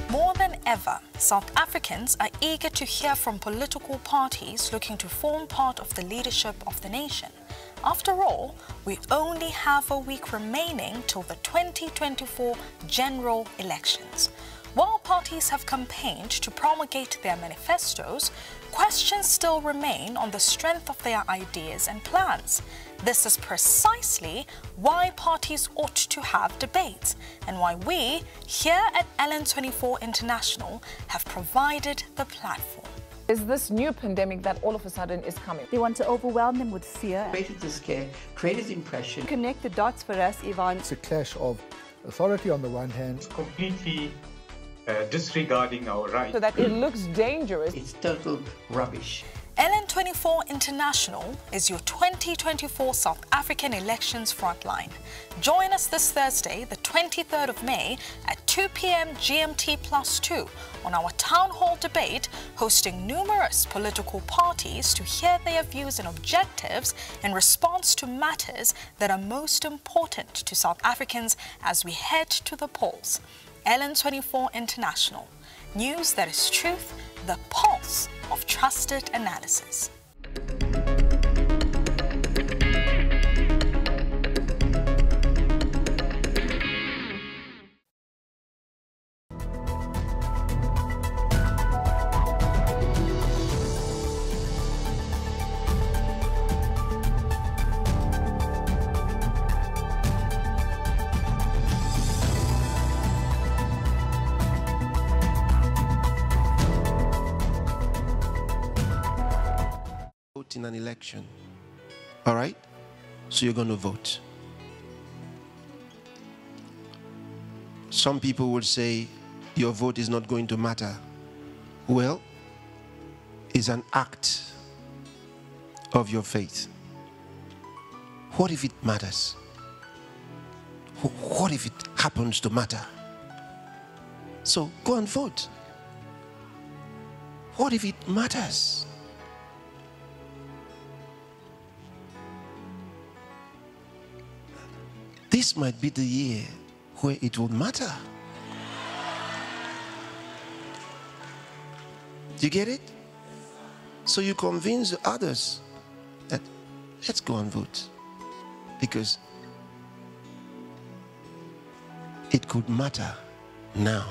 More than ever, South Africans are eager to hear from political parties looking to form part of the leadership of the nation. After all, we only have a week remaining till the 2024 general elections. While parties have campaigned to promulgate their manifestos, questions still remain on the strength of their ideas and plans. This is precisely why parties ought to have debates and why we, here at LN24 International, have provided the platform. Is this new pandemic that all of a sudden is coming? They want to overwhelm them with fear. Created the scare, created impression. Connect the dots for us, Yvonne. It's a clash of authority on the one hand. It's completely disregarding our rights. So that it looks dangerous. It's total rubbish. LN24 International is your 2024 South African elections frontline. Join us this Thursday, the 23rd of May at 2 p.m. GMT+2 on our town hall debate, hosting numerous political parties to hear their views and objectives in response to matters that are most important to South Africans as we head to the polls. LN24 International. News that is truth, the pulse of trusted analysis. In an election, all right? So you're going to vote. Some people will say your vote is not going to matter. Well, it's an act of your faith. What if it matters? What if it happens to matter? So go and vote. What if it matters? This might be the year where it will matter. Do you get it? So you convince others that let's go and vote, because it could matter now.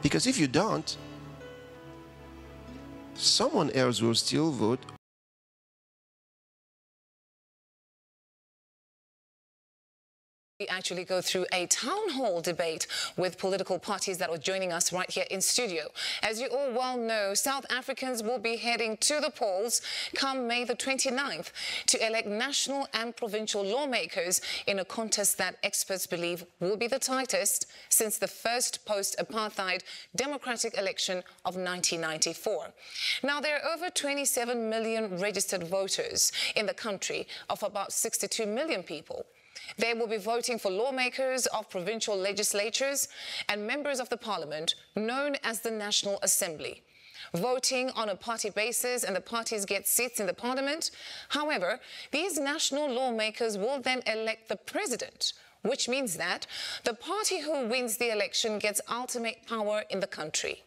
Because if you don't, someone else will still vote. We actually go through a town hall debate with political parties that are joining us right here in studio. As you all well know, South Africans will be heading to the polls come May the 29th to elect national and provincial lawmakers in a contest that experts believe will be the tightest since the first post-apartheid democratic election of 1994. Now, there are over 27 million registered voters in the country of about 62 million people. They will be voting for lawmakers of provincial legislatures and members of the parliament known as the National Assembly, voting on a party basis, and the parties get seats in the parliament. However, these national lawmakers will then elect the president, which means that the party who wins the election gets ultimate power in the country.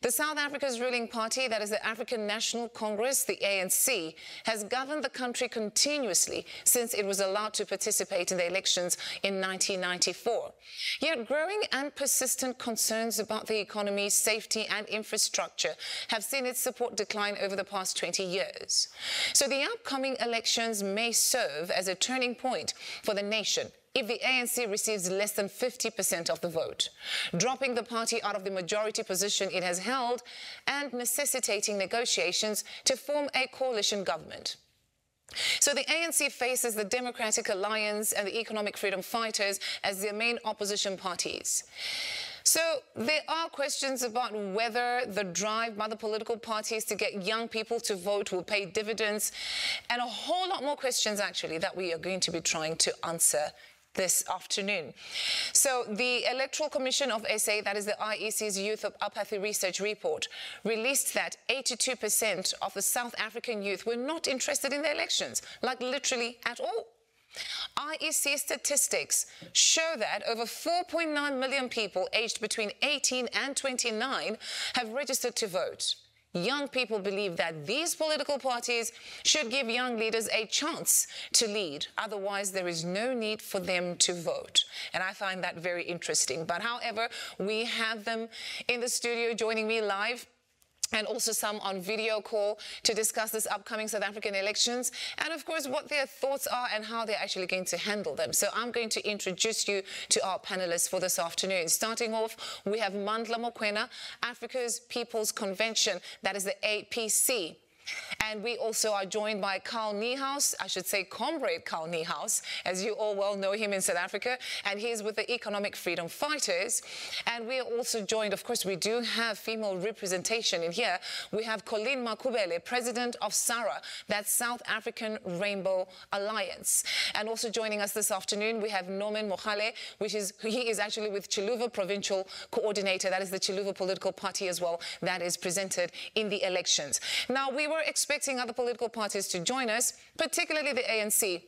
The South Africa's ruling party, that is the African National Congress, the ANC, has governed the country continuously since it was allowed to participate in the elections in 1994. Yet growing and persistent concerns about the economy, safety and infrastructure have seen its support decline over the past 20 years. So the upcoming elections may serve as a turning point for the nation if the ANC receives less than 50% of the vote, dropping the party out of the majority position it has held and necessitating negotiations to form a coalition government. So the ANC faces the Democratic Alliance and the Economic Freedom Fighters as their main opposition parties. So there are questions about whether the drive by the political parties to get young people to vote will pay dividends, and a whole lot more questions actually that we are going to be trying to answer this afternoon. So the Electoral Commission of SA, that is the IEC's Youth Apathy Research Report, released that 82% of the South African youth were not interested in the elections, like literally at all. IEC statistics show that over 4.9 million people aged between 18 and 29 have registered to vote. Young people believe that these political parties should give young leaders a chance to lead. Otherwise, there is no need for them to vote. And I find that very interesting. But however, we have them in the studio joining me live, and also some on video call to discuss this upcoming South African elections and, of course, what their thoughts are and how they're actually going to handle them. So I'm going to introduce you to our panelists for this afternoon. Starting off, we have Mandla Mokoena, Africa's People's Convention, that is the APC. And we also are joined by Carl Niehaus, I should say Comrade Carl Niehaus, as you all well know him in South Africa, and he is with the Economic Freedom Fighters. And we are also joined, of course, we do have female representation in here. We have Colleen Makubele, President of SARA, that's South African Rainbow Alliance. And also joining us this afternoon, we have Norman Mohale, he is actually with Chiluva Provincial Coordinator, that is the Chiluva political party as well, that is presented in the elections. Now, we were expecting other political parties to join us, particularly the ANC.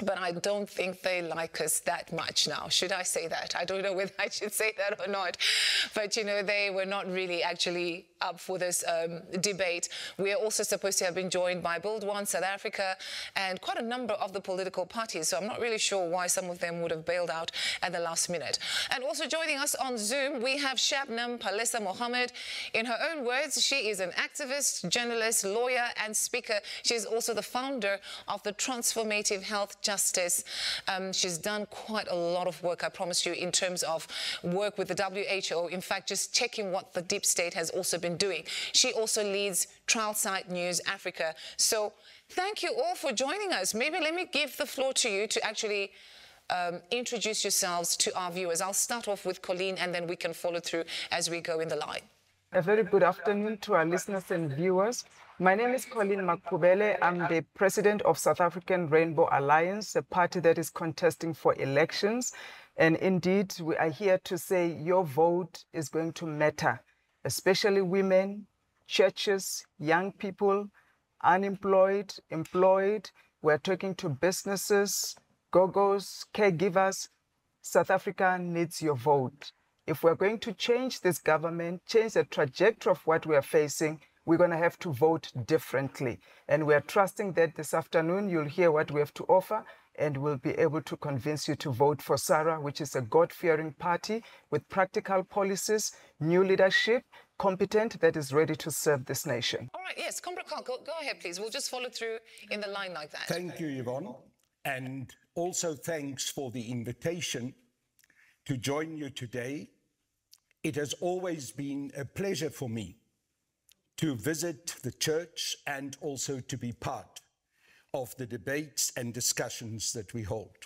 But I don't think they like us that much now. Should I say that? I don't know whether I should say that or not. But, you know, they were not really actually up for this debate. We are also supposed to have been joined by Build One South Africa and quite a number of the political parties. So I'm not really sure why some of them would have bailed out at the last minute. And also joining us on Zoom, we have Shabnam Palesa Mohammed. In her own words, she is an activist, journalist, lawyer and speaker. She is also the founder of the Transformative Health Justice. She's done quite a lot of work, I promise you, in terms of work with the WHO. In fact, just checking what the deep state has also been doing. She also leads Trial Site News Africa. So thank you all for joining us. Maybe let me give the floor to you to actually introduce yourselves to our viewers. I'll start off with Colleen and then we can follow through as we go in the line. A very good afternoon to our listeners and viewers. My name is Colleen Makubele. I'm the president of South African Rainbow Alliance, a party that is contesting for elections. And indeed, we are here to say your vote is going to matter, especially women, churches, young people, unemployed, employed. We're talking to businesses, go-go's, caregivers. South Africa needs your vote. If we're going to change this government, change the trajectory of what we are facing, we're going to have to vote differently. And we're trusting that this afternoon you'll hear what we have to offer and we'll be able to convince you to vote for SARA, which is a God-fearing party with practical policies, new leadership, competent, that is ready to serve this nation. All right, yes, Comrade Carl, go ahead, please. We'll just follow through in the line like that. Thank you, Yvonne. And also thanks for the invitation to join you today. It has always been a pleasure for me to visit the church and also to be part of the debates and discussions that we hold.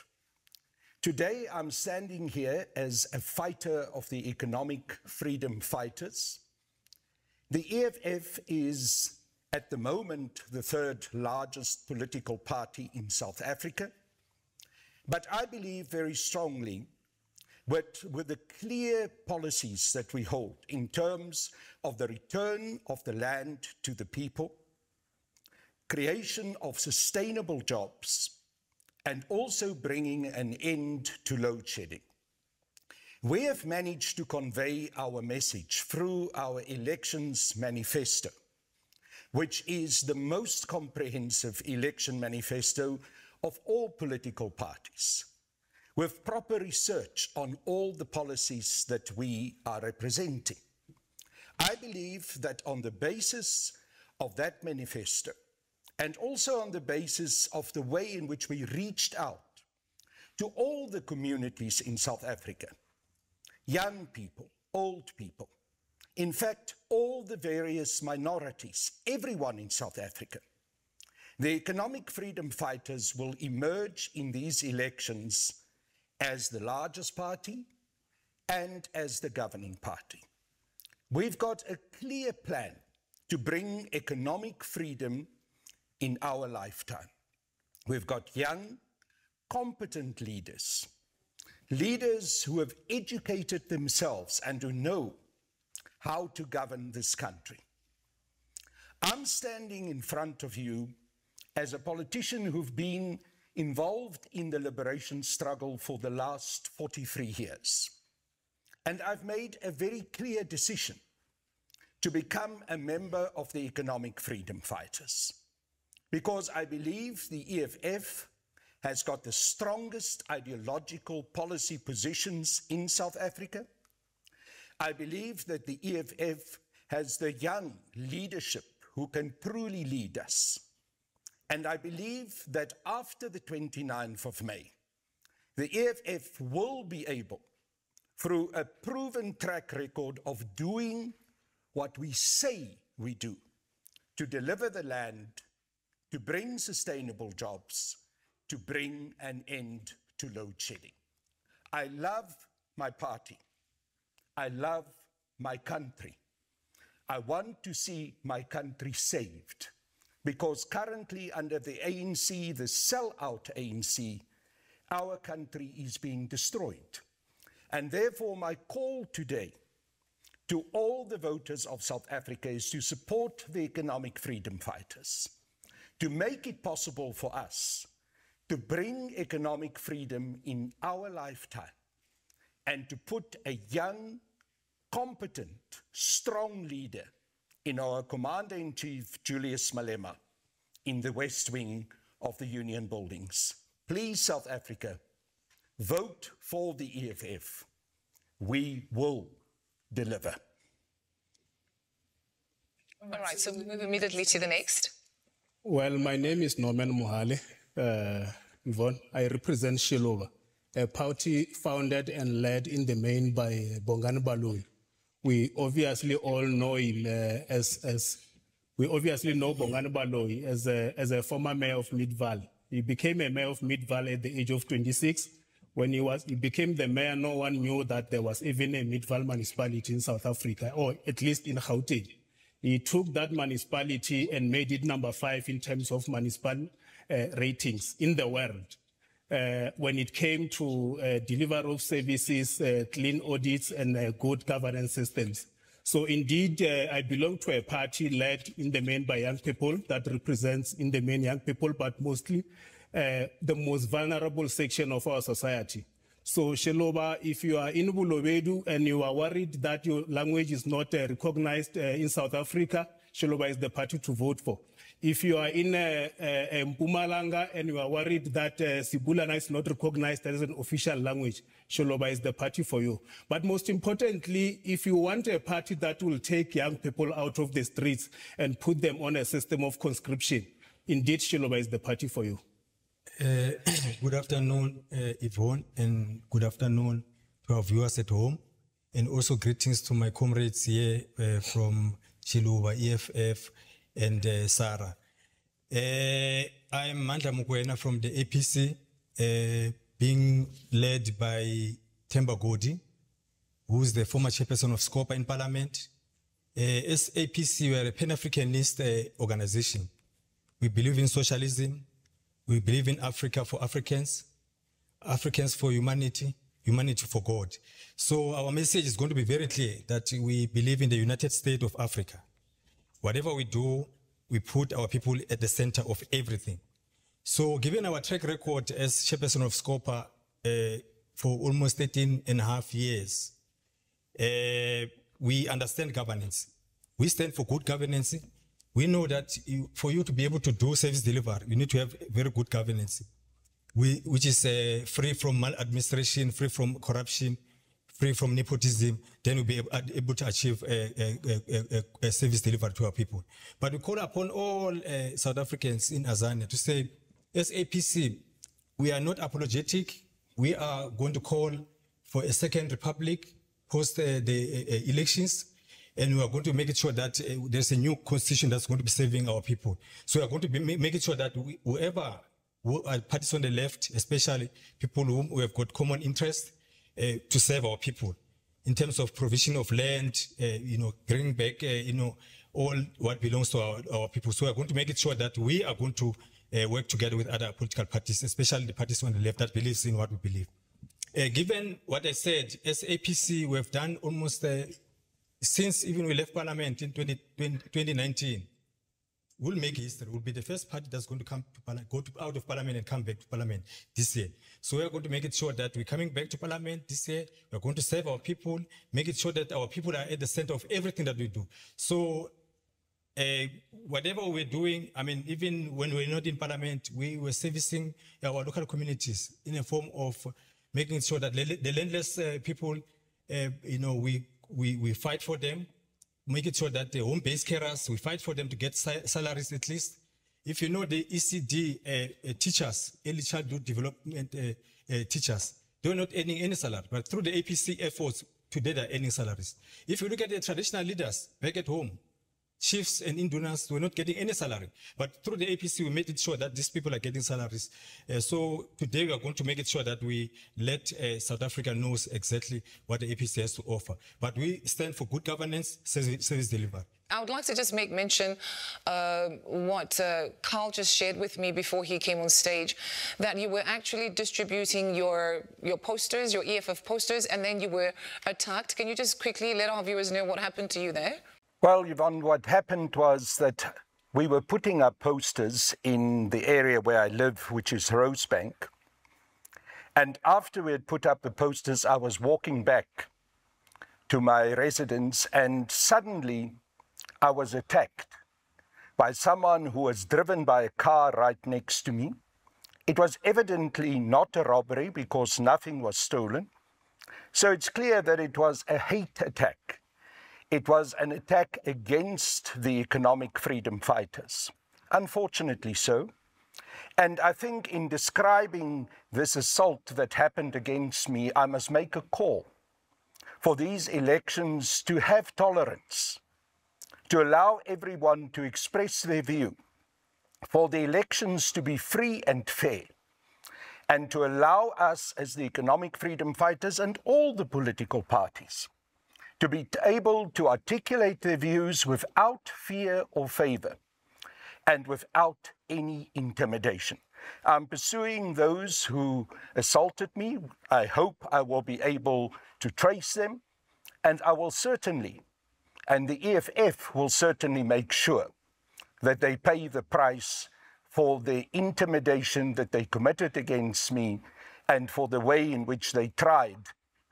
Today, I'm standing here as a fighter of the Economic Freedom Fighters. The EFF is, at the moment, the third largest political party in South Africa. But I believe very strongly with the clear policies that we hold in terms of the return of the land to the people, creation of sustainable jobs, and also bringing an end to load shedding. We have managed to convey our message through our elections manifesto, which is the most comprehensive election manifesto of all political parties, with proper research on all the policies that we are representing. I believe that on the basis of that manifesto, and also on the basis of the way in which we reached out to all the communities in South Africa, young people, old people, in fact, all the various minorities, everyone in South Africa, the Economic Freedom Fighters will emerge in these elections as the largest party and as the governing party. We've got a clear plan to bring economic freedom in our lifetime. We've got young, competent leaders leaders who have educated themselves and who know how to govern this country. I'm standing in front of you as a politician who've been involved in the liberation struggle for the last 43 years. And I've made a very clear decision to become a member of the Economic Freedom Fighters, because I believe the EFF has got the strongest ideological policy positions in South Africa. I believe that the EFF has the young leadership who can truly lead us. And I believe that after the 29th of May, the EFF will be able, through a proven track record of doing what we say we do, to deliver the land, to bring sustainable jobs, to bring an end to load shedding. I love my party. I love my country. I want to see my country saved, because currently under the ANC, the sell-out ANC, our country is being destroyed. And therefore my call today to all the voters of South Africa is to support the Economic Freedom Fighters, to make it possible for us to bring economic freedom in our lifetime, and to put a young, competent, strong leader in our Commander-in-Chief, Julius Malema, in the West Wing of the Union Buildings. Please, South Africa, vote for the EFF. We will deliver. All right, so we move immediately to the next. Well, my name is Norman Mohale. Yvonne, I represent Shiloba, a party founded and led in the main by Bongani Baloyi. We obviously all know him we obviously know Bongani Baloyi as a former mayor of Midvaal. He became a mayor of Midvaal at the age of 26. When he became the mayor, no one knew that there was even a Midvaal municipality in South Africa, or at least in Gauteng. He took that municipality and made it number 5 in terms of municipal ratings in the world. When it came to delivery of services, clean audits, and good governance systems. So indeed, I belong to a party led in the main by young people that represents in the main young people, but mostly the most vulnerable section of our society. So Sheloba, if you are in Bulobedu and you are worried that your language is not recognized in South Africa, Sheloba is the party to vote for. If you are in Mpumalanga and you are worried that Sibulana is not recognized as an official language, Sheloba is the party for you. But most importantly, if you want a party that will take young people out of the streets and put them on a system of conscription, indeed Sheloba is the party for you. Good afternoon, Yvonne, and good afternoon to our viewers at home, and also greetings to my comrades here from Shiloba, EFF, and Sarah. I am Mandla Mukwena from the APC, being led by Themba Godi, who is the former chairperson of SCOPA in Parliament. As APC, we are a Pan-Africanist organization. We believe in socialism. We believe in Africa for Africans, Africans for humanity, humanity for God. So our message is going to be very clear that we believe in the United States of Africa. Whatever we do, we put our people at the center of everything. So given our track record as chairperson of SCOPA for almost 13.5 years, we understand governance. We stand for good governance. We know that for you to be able to do service delivery, you need to have very good governance, which is free from maladministration, free from corruption, free from nepotism. Then we'll be able to achieve a service delivery to our people. But we call upon all South Africans in Azania to say, as APC, we are not apologetic. We are going to call for a second republic post the elections. And we are going to make it sure that there's a new constitution that's going to be serving our people. So we are going to be making sure that whoever parties on the left, especially people who have got common interest, to serve our people in terms of provision of land, bringing back, all what belongs to our people. So we are going to make it sure that we are going to work together with other political parties, especially the parties on the left that believes in what we believe. Given what I said, as APC, we have done almost, since even we left Parliament in 2019, we'll make history. We'll be the first party that's going to come to out of Parliament and come back to Parliament this year. So we're going to make it sure that we're coming back to Parliament this year. We're going to serve our people, make it sure that our people are at the center of everything that we do. So whatever we're doing, I mean, even when we're not in Parliament, we were servicing our local communities in a form of making sure that the landless people, you know, we fight for them, making sure that the home-based carers, we fight for them to get salaries at least. If you know the ECD teachers, early childhood development teachers, they're not earning any salary, but through the APC efforts, today they're earning salaries. If you look at the traditional leaders back at home, chiefs and indunas were not getting any salary. But through the APC, we made it sure that these people are getting salaries. So today we are going to make it sure that we let South Africa knows exactly what the APC has to offer. But we stand for good governance, service delivery. I would like to just make mention what Carl just shared with me before he came on stage, that you were actually distributing your posters, your EFF posters, and then you were attacked. Can you just quickly let our viewers know what happened to you there? Well, Yvonne, what happened was that we were putting up posters in the area where I live, which is Rosebank. And after we had put up the posters, I was walking back to my residence, and suddenly I was attacked by someone who was driven by a car right next to me. It was evidently not a robbery because nothing was stolen. So it's clear that it was a hate attack. It was an attack against the economic freedom fighters, unfortunately so. And I think in describing this assault that happened against me, I must make a call for these elections to have tolerance, to allow everyone to express their view, for the elections to be free and fair, and to allow us as the economic freedom fighters and all the political parties to be able to articulate their views without fear or favor and without any intimidation. I'm pursuing those who assaulted me. I hope I will be able to trace them, and I will certainly, and the EFF will certainly make sure that they pay the price for the intimidation that they committed against me and for the way in which they tried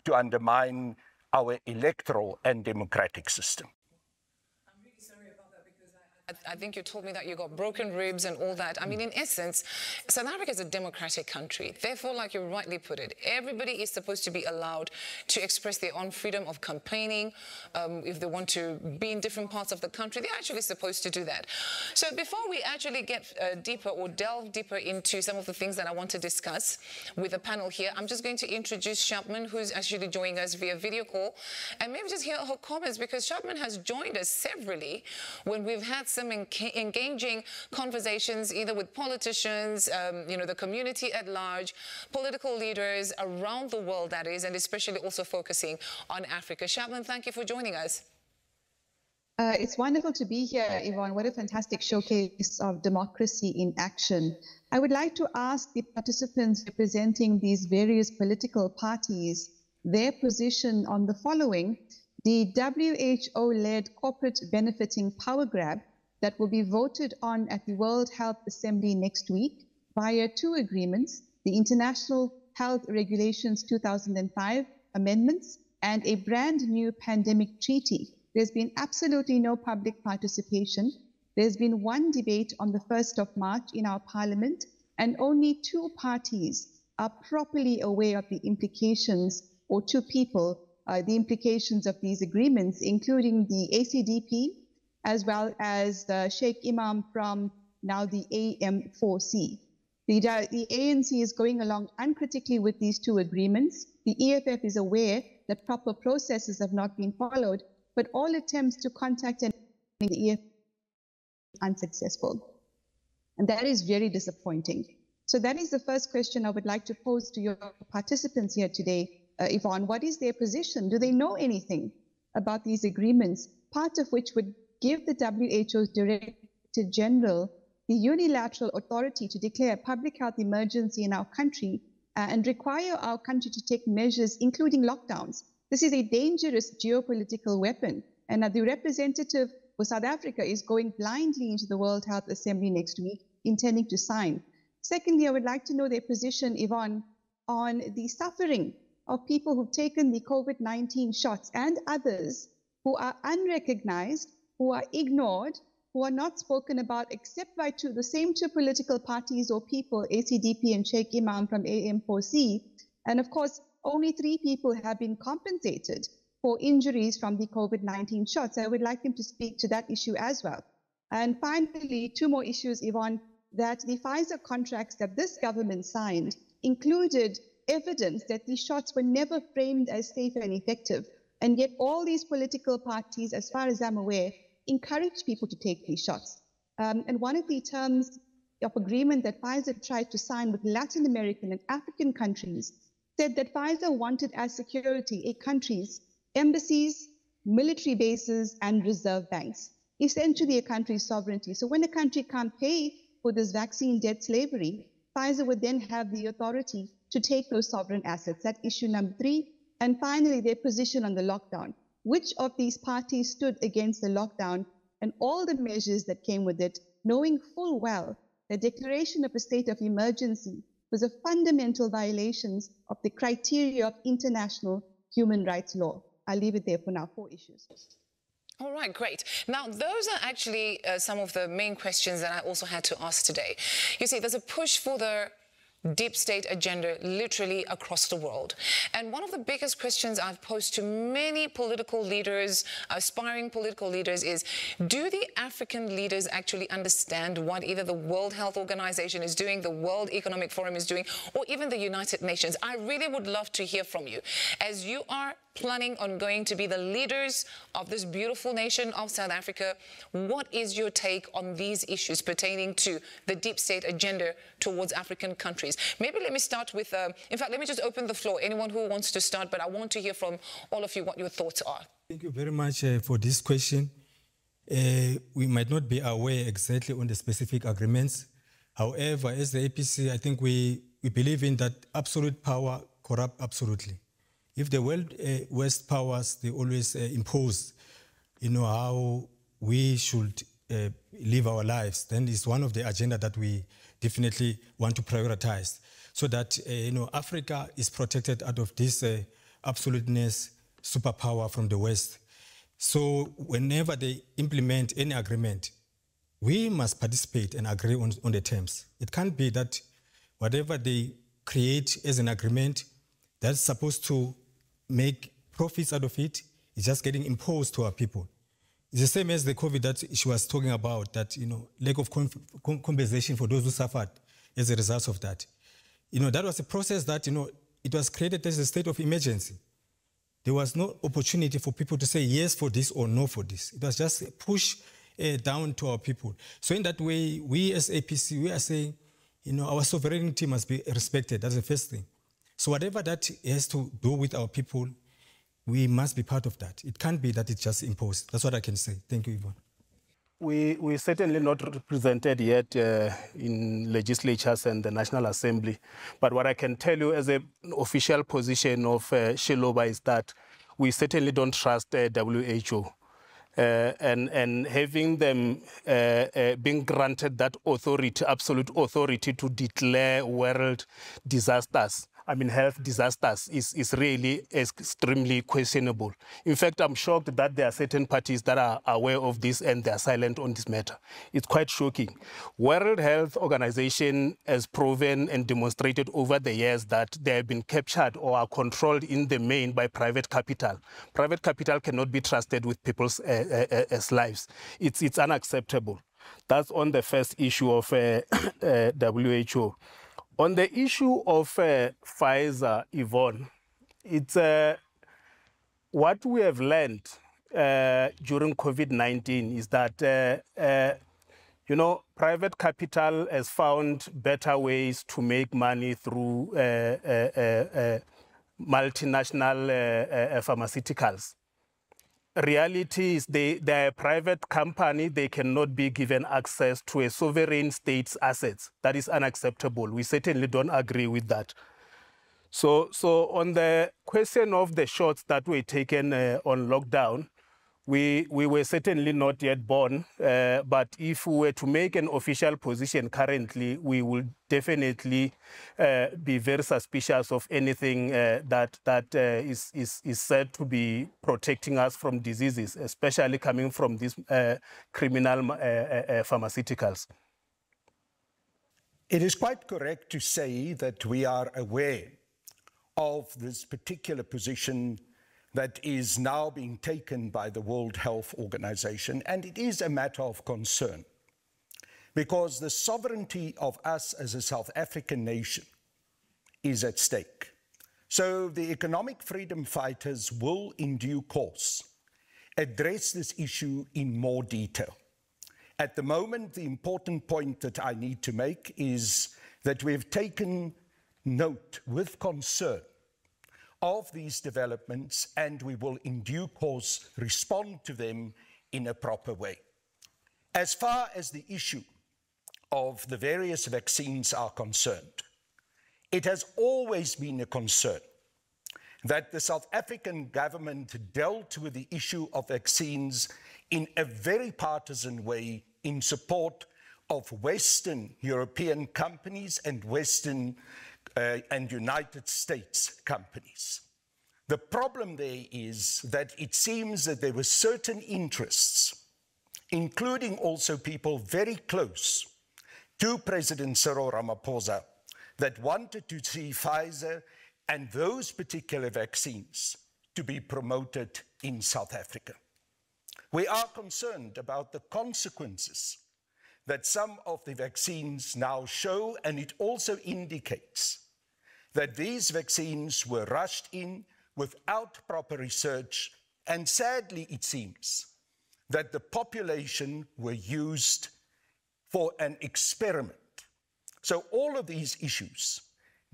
to undermine our electoral and democratic system. I'm really sorry about that, because I think you told me that you got broken ribs and all that. I mean, in essence, South Africa is a democratic country. Therefore, like you rightly put it, everybody is supposed to be allowed to express their own freedom of campaigning. If they want to be in different parts of the country, they're actually supposed to do that. So before we actually get deeper or delve deeper into some of the things that I want to discuss with the panel here, I'm just going to introduce Sharpman, who's actually joining us via video call, and maybe just hear her comments, because Sharpman has joined us severally when we've had some engaging conversations, either with politicians, you know, the community at large, political leaders around the world, that is, and especially also focusing on Africa. Sharpman, thank you for joining us. It's wonderful to be here, Yvonne. What a fantastic showcase of democracy in action. I would like to ask the participants representing these various political parties their position on the following: the WHO-led corporate benefiting power grab that will be voted on at the World Health Assembly next week via two agreements, the International Health Regulations 2005 amendments and a brand new pandemic treaty. There's been absolutely no public participation. There's been one debate on the 1st of March in our parliament, and only two parties are properly aware of the implications, or two people, the implications of these agreements, including the ACDP, as well as the Sheikh Imam from now the AM4C. The ANC is going along uncritically with these two agreements. The EFF is aware that proper processes have not been followed, but all attempts to contact the EFF are unsuccessful. And that is very disappointing. So that is the first question I would like to pose to your participants here today. Yvonne, what is their position? Do they know anything about these agreements, part of which would give the WHO's Director General the unilateral authority to declare a public health emergency in our country and require our country to take measures, including lockdowns. This is a dangerous geopolitical weapon, and the representative for South Africa is going blindly into the World Health Assembly next week, intending to sign. Secondly, I would like to know their position, Yvonne, on the suffering of people who've taken the COVID-19 shots and others who are unrecognized, who are ignored, who are not spoken about except by the same two political parties or people, ACDP and Sheikh Imam from AM4C. And of course, only 3 people have been compensated for injuries from the COVID-19 shots. I would like them to speak to that issue as well. And finally, 2 more issues, Yvonne, that the Pfizer contracts that this government signed included evidence that these shots were never framed as safe and effective. And yet all these political parties, as far as I'm aware, encourage people to take these shots. And one of the terms of agreement that Pfizer tried to sign with Latin American and African countries said that Pfizer wanted as security a country's embassies, military bases, and reserve banks, essentially a country's sovereignty. So when a country can't pay for this vaccine debt slavery, Pfizer would then have the authority to take those sovereign assets. That's issue number 3. And finally, their position on the lockdown. Which of these parties stood against the lockdown and all the measures that came with it, knowing full well the declaration of a state of emergency was a fundamental violation of the criteria of international human rights law? I'll leave it there for now. 4 issues. All right, great. Now, those are actually some of the main questions that I also had to ask today. You see, there's a push for the deep state agenda literally across the world. And one of the biggest questions I've posed to many political leaders, aspiring political leaders, is do the African leaders actually understand what either the World Health Organization is doing, the World Economic Forum is doing, or even the United Nations? I really would love to hear from you. As you are planning on going to be the leaders of this beautiful nation of South Africa, what is your take on these issues pertaining to the deep state agenda towards African countries? Maybe let me start with, in fact, let me just open the floor. Anyone who wants to start, but I want to hear from all of you what your thoughts are. Thank you very much for this question. We might not be aware exactly on the specific agreements. However, as the APC, I think we believe in that absolute power corrupt absolutely. If the West powers, they always impose, how we should live our lives, then it's one of the agenda that we definitely want to prioritize, so that Africa is protected out of this absoluteness superpower from the West. So whenever they implement any agreement, we must participate and agree on the terms. It can't be that whatever they create as an agreement that's supposed to make profits out of it is just getting imposed to our people. It's the same as the COVID that she was talking about, that, lack of compensation for those who suffered as a result of that. That was a process that, it was created as a state of emergency. There was no opportunity for people to say yes for this or no for this. It was just a push down to our people. So in that way, we as APC, we are saying, our sovereignty must be respected. That's the first thing. So whatever that has to do with our people, we must be part of that. It can't be that it's just imposed. That's what I can say. Thank you, Yvonne. We're certainly not represented yet in legislatures and the National Assembly. But what I can tell you as an official position of Shiloba is that we certainly don't trust WHO. And having them being granted that authority, absolute authority to declare world disasters, health disasters, is really extremely questionable. In fact, I'm shocked that there are certain parties that are aware of this and they are silent on this matter. It's quite shocking. World Health Organization has proven and demonstrated over the years that they have been captured or are controlled in the main by private capital. Private capital cannot be trusted with people's lives. It's unacceptable. That's on the first issue of WHO. On the issue of Pfizer, Yvonne, it's what we have learned during COVID-19 is that, private capital has found better ways to make money through multinational pharmaceuticals. Reality is they're a private company. They cannot be given access to a sovereign state's assets. That is unacceptable. We certainly don't agree with that. So on the question of the shots that were taken on lockdown, we were certainly not yet born, but if we were to make an official position currently, we will definitely be very suspicious of anything that is said to be protecting us from diseases, especially coming from these criminal pharmaceuticals. It is quite correct to say that we are aware of this particular position that is now being taken by the World Health Organization, and it is a matter of concern because the sovereignty of us as a South African nation is at stake. So the economic freedom fighters will, in due course, address this issue in more detail. At the moment, the important point that I need to make is that we've taken note with concern of these developments, and we will in due course respond to them in a proper way. As far as the issue of the various vaccines are concerned, it has always been a concern that the South African government dealt with the issue of vaccines in a very partisan way in support of Western European companies and Western and United States companies. The problem there is that it seems that there were certain interests, including also people very close to President Cyril Ramaphosa, that wanted to see Pfizer and those particular vaccines to be promoted in South Africa. We are concerned about the consequences that some of the vaccines now show, and it also indicates that these vaccines were rushed in without proper research, and sadly it seems that the population were used for an experiment. So all of these issues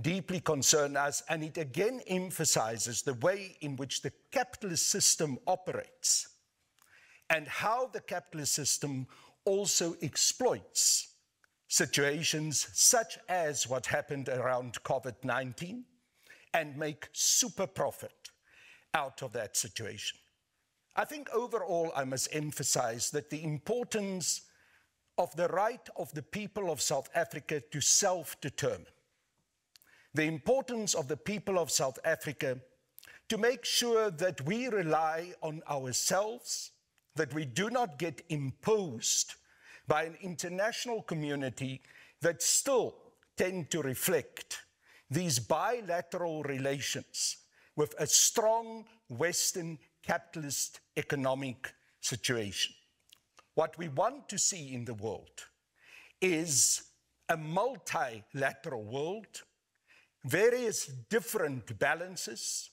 deeply concern us, and it again emphasizes the way in which the capitalist system operates and how the capitalist system also exploits situations such as what happened around COVID-19 and make super profit out of that situation. I think overall I must emphasize that the importance of the right of the people of South Africa to self-determine, the importance of the people of South Africa to make sure that we rely on ourselves, that we do not get imposed by an international community that still tend to reflect these bilateral relations with a strong Western capitalist economic situation. What we want to see in the world is a multilateral world, various different balances,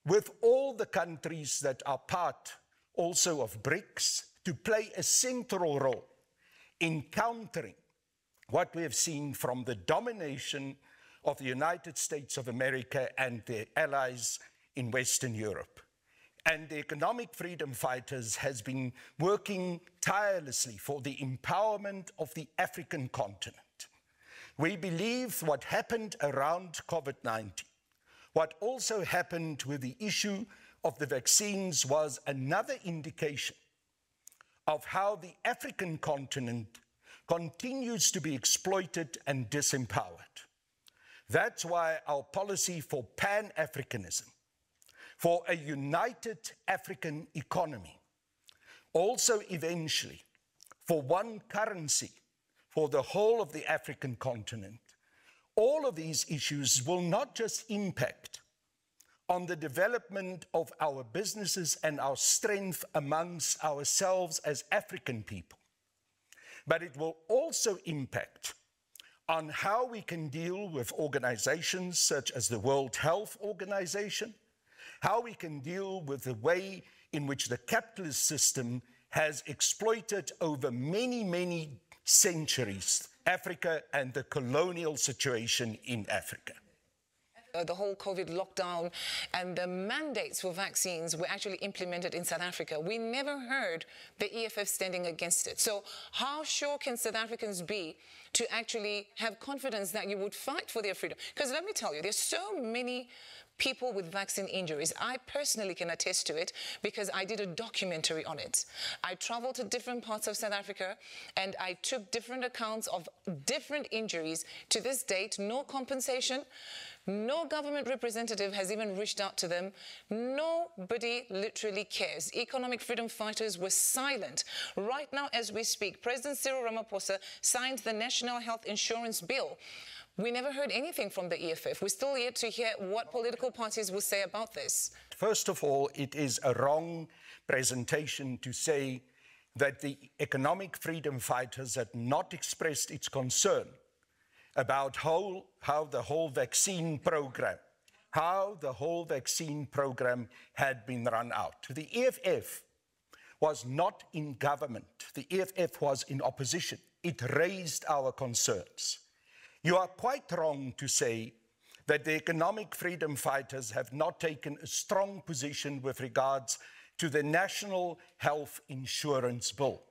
with all the countries that are part also of BRICS to play a central role in countering what we have seen from the domination of the United States of America and their allies in Western Europe. And the economic freedom fighters has been working tirelessly for the empowerment of the African continent. We believe what happened around COVID-19, what also happened with the issue of the vaccines, was another indication of how the African continent continues to be exploited and disempowered. That's why our policy for Pan-Africanism, for a united African economy, also eventually for one currency for the whole of the African continent, all of these issues will not just impact on the development of our businesses and our strength amongst ourselves as African people, but it will also impact on how we can deal with organizations such as the World Health Organization, how we can deal with the way in which the capitalist system has exploited over many, many centuries Africa and the colonial situation in Africa. The whole COVID lockdown and the mandates for vaccines were actually implemented in South Africa. We never heard the EFF standing against it. So how sure can South Africans be to actually have confidence that you would fight for their freedom? Because let me tell you, there's so many people with vaccine injuries. I personally can attest to it because I did a documentary on it. I traveled to different parts of South Africa and I took different accounts of different injuries. To this date, no compensation. No government representative has even reached out to them. Nobody literally cares. Economic freedom fighters were silent. Right now, as we speak, President Cyril Ramaphosa signed the National Health Insurance Bill. We never heard anything from the EFF. We're still yet to hear what political parties will say about this. First of all, it is a wrong presentation to say that the economic freedom fighters had not expressed its concern about how the whole vaccine program had been run out. The EFF was not in government. The EFF was in opposition. It raised our concerns. You are quite wrong to say that the economic freedom fighters have not taken a strong position with regards to the National Health Insurance Bill.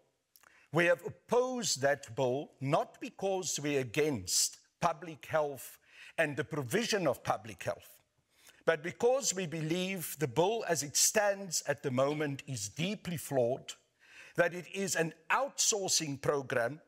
We have opposed that bill not because we're against public health and the provision of public health, but because we believe the bill as it stands at the moment is deeply flawed, that it is an outsourcing program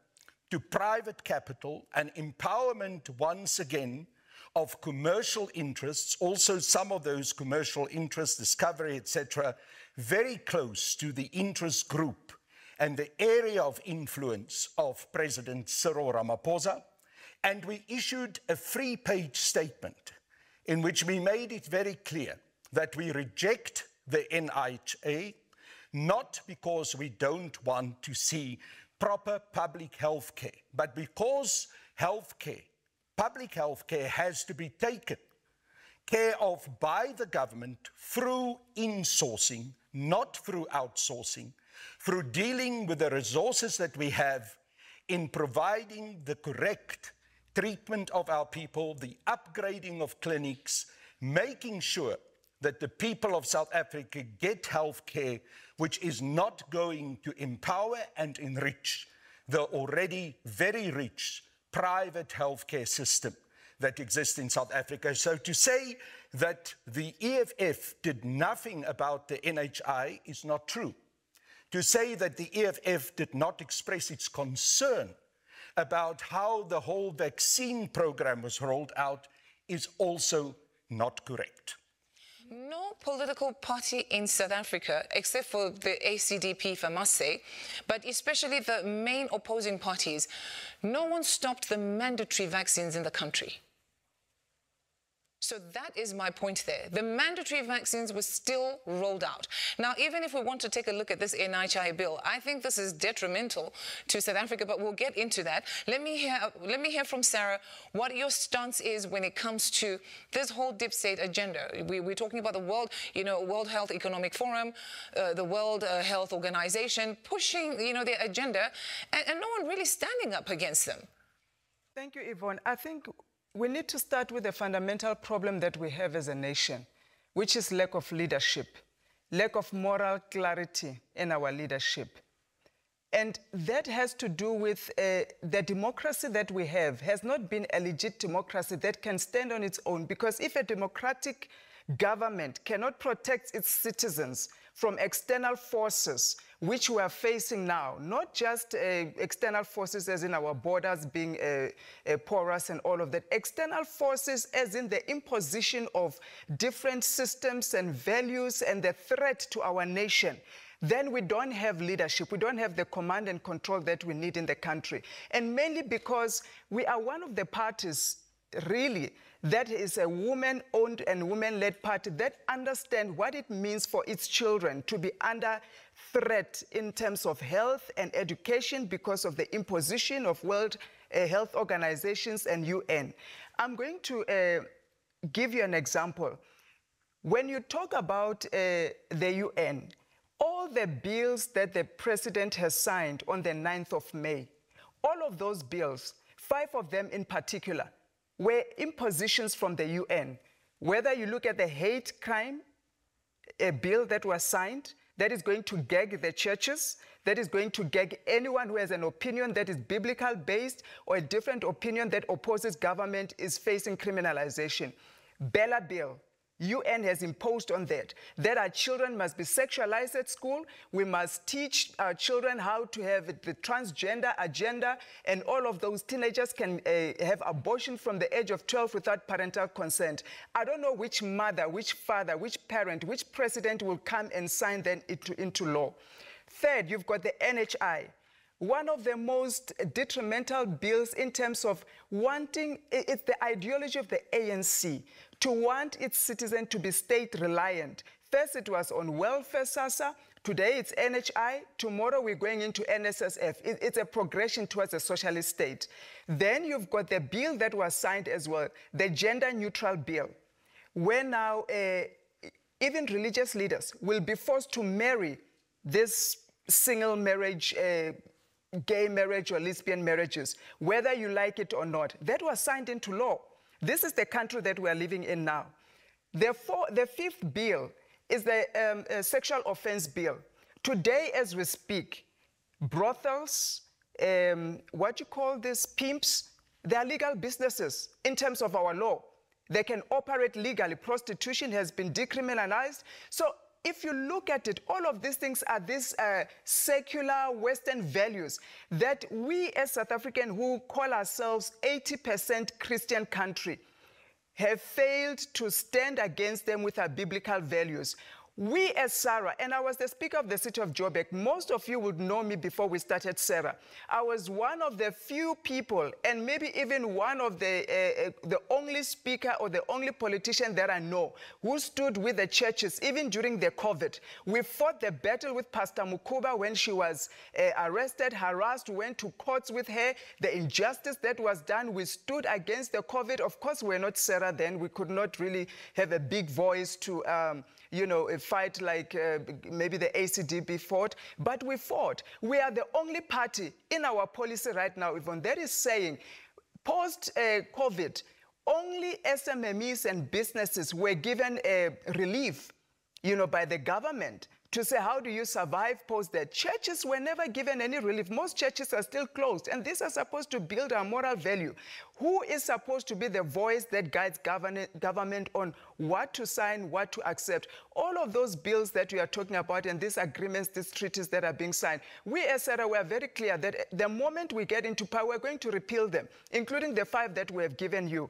to private capital, an empowerment once again of commercial interests, also some of those commercial interests, Discovery, etc., very close to the interest group and the area of influence of President Cyril Ramaphosa. And we issued a 3-page statement in which we made it very clear that we reject the NHA, not because we don't want to see proper public health care, but because public health care has to be taken care of by the government through insourcing, not through outsourcing, through dealing with the resources that we have in providing the correct treatment of our people, the upgrading of clinics, making sure that the people of South Africa get health care which is not going to empower and enrich the already very rich private healthcare system that exists in South Africa. So to say that the EFF did nothing about the NHI is not true. To say that the EFF did not express its concern about how the whole vaccine program was rolled out is also not correct. No political party in South Africa, except for the ACDP, if I must say, but especially the main opposing parties, no one stopped the mandatory vaccines in the country. So that is my point there. The mandatory vaccines were still rolled out. Now, even if we want to take a look at this NHI bill, I think this is detrimental to South Africa, but we'll get into that. Let me hear from Sarah what your stance is when it comes to this whole deep state agenda. We're talking about the World Health Economic Forum, the World Health Organization, pushing, their agenda, and no one really standing up against them. Thank you, Yvonne. I think we need to start with the fundamental problem that we have as a nation, which is lack of leadership, lack of moral clarity in our leadership. And that has to do with the democracy that we have has not been a legit democracy that can stand on its own, because if a democratic government cannot protect its citizens from external forces, which we are facing now, not just external forces as in our borders being porous and all of that, external forces as in the imposition of different systems and values and the threat to our nation, then we don't have leadership. We don't have the command and control that we need in the country. And mainly because we are one of the parties, really, that is a woman-owned and woman-led party that understands what it means for its children to be under threat in terms of health and education because of the imposition of World Health Organizations and UN. I'm going to give you an example. When you talk about the UN, all the bills that the president has signed on the 9th of May, all of those bills, 5 of them in particular, were impositions from the UN Whether you look at the hate crime, a bill that was signed that is going to gag the churches, that is going to gag anyone who has an opinion that is biblical based or a different opinion that opposes government is facing criminalization. Bella Bill, UN has imposed on that our children must be sexualized at school. We must teach our children how to have the transgender agenda, and all of those teenagers can have abortion from the age of 12 without parental consent. I don't know which mother, which father, which parent, which president will come and sign that into law. Third, you've got the NHI. One of the most detrimental bills in terms of wanting, it's the ideology of the ANC to want its citizens to be state-reliant. First it was on welfare SASSA, today it's NHI, tomorrow we're going into NSSF. It's a progression towards a socialist state. Then you've got the bill that was signed as well, the gender-neutral bill, where now even religious leaders will be forced to marry this single marriage, gay marriage or lesbian marriages, whether you like it or not. That was signed into law. This is the country that we are living in now. Therefore, the fifth bill is the sexual offense bill. Today, as we speak, brothels, what you call this, pimps, they are legal businesses in terms of our law. They can operate legally. Prostitution has been decriminalized. So if you look at it, all of these things are these secular Western values that we as South Africans who call ourselves 80% Christian country have failed to stand against them with our biblical values. We as Sarah, and I was the speaker of the city of Joburg, most of you would know me before we started Sarah. I was one of the few people, and maybe even one of the only speaker or the only politician that I know who stood with the churches, even during the COVID. We fought the battle with Pastor Mukuba when she was arrested, harassed, went to courts with her, the injustice that was done. We stood against the COVID. Of course, we're not Sarah then. We could not really have a big voice to, you know, fight like maybe the ACDB fought, but we fought. We are the only party in our policy right now, Yvonne, that is saying post-COVID, only SMMEs and businesses were given relief, you know, by the government to say, how do you survive post that? Churches were never given any relief. Most churches are still closed, and these are supposed to build our moral value. Who is supposed to be the voice that guides government on what to sign, what to accept? All of those bills that we are talking about and these agreements, these treaties that are being signed, we as Sarah were very clear that the moment we get into power, we're going to repeal them, including the 5 that we have given you.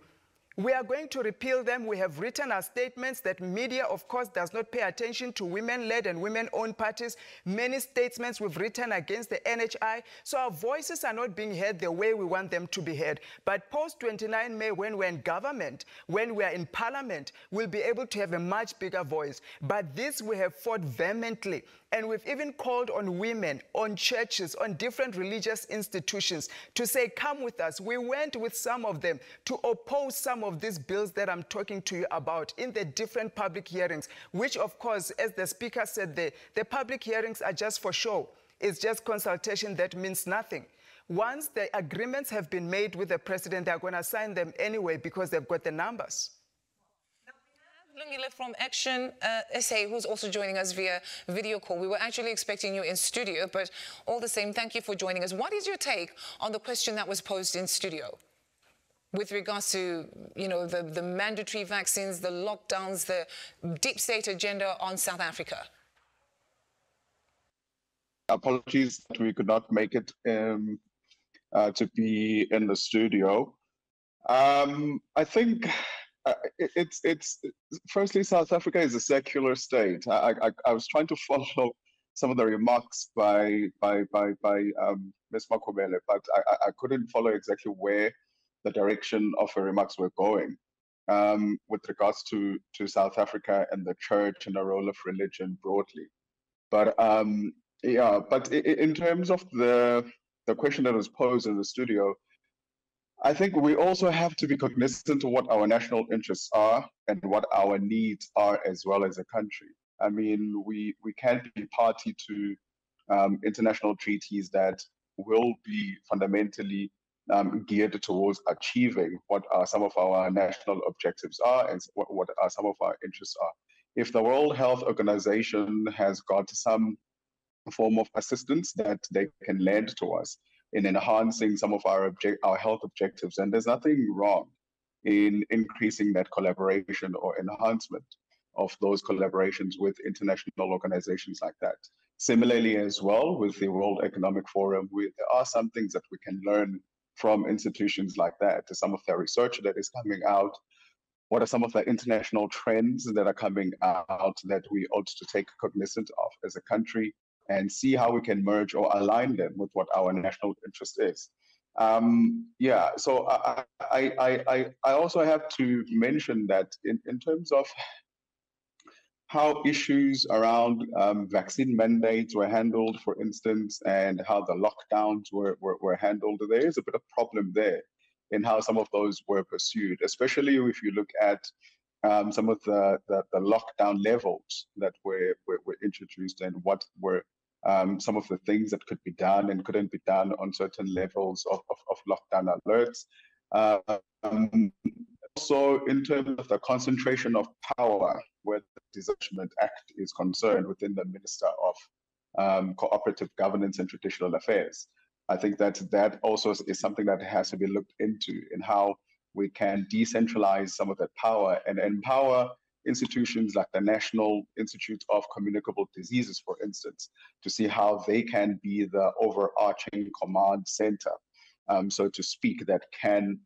We are going to repeal them. We have written our statements that media, of course, does not pay attention to women-led and women-owned parties. Many statements we've written against the NHI. So our voices are not being heard the way we want them to be heard. But post-29 May, when we're in government, when we're in parliament, we'll be able to have a much bigger voice. But this we have fought vehemently. And we've even called on women, on churches, on different religious institutions to say, come with us. We went with some of them to oppose some of these bills that I'm talking to you about in the different public hearings, which, of course, as the speaker said, the public hearings are just for show. It's just consultation that means nothing. Once the agreements have been made with the president, they're going to sign them anyway because they've got the numbers. Lungile from Action SA, who's also joining us via video call. We were actually expecting you in studio, but all the same, thank you for joining us. What is your take on the question that was posed in studio with regards to, you know, the mandatory vaccines, the lockdowns, the deep state agenda on South Africa? Apologies that we could not make it to be in the studio. I think it's firstly, South Africa is a secular state. I was trying to follow some of the remarks by Ms. Makubele, but I couldn't follow exactly where the direction of her remarks were going with regards to South Africa and the church and the role of religion broadly. But yeah, but in terms of the question that was posed in the studio, I think we also have to be cognizant of what our national interests are and what our needs are as well as a country. I mean, we can't be party to international treaties that will be fundamentally geared towards achieving what are some of our national objectives are and what are some of our interests are. If the World Health Organization has got some form of assistance that they can lend to us in enhancing some of our health objectives, and there's nothing wrong in increasing that collaboration or enhancement of those collaborations with international organizations like that. Similarly as well with the World Economic Forum, there are some things that we can learn from institutions like that. Some of the research that is coming out, what are some of the international trends that are coming out that we ought to take cognizance of as a country and see how we can merge or align them with what our national interest is. Yeah, so I also have to mention that in terms of how issues around vaccine mandates were handled, for instance, and how the lockdowns were handled, there is a bit of problem there in how some of those were pursued, especially if you look at some of the lockdown levels that were introduced and what were some of the things that could be done and couldn't be done on certain levels of lockdown alerts. Also, in terms of the concentration of power, where the Disarmament Act is concerned within the Minister of Cooperative Governance and Traditional Affairs, I think that also is something that has to be looked into in how we can decentralize some of that power and empower institutions like the National Institute of Communicable Diseases, for instance, to see how they can be the overarching command center, so to speak, that can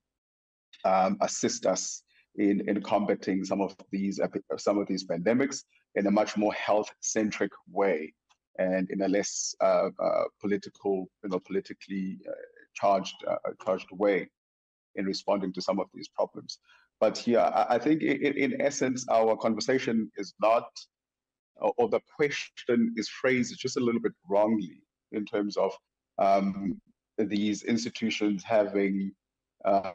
assist us in combating some of these pandemics in a much more health-centric way and in a less politically charged way in responding to some of these problems. But yeah, I think in essence, our conversation is not, or the question is phrased just a little bit wrongly in terms of these institutions having, I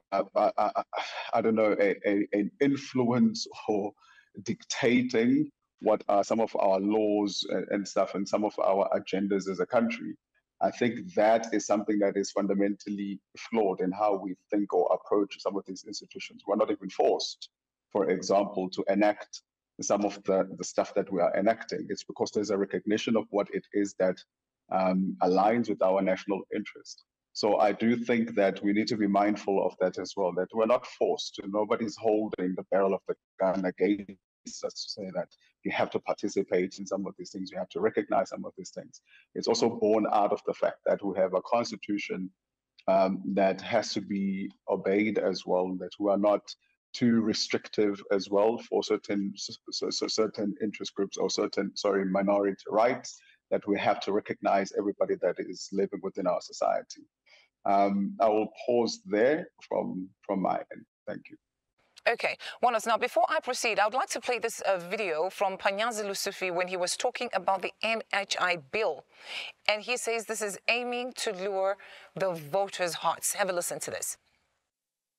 don't know, an influence or dictating what are some of our laws and stuff and some of our agendas as a country. I think that is something that is fundamentally flawed in how we think or approach some of these institutions. We're not even forced, for example, to enact some of the stuff that we are enacting. It's because there's a recognition of what it is that aligns with our national interest. So I do think that we need to be mindful of that as well, that we're not forced. Nobody's holding the barrel of the gun against us to say that you have to participate in some of these things, you have to recognize some of these things. It's also born out of the fact that we have a constitution that has to be obeyed as well, that we are not too restrictive as well for certain interest groups or certain minority rights, that we have to recognize everybody that is living within our society. I will pause there from my end. Thank you. Okay, Wallace, now before I proceed, I would like to play this video from Mpangazitha when he was talking about the NHI bill. And he says this is aiming to lure the voters' hearts. Have a listen to this.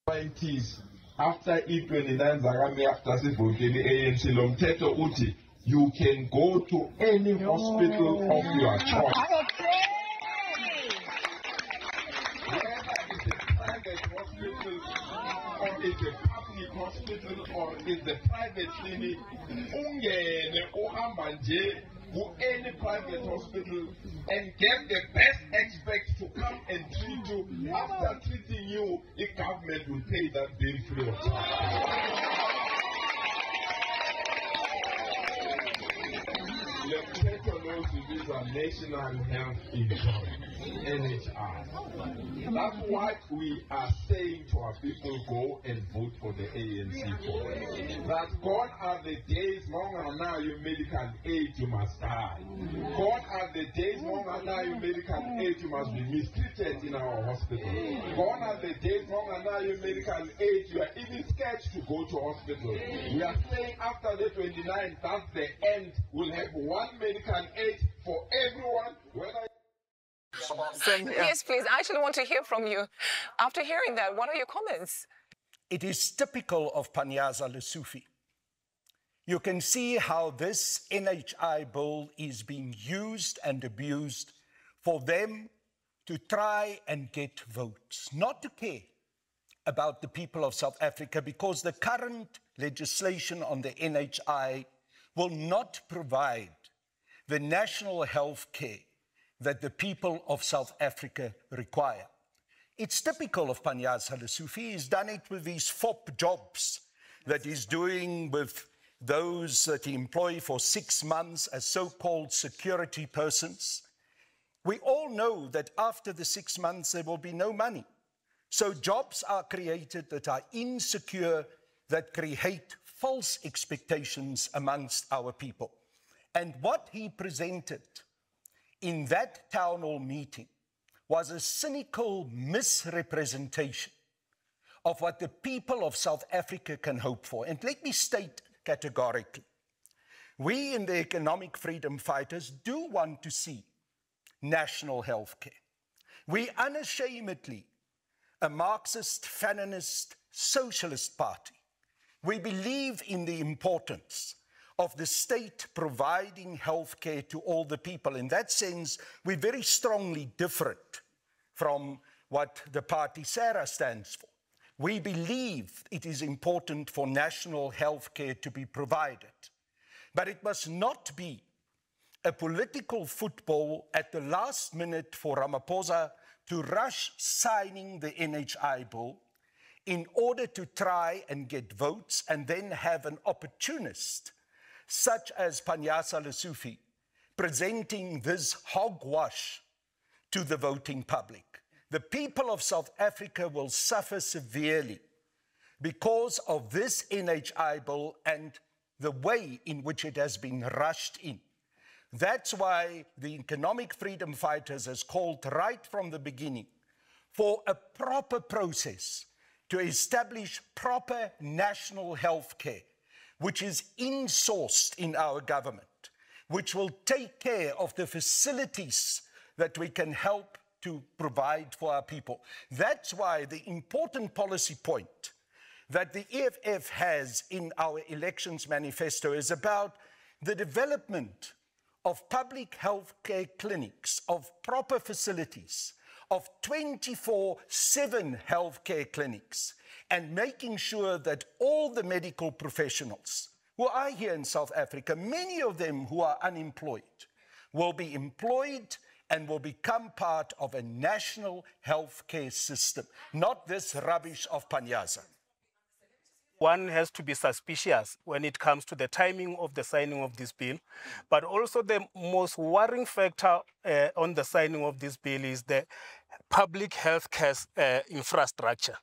After E29 Zagame, after ANC Lomteto Uti, you can go to any hospital of your choice. Or it's a public hospital or it's a private clinic, to any private hospital and get the best experts to come and treat you. After treating you, the government will pay that bill free of charge. This is a national health insurance, NHI. That's what we are saying to our people: go and vote for the ANC for. That gone are the days, long now your medical aid you must die. Gone are the days, long now your medical aid you must be mistreated in our hospital. Gone are the days, long now your medical aid you are even scared to go to hospital. We are saying after the 29th, that's the end. We'll have one medical aid for everyone, whether Yes, please. I actually want to hear from you. After hearing that, what are your comments? It is typical of Mpangazitha. You can see how this NHI bill is being used and abused for them to try and get votes, not to care about the people of South Africa, because the current legislation on the NHI will not provide the national health care that the people of South Africa require. It's typical of Mpangazitha Lesufi. He's done it with these FOP jobs that he's doing with those that he employs for 6 months as so-called security persons. We all know that after the 6 months there will be no money. So jobs are created that are insecure, that create false expectations amongst our people. And what he presented in that town hall meeting was a cynical misrepresentation of what the people of South Africa can hope for. And let me state categorically, we in the economic freedom fighters do want to see national health care. We unashamedly a Marxist, Faninist, socialist party. We believe in the importance of the state providing health care to all the people. In that sense, we're very strongly different from what the party SARA stands for. We believe it is important for national health care to be provided, but it must not be a political football at the last minute for Ramaphosa to rush signing the NHI bill in order to try and get votes and then have an opportunist such as Mpangazitha Lesufi presenting this hogwash to the voting public. The people of South Africa will suffer severely because of this NHI bill and the way in which it has been rushed in. That's why the economic freedom fighters has called right from the beginning for a proper process to establish proper national health care, which is insourced in our government, which will take care of the facilities that we can help to provide for our people. That's why the important policy point that the EFF has in our elections manifesto is about the development of public health care clinics, of proper facilities, of 24/7 healthcare clinics, and making sure that all the medical professionals who are here in South Africa, many of them who are unemployed, will be employed and will become part of a national healthcare system, not this rubbish of Mpangazitha. One has to be suspicious when it comes to the timing of the signing of this bill, but also the most worrying factor on the signing of this bill is the public health care infrastructure.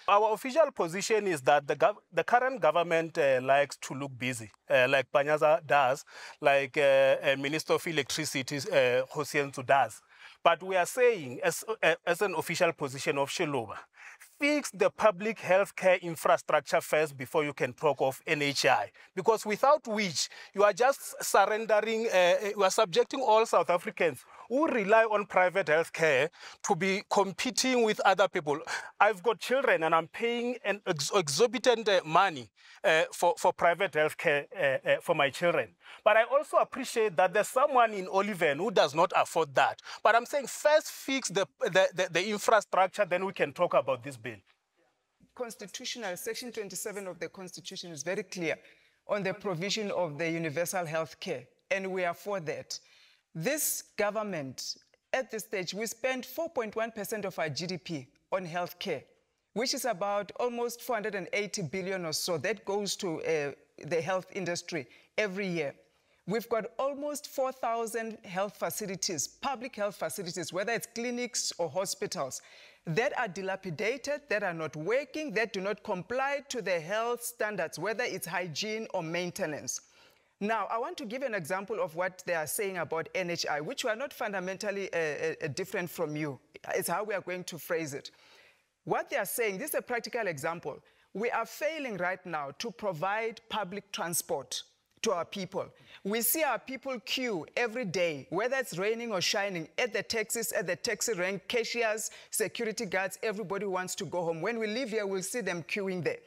Our official position is that the current government likes to look busy, like Mpangazitha does, like Minister of Electricity, Hosientu does. But we are saying, as an official position of Shiloba, fix the public health care infrastructure first before you can talk of NHI. Because without which, you are just surrendering, you are subjecting all South Africans who rely on private health care to be competing with other people. I've got children and I'm paying an exorbitant money for private health care for my children. But I also appreciate that there's someone in Oliven who does not afford that. But I'm saying first fix the infrastructure, then we can talk about this bill. Constitutional, Section 27 of the Constitution is very clear on the provision of the universal health care, and we are for that. This government, at this stage, we spend 4.1% of our GDP on health care, which is about almost 480 billion or so. That goes to the health industry every year. We've got almost 4,000 health facilities, public health facilities, whether it's clinics or hospitals, that are dilapidated, that are not working, that do not comply to the health standards, whether it's hygiene or maintenance. Now, I want to give an example of what they are saying about NHI, which we are not fundamentally different from you. It's how we are going to phrase it. What they are saying, this is a practical example. We are failing right now to provide public transport to our people. We see our people queue every day, whether it's raining or shining, at the taxis, at the taxi rank, cashiers, security guards, everybody wants to go home. When we leave here, we'll see them queuing there.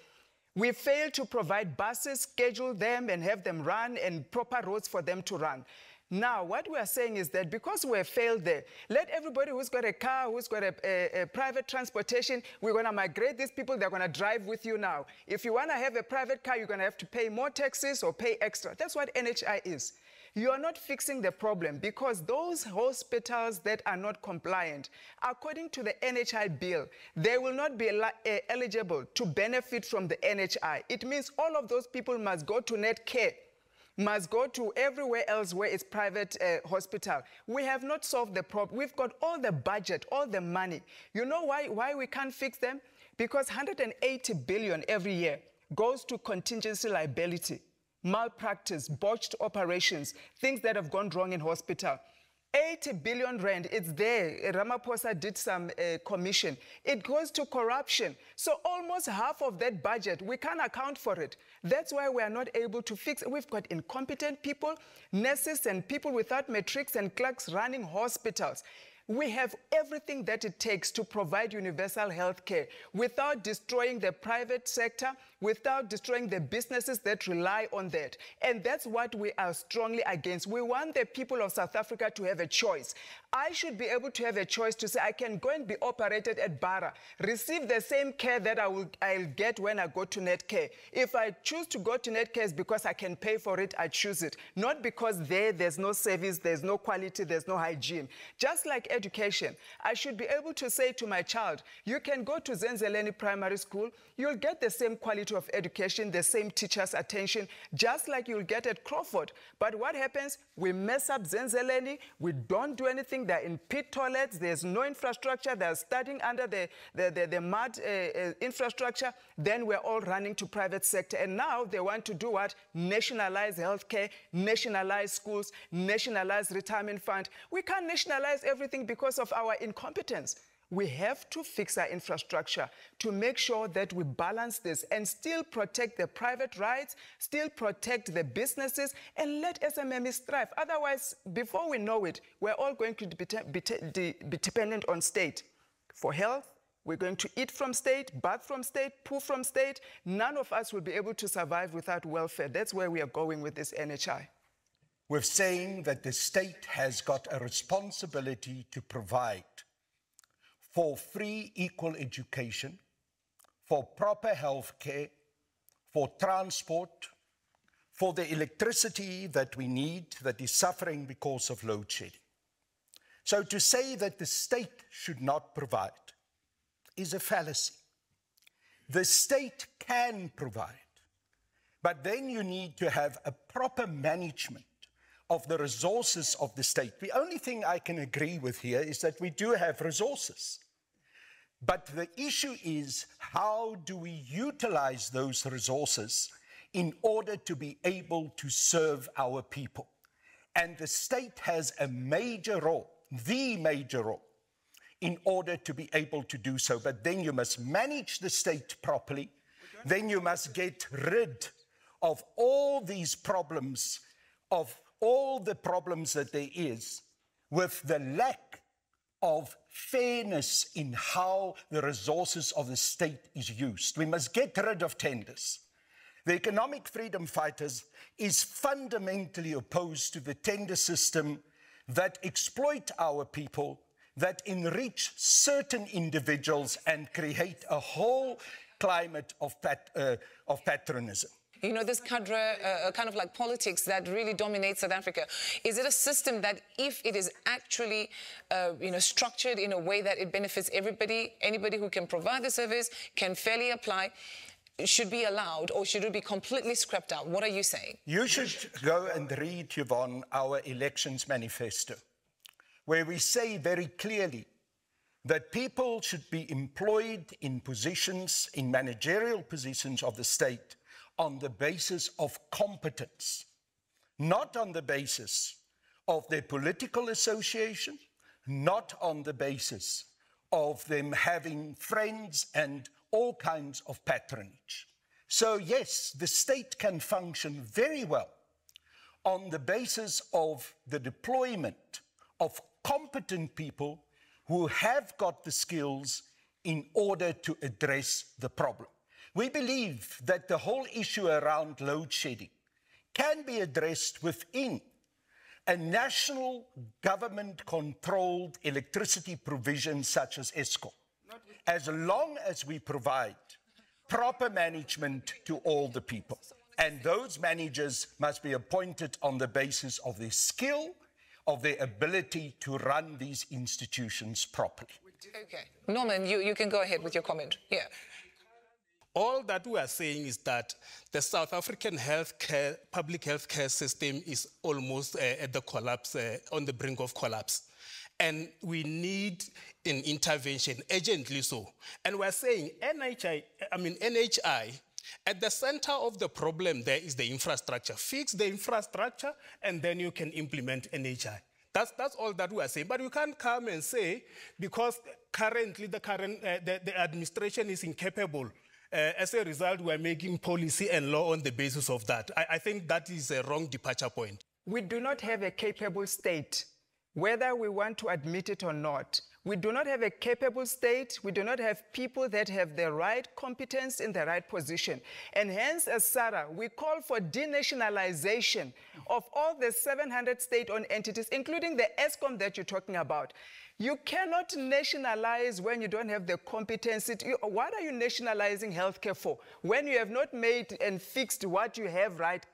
We fail to provide buses, schedule them and have them run, and proper roads for them to run. Now, what we are saying is that because we have failed there, let everybody who's got a car, who's got a private transportation, we're going to migrate these people, they're going to drive with you now. If you want to have a private car, you're going to have to pay more taxes or pay extra. That's what NHI is. You are not fixing the problem because those hospitals that are not compliant, according to the NHI bill, they will not be eligible to benefit from the NHI. It means all of those people must go to net care, must go to everywhere else where it's private hospital. We have not solved the problem. We've got all the budget, all the money. You know why we can't fix them? Because 180 billion every year goes to contingency liability, malpractice, botched operations, things that have gone wrong in hospital. 80 billion rand, it's there. Ramaphosa did some commission. It goes to corruption. So almost half of that budget, we can't account for it. That's why we are not able to fix it. We've got incompetent people, nurses and people without matrics and clerks running hospitals. We have everything that it takes to provide universal health care without destroying the private sector, without destroying the businesses that rely on that. And that's what we are strongly against. We want the people of South Africa to have a choice. I should be able to have a choice to say I can go and be operated at Bara, receive the same care that I'll get when I go to Netcare. If I choose to go to Netcare, it's because I can pay for it, I choose it. Not because there's no service, there's no quality, there's no hygiene. Just like education, I should be able to say to my child, you can go to Zenzeleni Primary School, you'll get the same quality of education, the same teacher's attention, just like you'll get at Crawford. But what happens? We mess up Zenzeleni, we don't do anything, they're in pit toilets, there's no infrastructure, they're studying under the mud infrastructure, then we're all running to private sector. And now they want to do what? Nationalize healthcare, nationalize schools, nationalize retirement fund. We can't nationalize everything because of our incompetence. We have to fix our infrastructure to make sure that we balance this and still protect the private rights, still protect the businesses, and let SMMEs thrive. Otherwise, before we know it, we're all going to be dependent on state. For health, we're going to eat from state, bath from state, poo from state. None of us will be able to survive without welfare. That's where we are going with this NHI. We're saying that the state has got a responsibility to provide for free, equal education, for proper health care, for transport, for the electricity that we need that is suffering because of load shedding. So to say that the state should not provide is a fallacy. The state can provide, but then you need to have a proper management of the resources of the state. The only thing I can agree with here is that we do have resources. But the issue is, how do we utilize those resources in order to be able to serve our people? And the state has a major role, the major role, in order to be able to do so. But then you must manage the state properly. Then you must get rid of all these problems, of all the problems that there is with the lack of fairness in how the resources of the state is used. We must get rid of tenders. The economic freedom fighters is fundamentally opposed to the tender system that exploit our people, that enrich certain individuals and create a whole climate of patronism. You know, this cadre, kind of like politics that really dominates South Africa. Is it a system that if it is actually, structured in a way that it benefits everybody, anybody who can provide the service, can fairly apply, should be allowed, or should it be completely scrapped out? What are you saying? You should go and read, Yvonne, our elections manifesto, where we say very clearly that people should be employed in positions, in managerial positions of the state, on the basis of competence, not on the basis of their political association, not on the basis of them having friends and all kinds of patronage. So yes, the state can function very well on the basis of the deployment of competent people who have got the skills in order to address the problem. We believe that the whole issue around load shedding can be addressed within a national government-controlled electricity provision such as ESCOM, as long as we provide proper management to all the people. And those managers must be appointed on the basis of their skill, of their ability to run these institutions properly. Okay. Norman, you can go ahead with your comment. Yeah. All that we are saying is that the South African public healthcare system is almost at the collapse, on the brink of collapse. And we need an intervention, urgently so. And we're saying NHI, at the center of the problem there is the infrastructure. Fix the infrastructure and then you can implement NHI. That's all that we are saying. But you can't come and say, because currently the administration is incapable, as a result, we're making policy and law on the basis of that. I think that is a wrong departure point. We do not have a capable state, whether we want to admit it or not. We do not have a capable state. We do not have people that have the right competence in the right position. And hence, as SARA, we call for denationalization of all the 700 state-owned entities, including the ESCOM that you're talking about. You cannot nationalize when you don't have the competency. What are you nationalizing healthcare for? When you have not made and fixed what you have right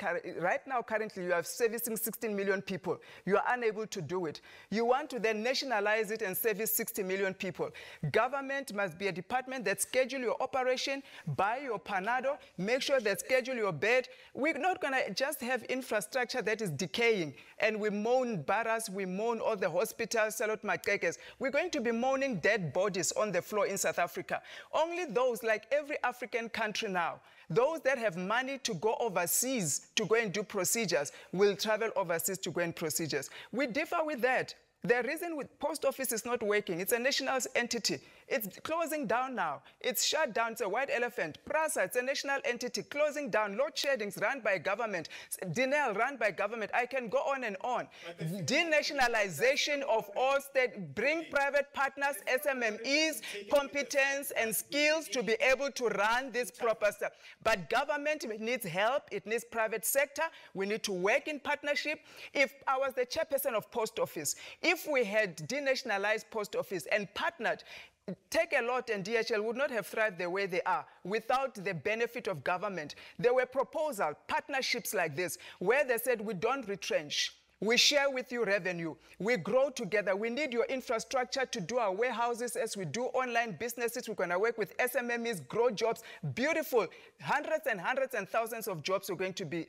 now, currently, you are servicing 16 million people. You are unable to do it. You want to then nationalize it and service 60 million people. Government must be a department that schedule your operation, buy your Panado, make sure that schedule your bed. We're not going to just have infrastructure that is decaying and we moan Barras, we moan all the hospitals, Salot Makekes. We're going to be moaning dead bodies on the floor in South Africa. Only those, like every African country now, those that have money to go overseas to go and do procedures will travel overseas to go and procedures. We differ with that. The reason with post office is not working, it's a national entity. It's closing down now. It's shut down. It's a white elephant. PRASA, it's a national entity, closing down. Load sheddings run by government. Denel run by government. I can go on and on. Denationalization of all state, bring private partners, SMMEs, competence and skills to be able to run this proper stuff. But government needs help. It needs private sector. We need to work in partnership. If I was the chairperson of post office, if we had denationalized post office and partnered, Take a Lot and DHL would not have thrived the way they are without the benefit of government. There were proposals, partnerships like this, where they said, we don't retrench. We share with you revenue. We grow together. We need your infrastructure to do our warehouses as we do online businesses. We're going to work with SMMEs, grow jobs. Beautiful. Hundreds and hundreds and thousands of jobs are going to be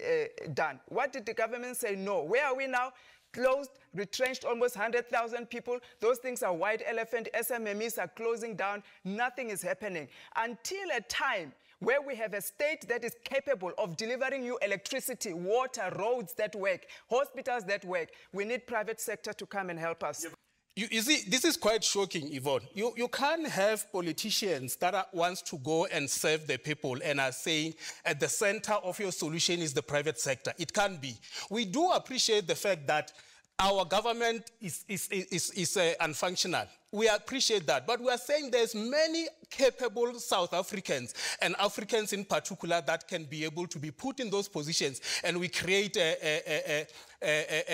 done. What did the government say? No. Where are we now? Closed, retrenched almost 100,000 people. Those things are white elephant. SMMEs are closing down. Nothing is happening. Until a time where we have a state that is capable of delivering you electricity, water, roads that work, hospitals that work, we need private sector to come and help us. You see, this is quite shocking, Yvonne. You can't have politicians that wants to go and serve the people and are saying at the center of your solution is the private sector. It can't be. We do appreciate the fact that our government is unfunctional. We appreciate that. But we are saying there's many capable South Africans and Africans in particular that can be able to be put in those positions and we create a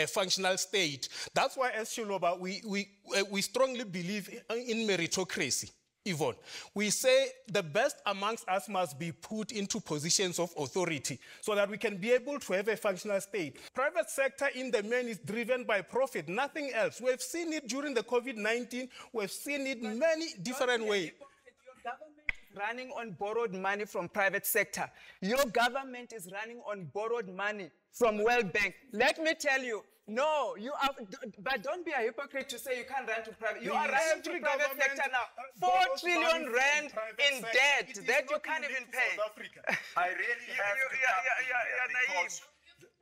functional state. That's why as Shiloba, we strongly believe in meritocracy. Yvonne, we say the best amongst us must be put into positions of authority so that we can be able to have a functional state. Private sector in the main is driven by profit, nothing else. We've seen it during the COVID-19. We've seen it many different ways. Your government is running on borrowed money from private sector. Your government is running on borrowed money from World Bank. Let me tell you, no, you are, but don't be a hypocrite to say you can't run to private. You are running to private sector now. 4 trillion rand in debt that you can't even pay. I really have to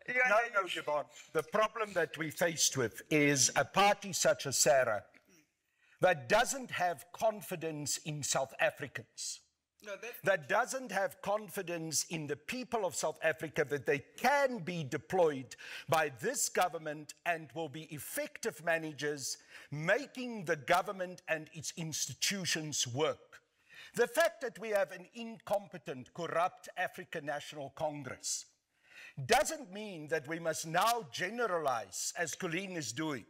come in no, Yvonne. The problem that we're faced with is a party such as SARA that doesn't have confidence in South Africans. That doesn't have confidence in the people of South Africa that they can be deployed by this government and will be effective managers making the government and its institutions work. The fact that we have an incompetent, corrupt African National Congress doesn't mean that we must now generalize, as Colleen is doing,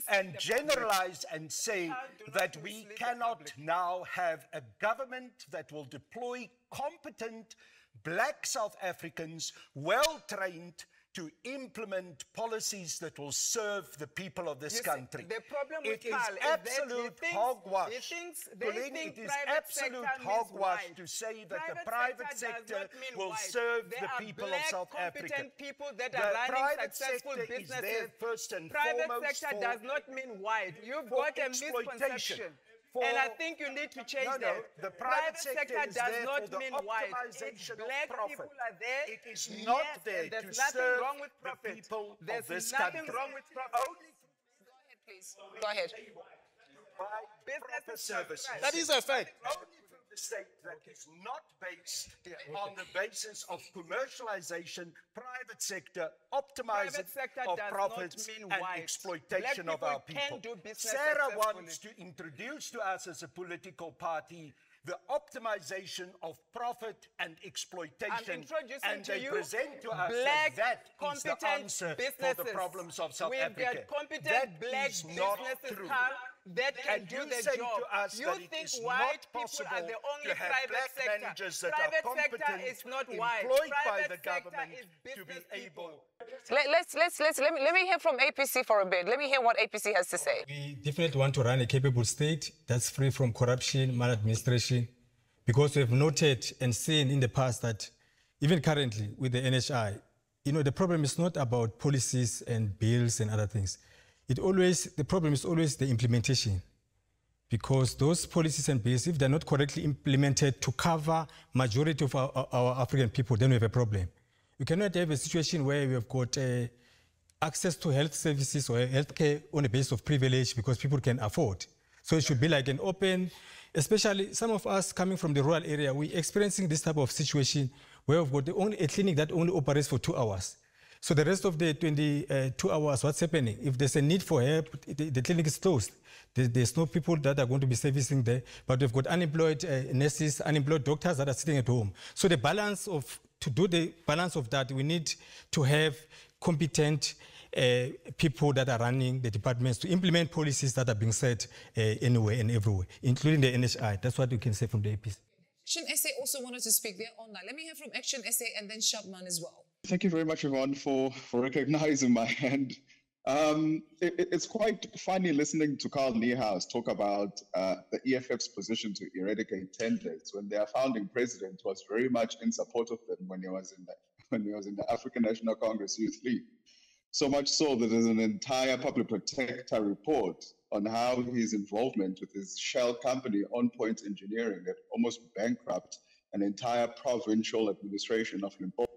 and generalize and say that we cannot now have a government that will deploy competent black South Africans, well-trained, to implement policies that will serve the people of this country. The problem with it is Carl absolute hogwash. It is absolute hogwash to say that the private sector will serve the people of South Africa. People that are running successful businesses. Is there first and private foremost sector does not mean white. You've got a misconception. And I think you need to change that. The private sector does not mean white. It's black people are there. It is not there there's to nothing serve wrong with the profit. people There's of this nothing country. wrong with profit. Go ahead, please. Go ahead. Proper services. That is a fact. Only from the state that is not based on the basis of commercialization, private sector, optimizing of profits and exploitation of our people. Sarah wants to introduce to us as a political party the optimization of profit and exploitation, and they present to us black, that is the answer for the problems of South Africa. We've got competent that black is not businesses, true. Carl, that can And do you the say job. to us You that it think is white not people are the only to have private black sector. managers that Private are sector competent, is not white. employed by Private the sector government is to be able. Let me hear from APC for a bit. Let me hear what APC has to say. We definitely want to run a capable state that's free from corruption, maladministration, because we've noted and seen in the past that even currently with the NHI, the problem is not about policies and bills and other things. The problem is always the implementation. Because those policies and bills, if they're not correctly implemented to cover majority of our African people, then we have a problem. You cannot have a situation where we have got access to health services or healthcare on a basis of privilege because people can afford. So it should be like an open, especially some of us coming from the rural area, we're experiencing this type of situation where we've got a clinic that only operates for 2 hours. So the rest of the 22 hours, what's happening? If there's a need for help, the clinic is closed. There's no people that are going to be servicing there, but we've got unemployed nurses, unemployed doctors that are sitting at home. So to do the balance of that, we need to have competent people that are running the departments to implement policies that are being set anywhere and everywhere, including the NHI. That's what we can say from the APC. Action SA also wanted to speak. They're online. Let me hear from Action SA and then Shabman as well. Thank you very much, Yvonne, for recognizing my hand. It's quite funny listening to Carl Niehaus talk about the EFF's position to eradicate tenders when their founding president was very much in support of them when he was in the African National Congress Youth League. So much so that there's an entire public protector report on how his involvement with his shell company, On Point Engineering, that almost bankrupt an entire provincial administration of Limpopo.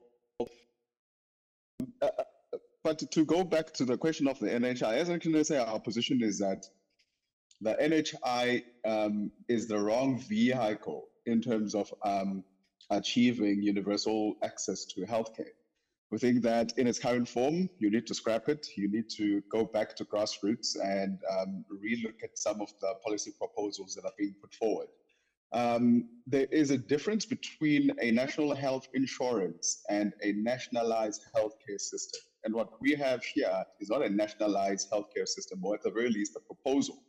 But to go back to the question of the NHI, as I can say, our position is that the NHI is the wrong vehicle in terms of achieving universal access to healthcare. We think that in its current form, you need to scrap it. You need to go back to grassroots and relook at some of the policy proposals that are being put forward. There is a difference between a national health insurance and a nationalized healthcare system. And what we have here is not a nationalized healthcare system, or at the very least, the proposal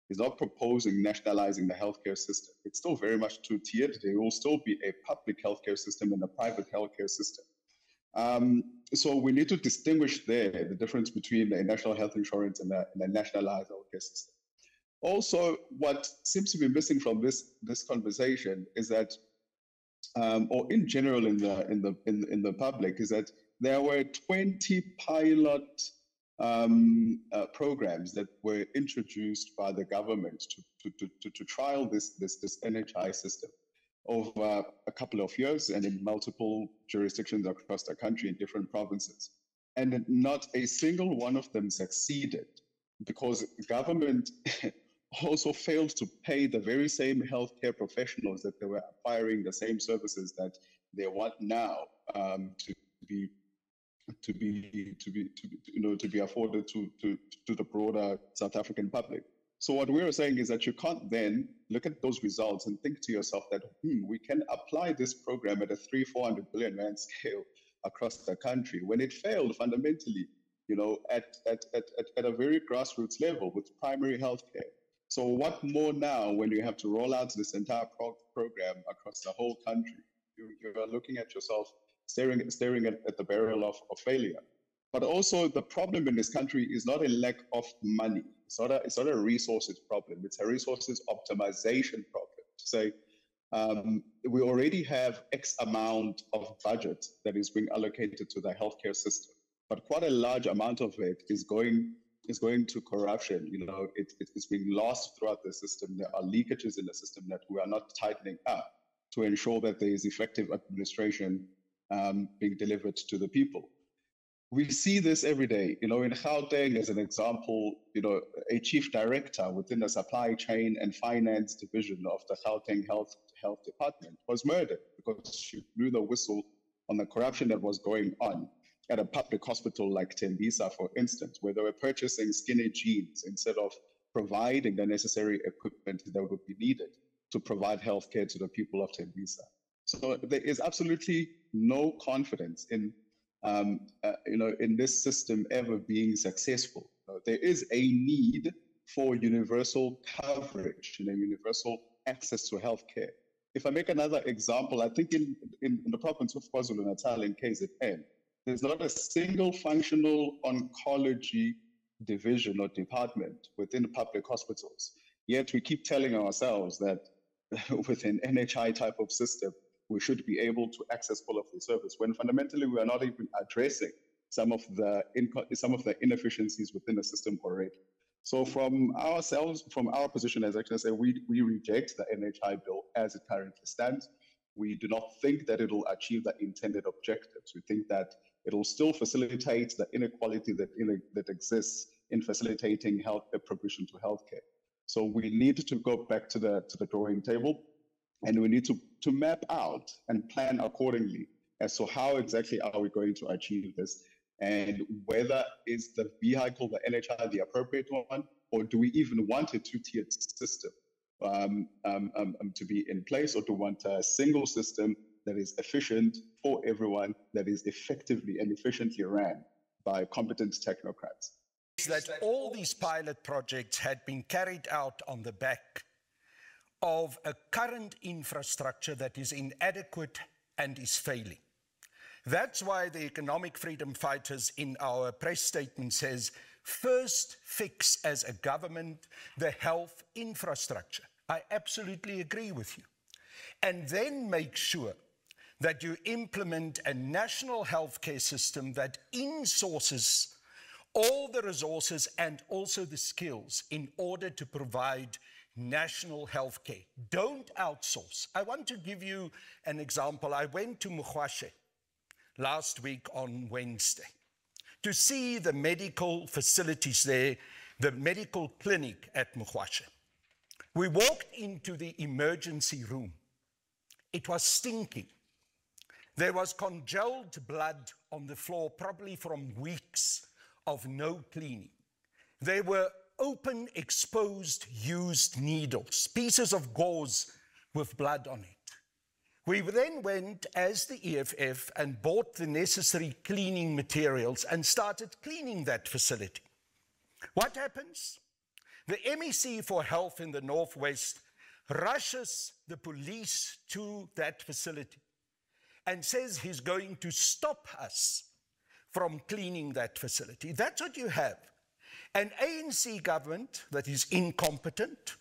is not proposing nationalizing the healthcare system. It's still very much two-tiered. There will still be a public healthcare system and a private healthcare system. So we need to distinguish there the difference between a national health insurance and a nationalized healthcare system. Also, what seems to be missing from this conversation is that, or in general in the public, is that there were 20 pilot programs that were introduced by the government to trial this NHI system over a couple of years and in multiple jurisdictions across the country in different provinces. And not a single one of them succeeded because government also failed to pay the very same healthcare professionals that they were acquiring the same services that they want now to be afforded to the broader South African public. So what we're saying is that you can't then look at those results and think to yourself that we can apply this program at a 300-400 billion rand scale across the country when it failed fundamentally, at a very grassroots level with primary health care. So what more now when you have to roll out this entire program across the whole country? You are looking at yourself, staring at the barrel of failure. But also the problem in this country is not a lack of money. It's not a resources problem. It's a resources optimization problem. To say, we already have X amount of budget that is being allocated to the healthcare system, but quite a large amount of it is going to corruption. It's being lost throughout the system. There are leakages in the system that we are not tightening up to ensure that there is effective administration being delivered to the people. We see this every day. In Gauteng, as an example, a chief director within the supply chain and finance division of the Gauteng Health Department was murdered because she blew the whistle on the corruption that was going on at a public hospital like Tembisa, for instance, where they were purchasing skinny jeans instead of providing the necessary equipment that would be needed to provide healthcare to the people of Tembisa. So there is absolutely no confidence in in this system ever being successful. There is a need for universal coverage, universal access to healthcare. If I make another example, I think in the province of KwaZulu-Natal in KZN, there's not a single functional oncology division or department within public hospitals. Yet we keep telling ourselves that with an NHI type of system, we should be able to access all of the service, when fundamentally we are not even addressing some of the inefficiencies within the system already. So from our position as Action SA, we reject the NHI bill as it currently stands. We do not think that it will achieve the intended objectives. We think that it will still facilitate the inequality that exists in facilitating health provision to healthcare. So we need to go back to the drawing table, and we need to map out and plan accordingly as to how exactly are we going to achieve this, and whether is the vehicle, the NHI, the appropriate one, or do we even want a two-tiered system to be in place, or do we want a single system that is efficient for everyone, that is effectively and efficiently ran by competent technocrats? That all these pilot projects had been carried out on the back of a current infrastructure that is inadequate and is failing. That's why the economic freedom fighters in our press statement says, first fix as a government the health infrastructure. I absolutely agree with you. And then make sure that you implement a national healthcare system that insources all the resources and also the skills in order to provide national health care. Don't outsource. I want to give you an example. I went to Mukhwashe last week on Wednesday to see the medical facilities there, the medical clinic at Mukhwashe. We walked into the emergency room. It was stinking. There was congealed blood on the floor, probably from weeks of no cleaning. There were open, exposed, used needles, pieces of gauze with blood on it. We then went as the EFF and bought the necessary cleaning materials and started cleaning that facility. What happens? The MEC for Health in the Northwest rushes the police to that facility and says he's going to stop us from cleaning that facility. That's what you have. An ANC government that is incompetent,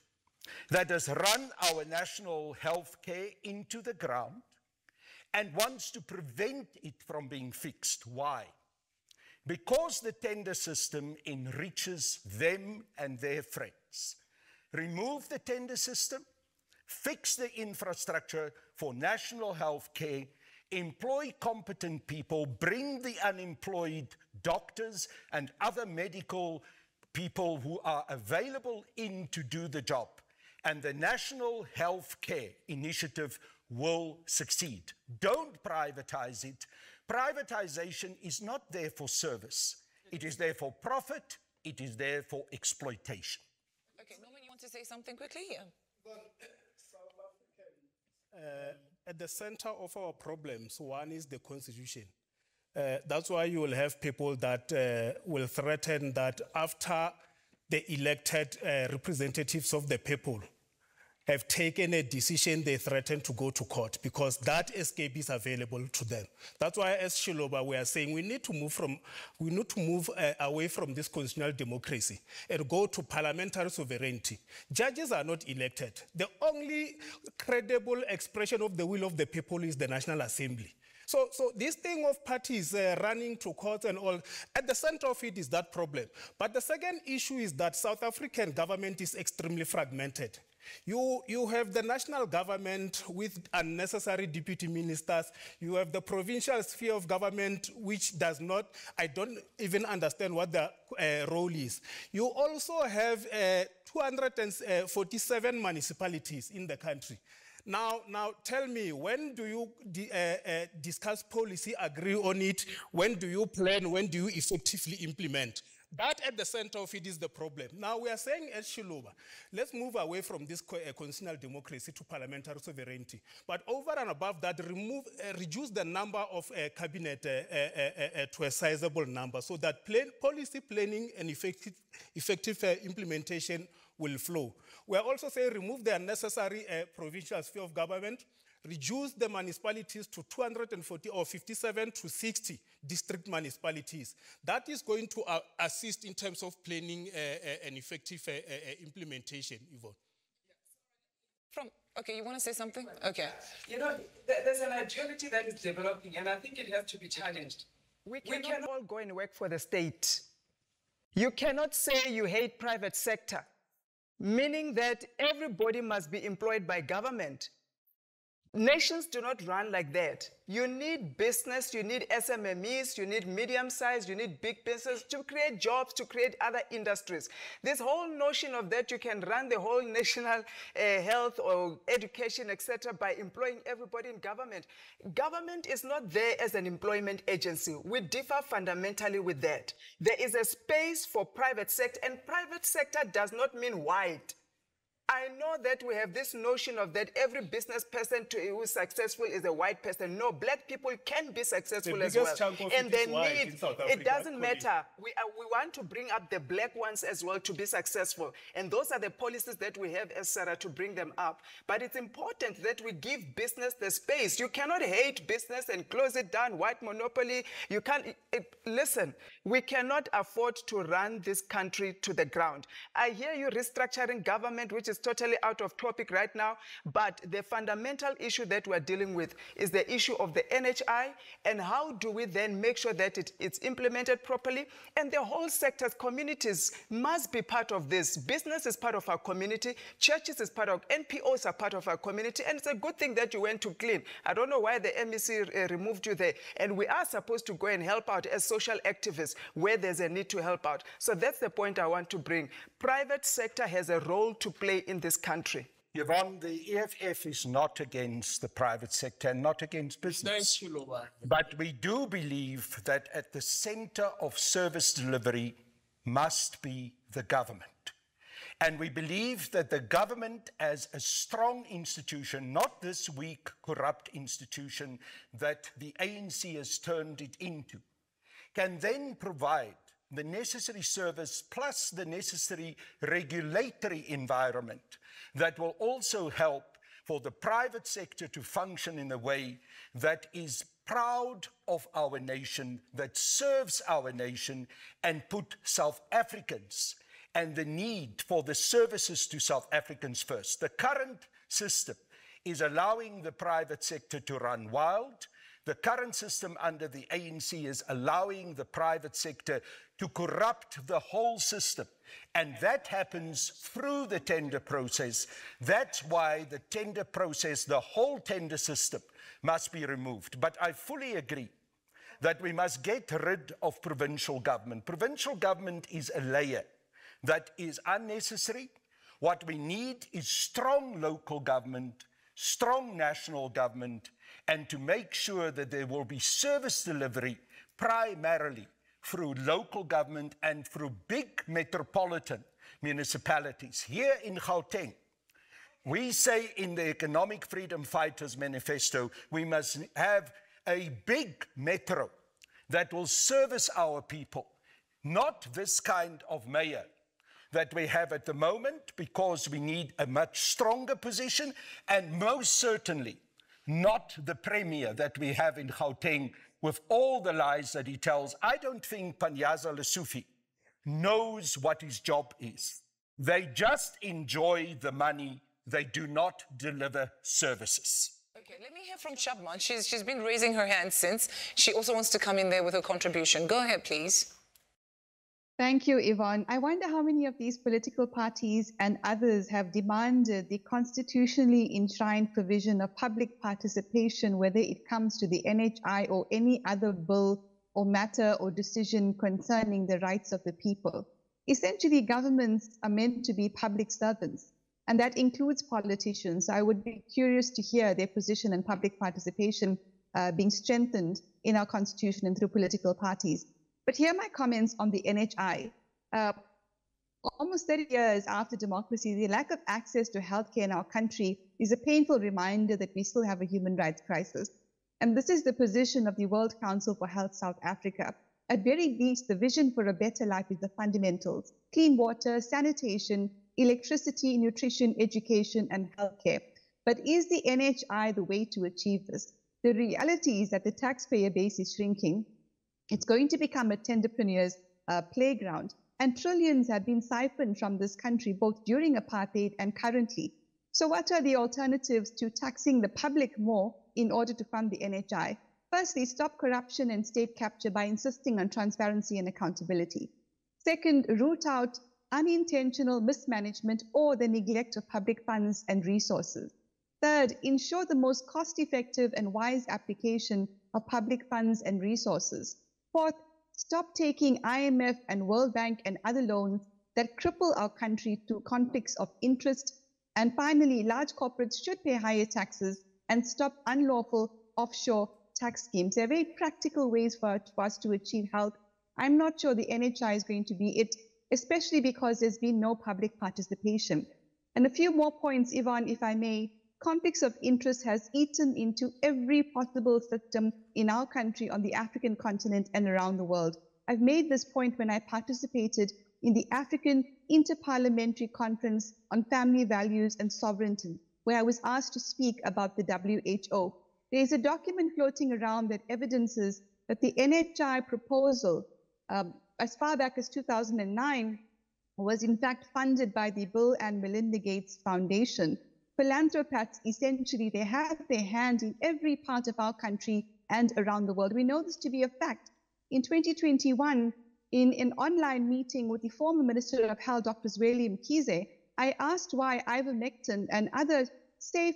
that has run our national health care into the ground and wants to prevent it from being fixed. Why? Because the tender system enriches them and their friends. Remove the tender system, fix the infrastructure for national health care, employ competent people, bring the unemployed doctors and other medical people who are available in to do the job, and the National Health Care Initiative will succeed. Don't privatize it. Privatization is not there for service. It is there for profit. It is there for exploitation. Okay, Norman, you want to say something quickly? At the center of our problems, one is the constitution. That's why you will have people that will threaten that after the elected representatives of the people have taken a decision, they threaten to go to court because that escape is available to them. That's why, as Shiloba, we are saying we need to move away from this constitutional democracy and go to parliamentary sovereignty. Judges are not elected. The only credible expression of the will of the people is the National Assembly. So this thing of parties running to court and all, at the center of it is that problem. But the second issue is that South African government is extremely fragmented. You have the national government with unnecessary deputy ministers. You have the provincial sphere of government, which does not, I don't even understand what the role is. You also have 247 municipalities in the country. Now tell me, when do you discuss policy, agree on it? When do you plan? When do you effectively implement? That at the center of it is the problem. Now we are saying as Shiloba, let's move away from this constitutional democracy to parliamentary sovereignty. But over and above that, reduce the number of cabinet to a sizable number so that policy planning and effective implementation will flow. We are also saying remove the unnecessary provincial sphere of government, reduce the municipalities to 240 or 57 to 60 district municipalities. That is going to assist in terms of planning and effective implementation, Yvonne. Okay, you want to say something? Okay. You know, there's an ideology that is developing, and I think it has to be challenged. We cannot all go and work for the state. You cannot say you hate private sector, meaning that everybody must be employed by government. Nations do not run like that. You need business, you need SMMEs, you need medium-sized, you need big business to create jobs, to create other industries. This whole notion of that you can run the whole national health or education, etc., by employing everybody in government. Government is not there as an employment agency. We differ fundamentally with that. There is a space for private sector, and private sector does not mean white. I know that we have this notion of that every business person who is successful is a white person. No, black people can be successful as well. And they need, it doesn't matter. We want to bring up the black ones as well to be successful. And those are the policies that we have as Sarah to bring them up. But it's important that we give business the space. You cannot hate business and close it down, white monopoly. You can't, listen, we cannot afford to run this country to the ground. I hear you restructuring government, which is totally out of topic right now, but the fundamental issue that we're dealing with is the issue of the NHI, and how do we then make sure that it's implemented properly, and the whole sectors, communities must be part of this. Business is part of our community, churches is part of, NPOs are part of our community, and it's a good thing that you went to clean. I don't know why the MEC removed you there, and we are supposed to go and help out as social activists where there's a need to help out. So that's the point I want to bring. Private sector has a role to play in this country. Yvonne, the EFF is not against the private sector and not against business. But we do believe that at the center of service delivery must be the government. And we believe that the government as a strong institution, not this weak, corrupt institution that the ANC has turned it into, can then provide the necessary service plus the necessary regulatory environment that will also help for the private sector to function in a way that is proud of our nation, that serves our nation, and put South Africans and the need for the services to South Africans first. The current system is allowing the private sector to run wild. The current system under the ANC is allowing the private sector to corrupt the whole system. And that happens through the tender process. That's why the tender process, the whole tender system, must be removed. But I fully agree that we must get rid of provincial government. Provincial government is a layer that is unnecessary. What we need is strong local government, strong national government, and to make sure that there will be service delivery primarily through local government and through big metropolitan municipalities. Here in Gauteng, we say in the Economic Freedom Fighters Manifesto, we must have a big metro that will service our people, not this kind of mayor that we have at the moment, because we need a much stronger position, and most certainly not the premier that we have in Gauteng with all the lies that he tells. I don't think Mpangazitha Lesufi knows what his job is. They just enjoy the money. They do not deliver services. Okay, let me hear from Shabman. She's been raising her hand since. She also wants to come in there with her contribution. Go ahead, please. Thank you, Yvonne. I wonder how many of these political parties and others have demanded the constitutionally enshrined provision of public participation, whether it comes to the NHI or any other bill or matter or decision concerning the rights of the people. Essentially, governments are meant to be public servants, and that includes politicians. So I would be curious to hear their position on public participation being strengthened in our constitution and through political parties. But here are my comments on the NHI. Almost 30 years after democracy, the lack of access to healthcare in our country is a painful reminder that we still have a human rights crisis. And this is the position of the World Council for Health South Africa. At very least, the vision for a better life is the fundamentals: clean water, sanitation, electricity, nutrition, education, and healthcare. But is the NHI the way to achieve this? The reality is that the taxpayer base is shrinking. It's going to become a tenderpreneur's playground, and trillions have been siphoned from this country, both during apartheid and currently. So what are the alternatives to taxing the public more in order to fund the NHI? Firstly, stop corruption and state capture by insisting on transparency and accountability. Second, root out unintentional mismanagement or the neglect of public funds and resources. Third, ensure the most cost-effective and wise application of public funds and resources. Fourth, stop taking IMF and World Bank and other loans that cripple our country through conflicts of interest. And finally, large corporates should pay higher taxes and stop unlawful offshore tax schemes. There are very practical ways for us to achieve health. I'm not sure the NHI is going to be it, especially because there's been no public participation. And a few more points, Yvonne, if I may. Conflicts of interest has eaten into every possible system in our country, on the African continent, and around the world. I've made this point when I participated in the African Interparliamentary Conference on Family Values and Sovereignty, where I was asked to speak about the WHO. There is a document floating around that evidences that the NHI proposal, as far back as 2009, was in fact funded by the Bill and Melinda Gates Foundation. Philanthropists, essentially, they have their hand in every part of our country and around the world. We know this to be a fact. In 2021, in an online meeting with the former Minister of Health, Dr. Zweli Mkhize, I asked why ivermectin and other safe,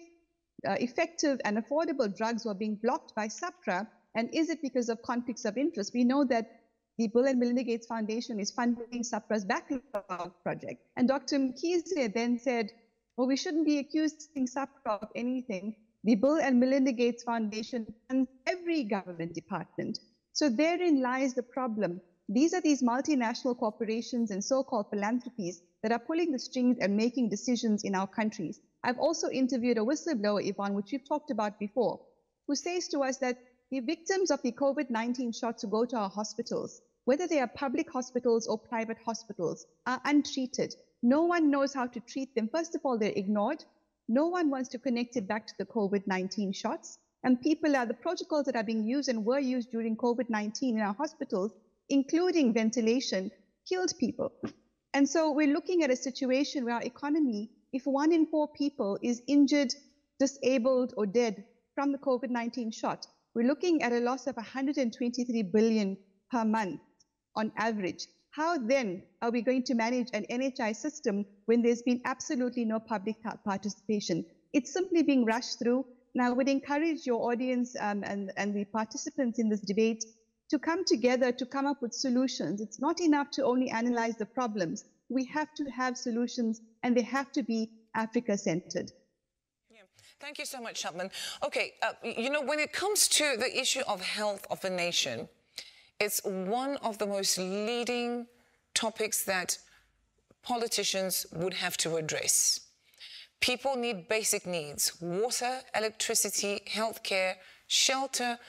effective and affordable drugs were being blocked by SAPRA, and is it because of conflicts of interest? We know that the Bill and Melinda Gates Foundation is funding SAPRA's backlog project. And Dr. Mkhize then said, well, we shouldn't be accusing SAPRA of anything. The Bill and Melinda Gates Foundation funds every government department. So therein lies the problem. These are these multinational corporations and so-called philanthropies that are pulling the strings and making decisions in our countries. I've also interviewed a whistleblower, Yvonne, which we've talked about before, who says to us that the victims of the COVID-19 shots who go to our hospitals, whether they are public hospitals or private hospitals, are untreated. No one knows how to treat them. First of all, they're ignored. No one wants to connect it back to the COVID-19 shots. And the protocols that are being used and were used during COVID-19 in our hospitals, including ventilation, killed people. And so we're looking at a situation where our economy, if 1 in 4 people is injured, disabled, or dead from the COVID-19 shot, we're looking at a loss of 123 billion per month on average. How then are we going to manage an NHI system when there's been absolutely no public participation? It's simply being rushed through. And I would encourage your audience and the participants in this debate to come together to come up with solutions. It's not enough to only analyze the problems. We have to have solutions, and they have to be Africa-centered. Thank you so much, Shabman. Okay, you know, when it comes to the issue of health of a nation, it's one of the most leading topics that politicians would have to address. People need basic needs: water, electricity, healthcare, shelter.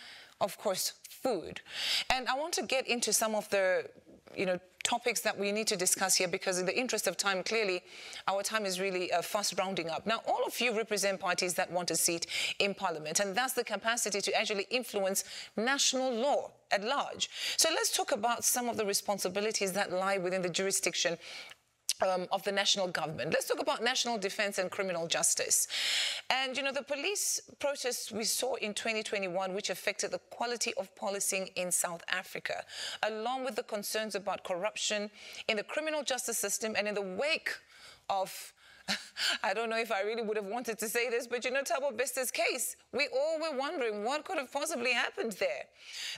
of course, food. And I want to get into some of the, topics that we need to discuss here, because in the interest of time, clearly, our time is really fast rounding up. Now, all of you represent parties that want a seat in Parliament, and that's the capacity to actually influence national law at large. So let's talk about some of the responsibilities that lie within the jurisdiction of the national government. Let's talk about national defense and criminal justice. And, the police protests we saw in 2021, which affected the quality of policing in South Africa, along with the concerns about corruption in the criminal justice system, and in the wake of I don't know if I really would have wanted to say this, but Thabo Bester's case, we all were wondering what could have possibly happened there.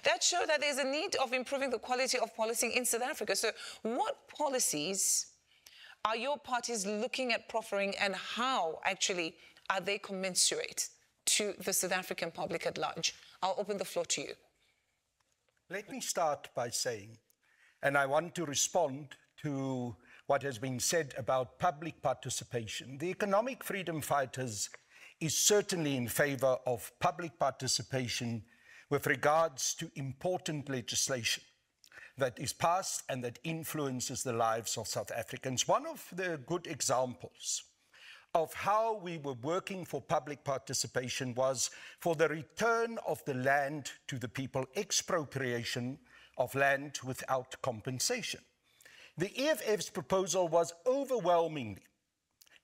That showed that there's a need of improving the quality of policing in South Africa. So what policies are your parties looking at proffering, and how actually are they commensurate to the South African public at large? I'll open the floor to you. Let me start by saying, and I want to respond to what has been said about public participation. The economic freedom fighters is certainly in favor of public participation with regards to important legislation that is passed and that influences the lives of South Africans. One of the good examples of how we were working for public participation was for the return of the land to the people, expropriation of land without compensation. The EFF's proposal was overwhelmingly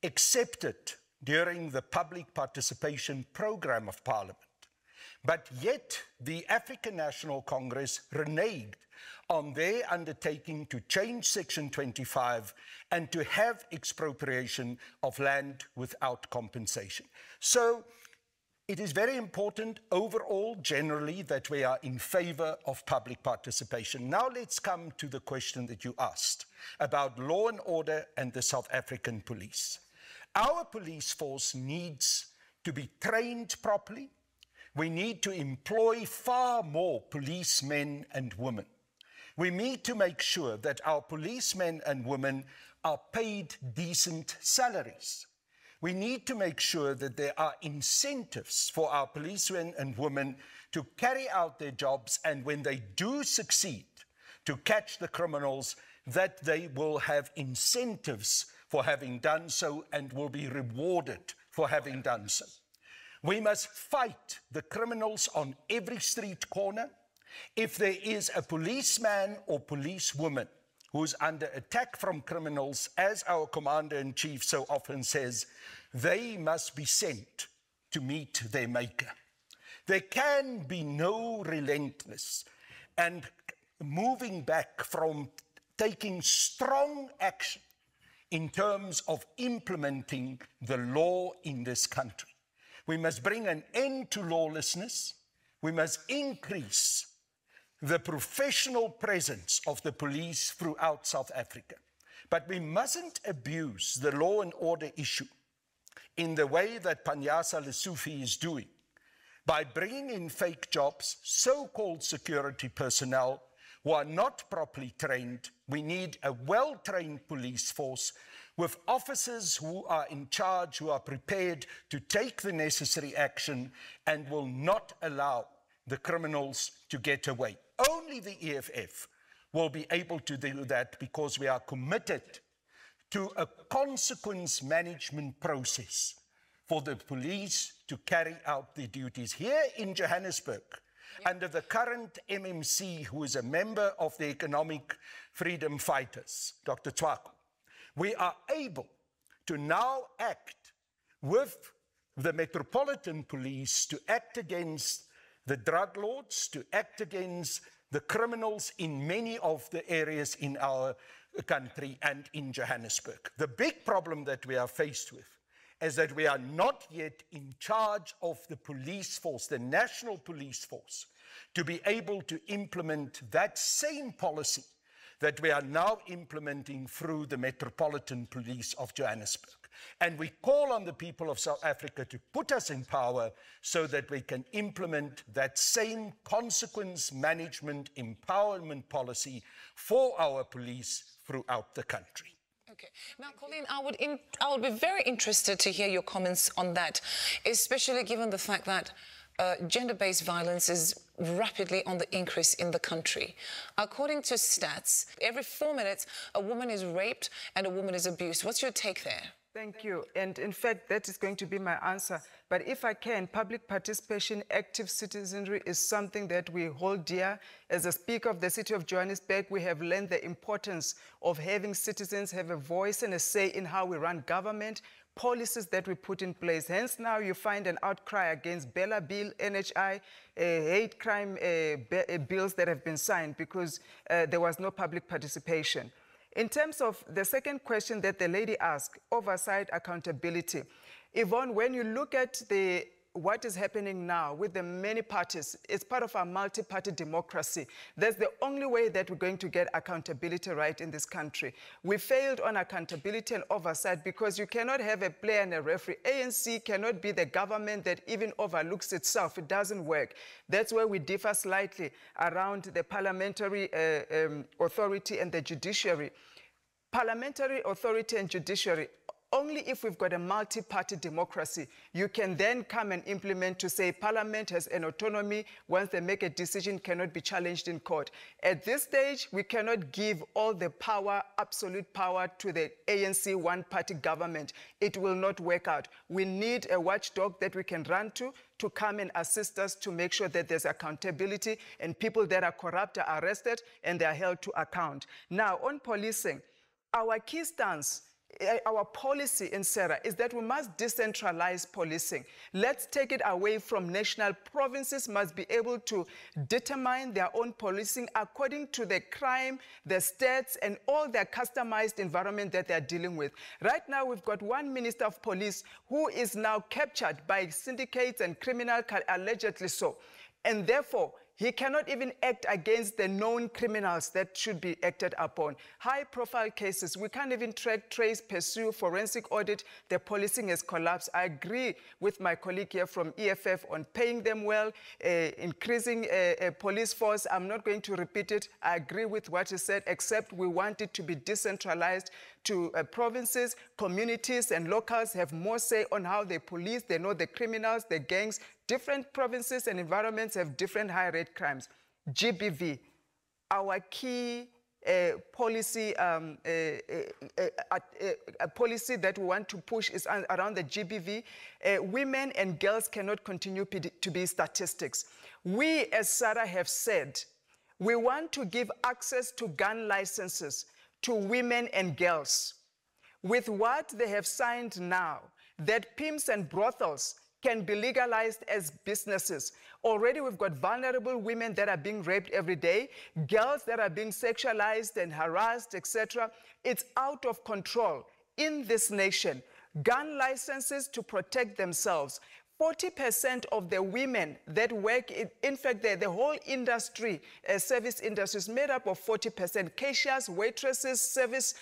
accepted during the public participation program of Parliament. But yet the African National Congress reneged on their undertaking to change Section 25 and to have expropriation of land without compensation. So it is very important overall, generally, that we are in favor of public participation. Now let's come to the question that you asked about law and order and the South African police. Our police force needs to be trained properly. We need to employ far more policemen and women. We need to make sure that our policemen and women are paid decent salaries. We need to make sure that there are incentives for our policemen and women to carry out their jobs, and when they do succeed to catch the criminals, that they will have incentives for having done so and will be rewarded for having done so. We must fight the criminals on every street corner. If there is a policeman or policewoman who's under attack from criminals, as our Commander-in-Chief so often says, they must be sent to meet their maker. There can be no relentless and moving back from taking strong action in terms of implementing the law in this country. We must bring an end to lawlessness. We must increase the professional presence of the police throughout South Africa. But we mustn't abuse the law and order issue in the way that Mpangazitha Lesufi is doing, by bringing in fake jobs, so-called security personnel who are not properly trained. We need a well-trained police force with officers who are in charge, who are prepared to take the necessary action and will not allow the criminals to get away. Only the EFF will be able to do that, because we are committed to a consequence management process for the police to carry out their duties. Here in Johannesburg, under the current MMC, who is a member of the Economic Freedom Fighters, Dr. Tswako, we are able to now act with the Metropolitan Police to act against the drug lords, to act against the criminals in many of the areas in our country and in Johannesburg. The big problem that we are faced with is that we are not yet in charge of the police force, the national police force, to be able to implement that same policy that we are now implementing through the Metropolitan Police of Johannesburg. And we call on the people of South Africa to put us in power so that we can implement that same consequence management empowerment policy for our police throughout the country. Okay. Now, Colleen, I would be very interested to hear your comments on that, especially given the fact that gender-based violence is rapidly on the increase in the country. According to stats, every 4 minutes, a woman is raped and a woman is abused. What's your take there? Thank you. And in fact, that is going to be my answer. But if I can, public participation, active citizenry is something that we hold dear. As a Speaker of the City of Johannesburg, we have learned the importance of having citizens have a voice and a say in how we run government, policies that we put in place. Hence now you find an outcry against Bella Bill, NHI, hate crime bills that have been signed because there was no public participation. In terms of the second question that the lady asked, oversight, accountability. Yvonne, when you look at what is happening now with the many parties, it's part of our multi-party democracy. That's the only way that we're going to get accountability right in this country. We failed on accountability and oversight because you cannot have a player and a referee. ANC cannot be the government that even overlooks itself. It doesn't work. That's where we differ slightly around the parliamentary authority and the judiciary. Parliamentary authority and judiciary, only if we've got a multi-party democracy, you can then come and implement to say Parliament has an autonomy. Once they make a decision, cannot be challenged in court. At this stage, we cannot give all the power, absolute power, to the ANC one-party government. It will not work out. We need a watchdog that we can run to come and assist us to make sure that there's accountability and people that are corrupt are arrested and they are held to account. Now, on policing, our key stance, our policy in SERA is that we must decentralize policing. Let's take it away from national. Provinces must be able to determine their own policing according to the crime, the stats, and all their customized environment that they're dealing with. Right now, we've got one minister of police who is now captured by syndicates and criminals, allegedly so. And therefore, he cannot even act against the known criminals that should be acted upon. High-profile cases, we can't even track, trace, pursue, forensic audit. The policing has collapsed. I agree with my colleague here from EFF on paying them well, increasing a police force. I'm not going to repeat it. I agree with what he said, except we want it to be decentralized to provinces, communities, and locals have more say on how they police. They know the criminals, the gangs. Different provinces and environments have different high-rate crimes. GBV, our key policy, policy that we want to push is around the GBV. Women and girls cannot continue to be statistics. We, as SARA, have said we want to give access to gun licenses to women and girls. With what they have signed now, that pimps and brothels can be legalized as businesses. Already we've got vulnerable women that are being raped every day, girls that are being sexualized and harassed, etc. It's out of control in this nation. Gun licenses to protect themselves. 40% of the women that work, in fact, the whole industry, service industry is made up of 40%. Cashiers, waitresses, service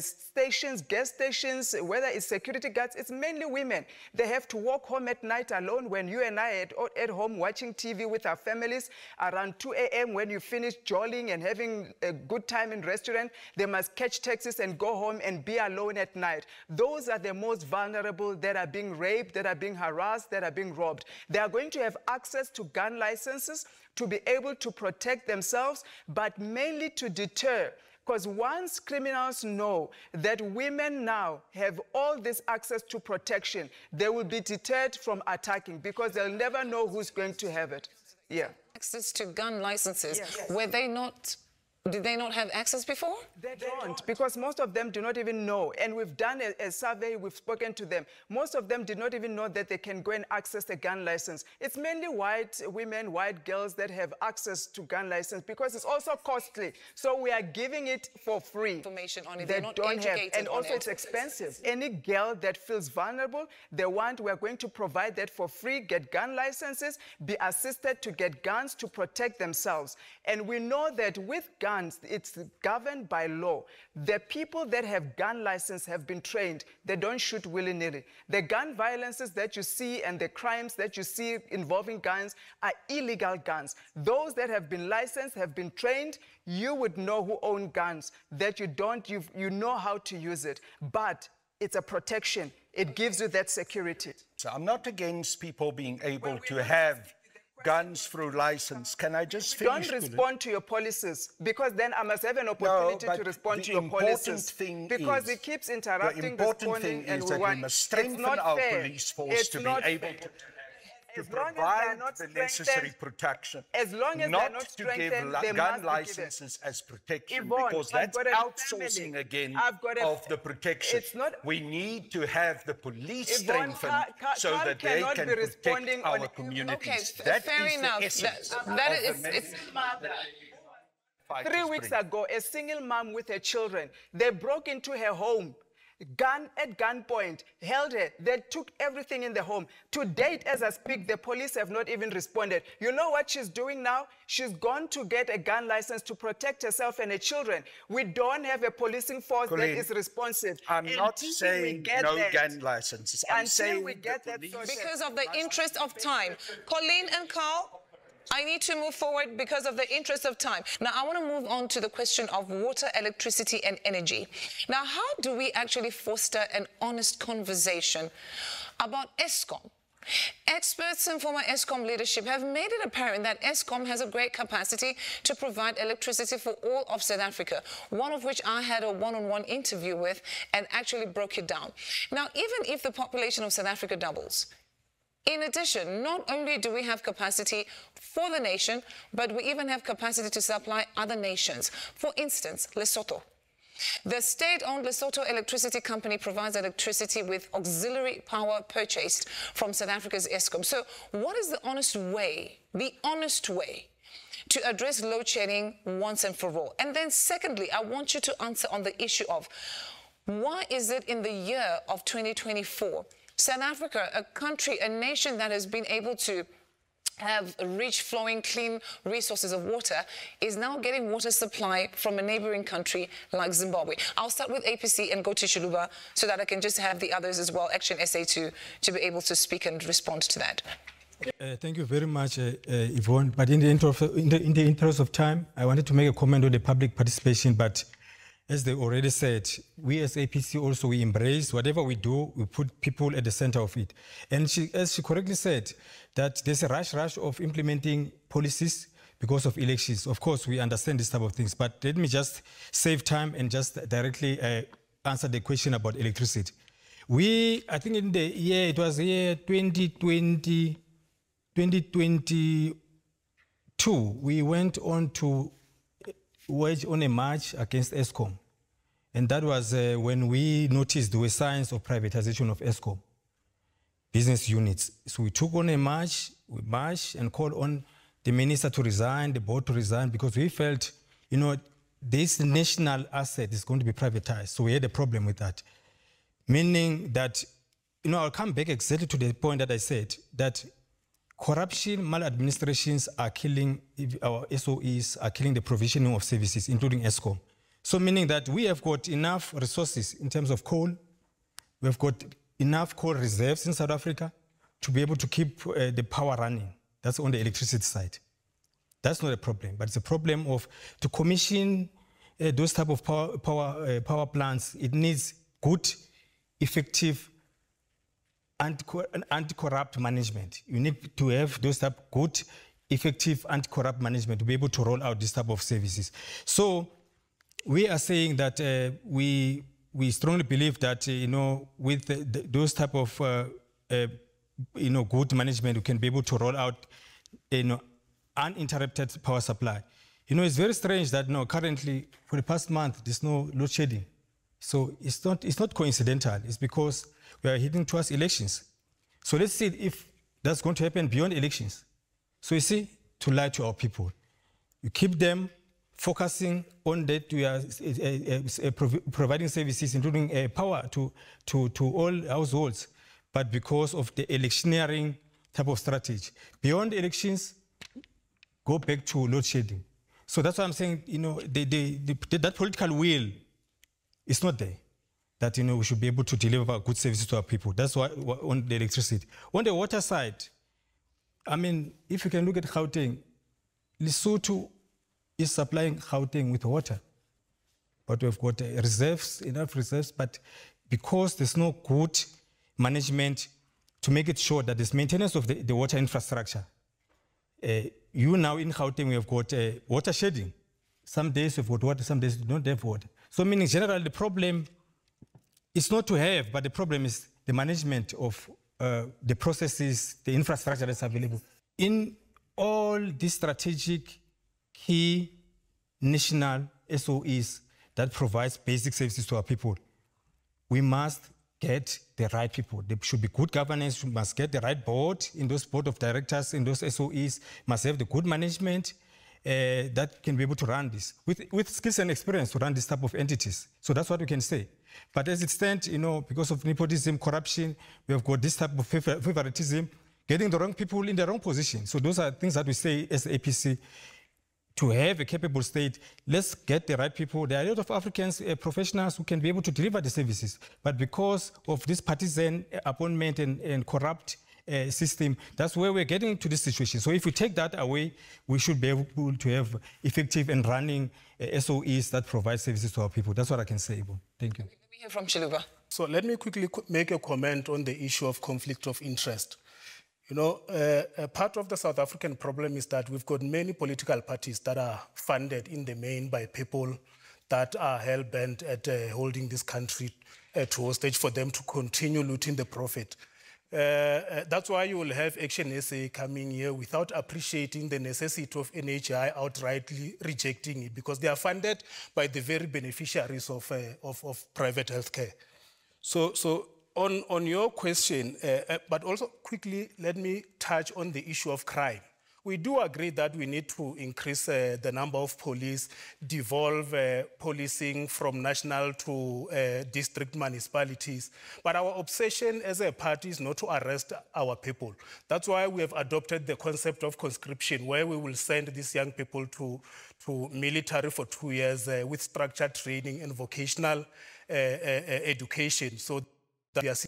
stations, gas stations, whether it's security guards, it's mainly women. They have to walk home at night alone when you and I are at home watching TV with our families. Around 2 a.m. when you finish jolling and having a good time in restaurant, they must catch taxis and go home and be alone at night. Those are the most vulnerable that are being raped, that are being harassed, that are being robbed. They are going to have access to gun licenses to be able to protect themselves, but mainly to deter. Because once criminals know that women now have all this access to protection, they will be deterred from attacking because they'll never know who's going to have it. Yeah. Access to gun licenses, yes. Were they not... Did they not have access before? They don't, because most of them do not even know. And we've done a survey, we've spoken to them. Most of them did not even know that they can go and access a gun license. It's mainly white women, white girls that have access to gun license because it's also costly. So we are giving it for free. Information on it, they they're not don't have. educated And also it's expensive. Any girl that feels vulnerable, we're going to provide that for free, get gun licenses, be assisted to get guns to protect themselves. And we know that with guns, it's governed by law. The people that have gun license have been trained. They don't shoot willy-nilly. The gun violences that you see and the crimes that you see involving guns are illegal guns. Those that have been licensed, have been trained, you would know who own guns. That you don't, you know how to use it. But it's a protection. It gives you that security. So I'm not against people being able to have guns through license. Can I just finish? Don't respond to your policies, because then I must have an opportunity to respond to your policies. Because it keeps interrupting, the important thing is that we must strengthen our police force to be able to provide the necessary protection, as long as not they're not to give strengthened, gun licenses as protection, Yvonne, because that's outsourcing again of the protection. We need to have the police strengthened so that they can protect our communities. Okay, That fair is enough. the essence That of is, the it's 3 weeks ago, a single mom with her children, they broke into her home, at gunpoint, held her. They took everything in the home. To date, as I speak, the police have not even responded. You know what she's doing now? She's gone to get a gun license to protect herself and her children. We don't have a policing force that is responsive. I'm not saying no gun licenses. I'm saying we get that because of the interest of time. Colleen and Carl, I need to move forward because of the interest of time. Now, I want to move on to the question of water, electricity, and energy. Now, how do we actually foster an honest conversation about Eskom? Experts and former Eskom leadership have made it apparent that Eskom has a great capacity to provide electricity for all of South Africa, one of which I had a one-on-one interview with and actually broke it down. Now, even if the population of South Africa doubles, in addition, not only do we have capacity for the nation, but we even have capacity to supply other nations. For instance, Lesotho. The state-owned Lesotho Electricity Company provides electricity with auxiliary power purchased from South Africa's Eskom. So what is the honest way to address load shedding once and for all? And then secondly, I want you to answer on the issue of why is it in the year of 2024, South Africa, a country, a nation that has been able to have rich, flowing, clean resources of water, is now getting water supply from a neighboring country like Zimbabwe. I'll start with APC and go to Shiluba so that I can just have the others as well, Action SA, to be able to speak and respond to that. Thank you very much, Yvonne. But in the interest of time, I wanted to make a comment on the public participation, but as they already said, we as APC also, we embrace whatever we do, we put people at the center of it. And as she correctly said, that there's a rush of implementing policies because of elections. Of course, we understand this type of things, but let me just save time and just directly answer the question about electricity. I think in the year, it was year 2022, we went on to wage on a march against Eskom. And that was when we noticed there were signs of privatization of Eskom business units. So we took on a march, we marched and called on the minister to resign, the board to resign, because we felt, this national asset is going to be privatized. So we had a problem with that. Meaning that, I'll come back exactly to the point that I said, that corruption, maladministrations are killing, our SOEs are killing the provisioning of services, including Eskom. So meaning that we have got enough resources in terms of coal, we have got enough coal reserves in South Africa to be able to keep the power running. That's on the electricity side. That's not a problem, but it's a problem of to commission those type of power plants. It needs good, effective, anti-corrupt management. You need to have those type of good, effective, anti-corrupt management to be able to roll out this type of services. So we are saying that we strongly believe that with those type of good management, we can be able to roll out uninterrupted power supply. It's very strange that currently for the past month there's no load shedding. So it's not coincidental. It's because we are heading towards elections. So let's see if that's going to happen beyond elections. So you see, to lie to our people, you keep them focusing on that we are providing services, including power to all households, but because of the electioneering type of strategy. Beyond elections, go back to load shedding. So that's why I'm saying, that political will is not there. That, we should be able to deliver good services to our people. That's why on the electricity. On the water side, if you can look at Gauteng, Lesotho is supplying Gauteng with water. But we've got enough reserves, but because there's no good management to make it sure that this maintenance of the water infrastructure. You now in Gauteng, we have got water shedding. Some days we've got water, some days we don't have water. So meaning generally the problem is not to have, but the problem is the management of the processes, the infrastructure that's available. In all these strategic key national SOEs that provides basic services to our people, we must get the right people. There should be good governance. We must get the right board in those board of directors, in those SOEs, must have the good management that can be able to run this with skills and experience to run this type of entities. So that's what we can say. But as it stands, you know, because of nepotism, corruption, we have got this type of favoritism, getting the wrong people in the wrong position. So those are things that we say as APC. To have a capable state, let's get the right people. There are a lot of Africans, professionals who can be able to deliver the services. But because of this partisan appointment and corrupt system, that's where we're getting into this situation. So if we take that away, we should be able to have effective and running SOEs that provide services to our people. That's what I can say, Ibo. Thank you. Let me hear from Chiluba. So let me quickly make a comment on the issue of conflict of interest. You know, part of the South African problem is that we've got many political parties that are funded in the main by people that are hell-bent at holding this country to hostage for them to continue looting the profit. That's why you will have Action SA coming here without appreciating the necessity of NHI outrightly rejecting it, because they are funded by the very beneficiaries of private healthcare. So on your question, but also quickly, let me touch on the issue of crime. We do agree that we need to increase the number of police, devolve policing from national to district municipalities. But our obsession as a party is not to arrest our people. That's why we have adopted the concept of conscription, where we will send these young people to military for 2 years with structured training and vocational education. So that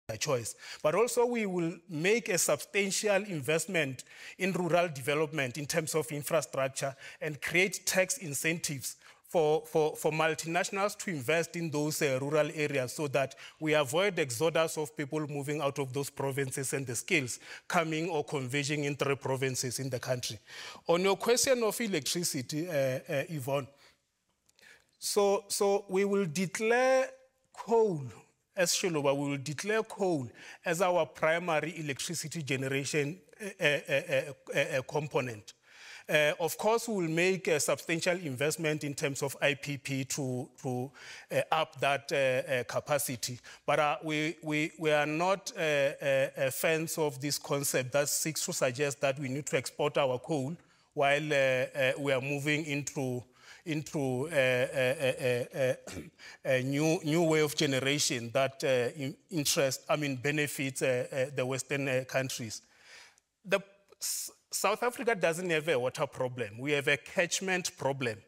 their choice. But also we will make a substantial investment in rural development in terms of infrastructure and create tax incentives for multinationals to invest in those rural areas so that we avoid exodus of people moving out of those provinces and the skills coming or converging in 3 provinces in the country. On your question of electricity, Yvonne, so we will declare coal. As Shiloba, we will declare coal as our primary electricity generation component. Of course, we will make a substantial investment in terms of IPP to up that capacity. But we are not fans of this concept that seeks to suggest that we need to export our coal while we are moving into a new way of generation that benefits the Western countries. South Africa doesn't have a water problem. We have a catchment problem.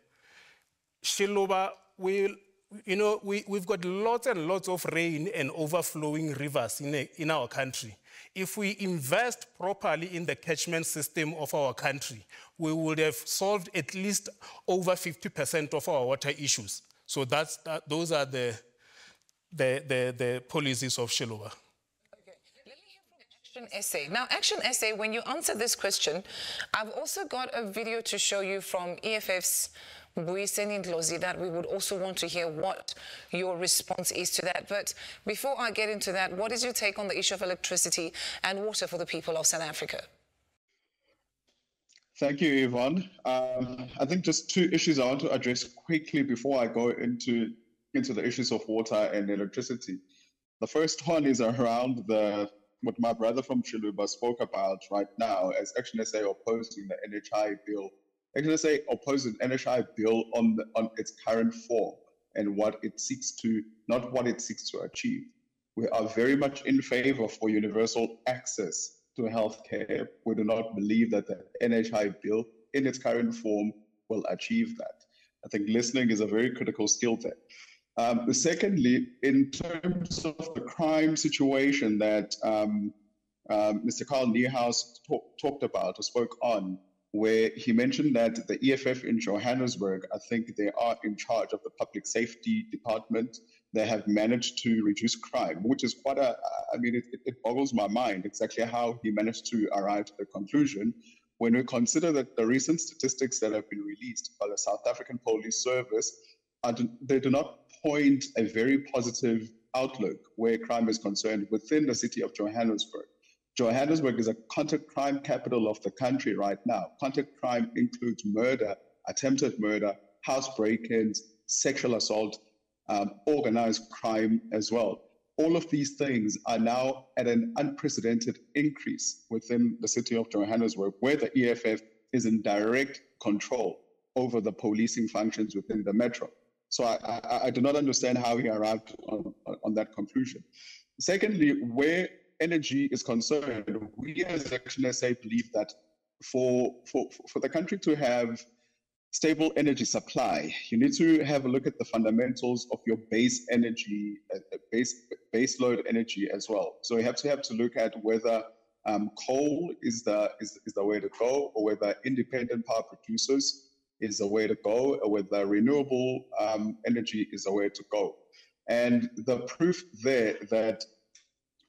Shiloba we've got lots and lots of rain and overflowing rivers in our country. If we invest properly in the catchment system of our country, we would have solved at least over 50% of our water issues. So those are the policies of Shiloba. Okay. Let me hear from Action SA. Now, Action SA, when you answer this question, I've also got a video to show you from EFF's Mbuyiseni Ndlozi that we would also want to hear what your response is to that. But before I get into that, what is your take on the issue of electricity and water for the people of South Africa? Thank you, Yvonne. I think just 2 issues I want to address quickly before I go into the issues of water and electricity. The first one is around what my brother from Chiluba spoke about right now as Action SA opposing the NHI bill. Action SA opposes the NHI bill on its current form and what it seeks to, not what it seeks to achieve. We are very much in favor for universal access to healthcare. We do not believe that the NHI bill in its current form will achieve that. I think listening is a very critical skill there. Secondly, in terms of the crime situation that Mr. Carl Niehaus talked about or spoke on, where he mentioned that the EFF in Johannesburg, I think they are in charge of the public safety department. they have managed to reduce crime, which is quite it boggles my mind exactly how he managed to arrive at the conclusion when we consider that the recent statistics that have been released by the South African Police Service, they do not point a very positive outlook where crime is concerned within the city of Johannesburg. Johannesburg is a contact crime capital of the country right now. Contact crime includes murder, attempted murder, house break-ins, sexual assault, organized crime as well. All of these things are now at an unprecedented increase within the city of Johannesburg, where the EFF is in direct control over the policing functions within the metro. So I do not understand how he arrived on that conclusion. Secondly, where energy is concerned, we as Action SA believe that for the country to have stable energy supply, you need to have a look at the fundamentals of your base energy, base load energy as well. So you have to look at whether coal is the way to go, or whether independent power producers is the way to go, or whether renewable energy is the way to go. And the proof there that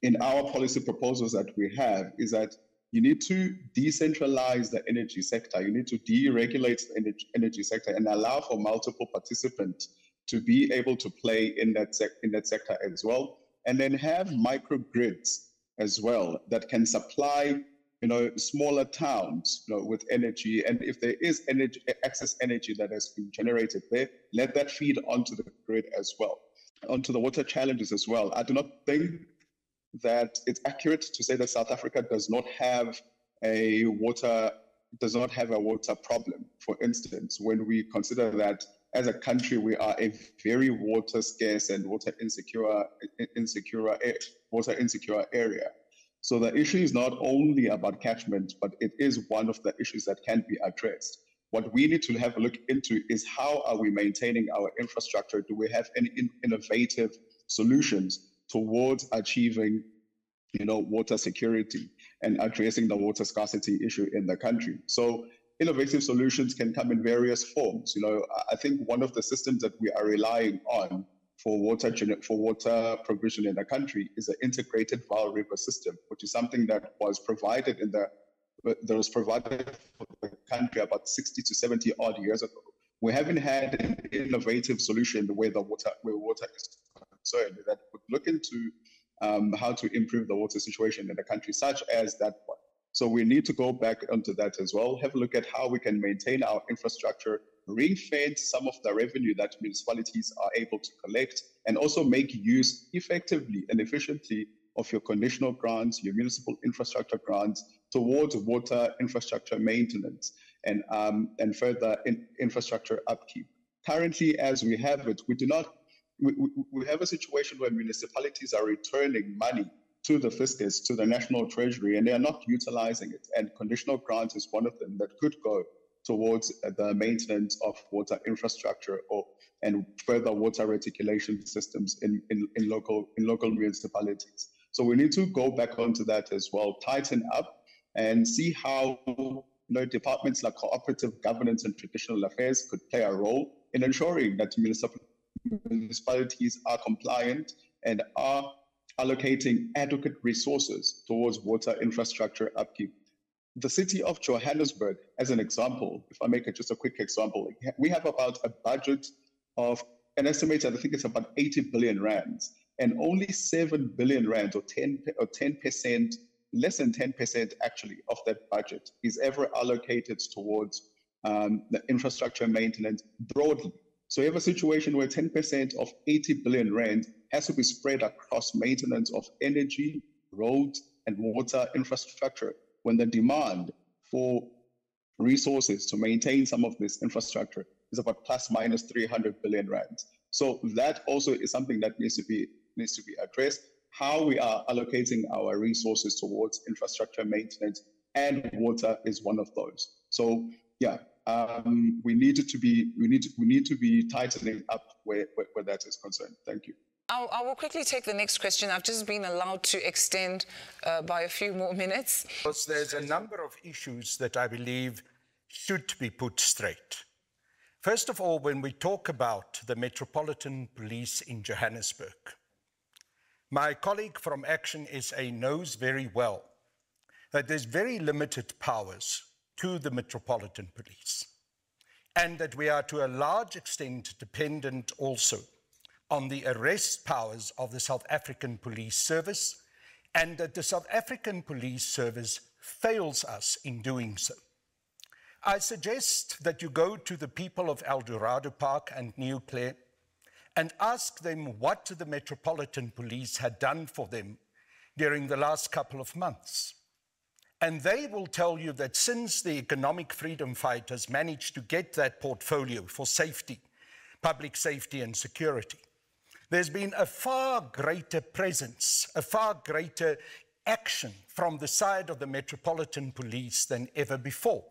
in our policy proposals that we have is that you need to decentralize the energy sector. You need to deregulate the energy sector and allow for multiple participants to be able to play in that sector as well. And then have microgrids as well that can supply, smaller towns, with energy. And if there is excess energy that has been generated there, let that feed onto the grid as well, onto the water challenges as well. I do not think that it's accurate to say that South Africa does not have a water problem. For instance, when we consider that as a country we are a very water scarce and water insecure area. So the issue is not only about catchment, but it is one of the issues that can be addressed. What we need to have a look into is how are we maintaining our infrastructure? Do we have any innovative solutions towards achieving, water security and addressing the water scarcity issue in the country? So innovative solutions can come in various forms. I think one of the systems that we are relying on for water provision in the country is the integrated Vaal River system, which is something that was provided for the country about 60 to 70 odd years ago. We haven't had an innovative solution where water is concerned that would look into how to improve the water situation in the country, such as that one. So we need to go back onto that as well, have a look at how we can maintain our infrastructure, ring-fence some of the revenue that municipalities are able to collect, and also make use effectively and efficiently of your conditional grants, your municipal infrastructure grants towards water infrastructure maintenance and further infrastructure upkeep. Currently, as we have it, we have a situation where municipalities are returning money to the fiscus, to the national treasury, and they are not utilizing it. And conditional grants is one of them that could go towards the maintenance of water infrastructure and further water reticulation systems in local municipalities. So we need to go back onto that as well, tighten up and see how departments like cooperative governance and traditional affairs could play a role in ensuring that municipalities are compliant and are allocating adequate resources towards water infrastructure upkeep. The city of Johannesburg, as an example, if I make just a quick example, we have about a budget of an estimated, I think it's about 80 billion rands, and only 7 billion rands or 10%, less than 10% actually of that budget is ever allocated towards the infrastructure maintenance broadly. So you have a situation where 10% of 80 billion rand has to be spread across maintenance of energy, roads, and water infrastructure, when the demand for resources to maintain some of this infrastructure is about plus minus 300 billion rand. So that also is something that needs to be addressed, how we are allocating our resources towards infrastructure maintenance, and water is one of those. So yeah, we need to be tightening up where that is concerned. Thank you. I will quickly take the next question. I've just been allowed to extend by a few more minutes. There's a number of issues that I believe should be put straight. First of all, when we talk about the Metropolitan Police in Johannesburg, my colleague from Action SA knows very well that there's very limited powers to the Metropolitan Police, and that we are to a large extent dependent also on the arrest powers of the South African Police Service, and that the South African Police Service fails us in doing so. I suggest that you go to the people of Eldorado Park and New Clare and ask them what the Metropolitan Police had done for them during the last couple of months. And they will tell you that since the economic freedom fighters managed to get that portfolio for safety, public safety and security, there's been a far greater presence, a far greater action from the side of the Metropolitan Police than ever before.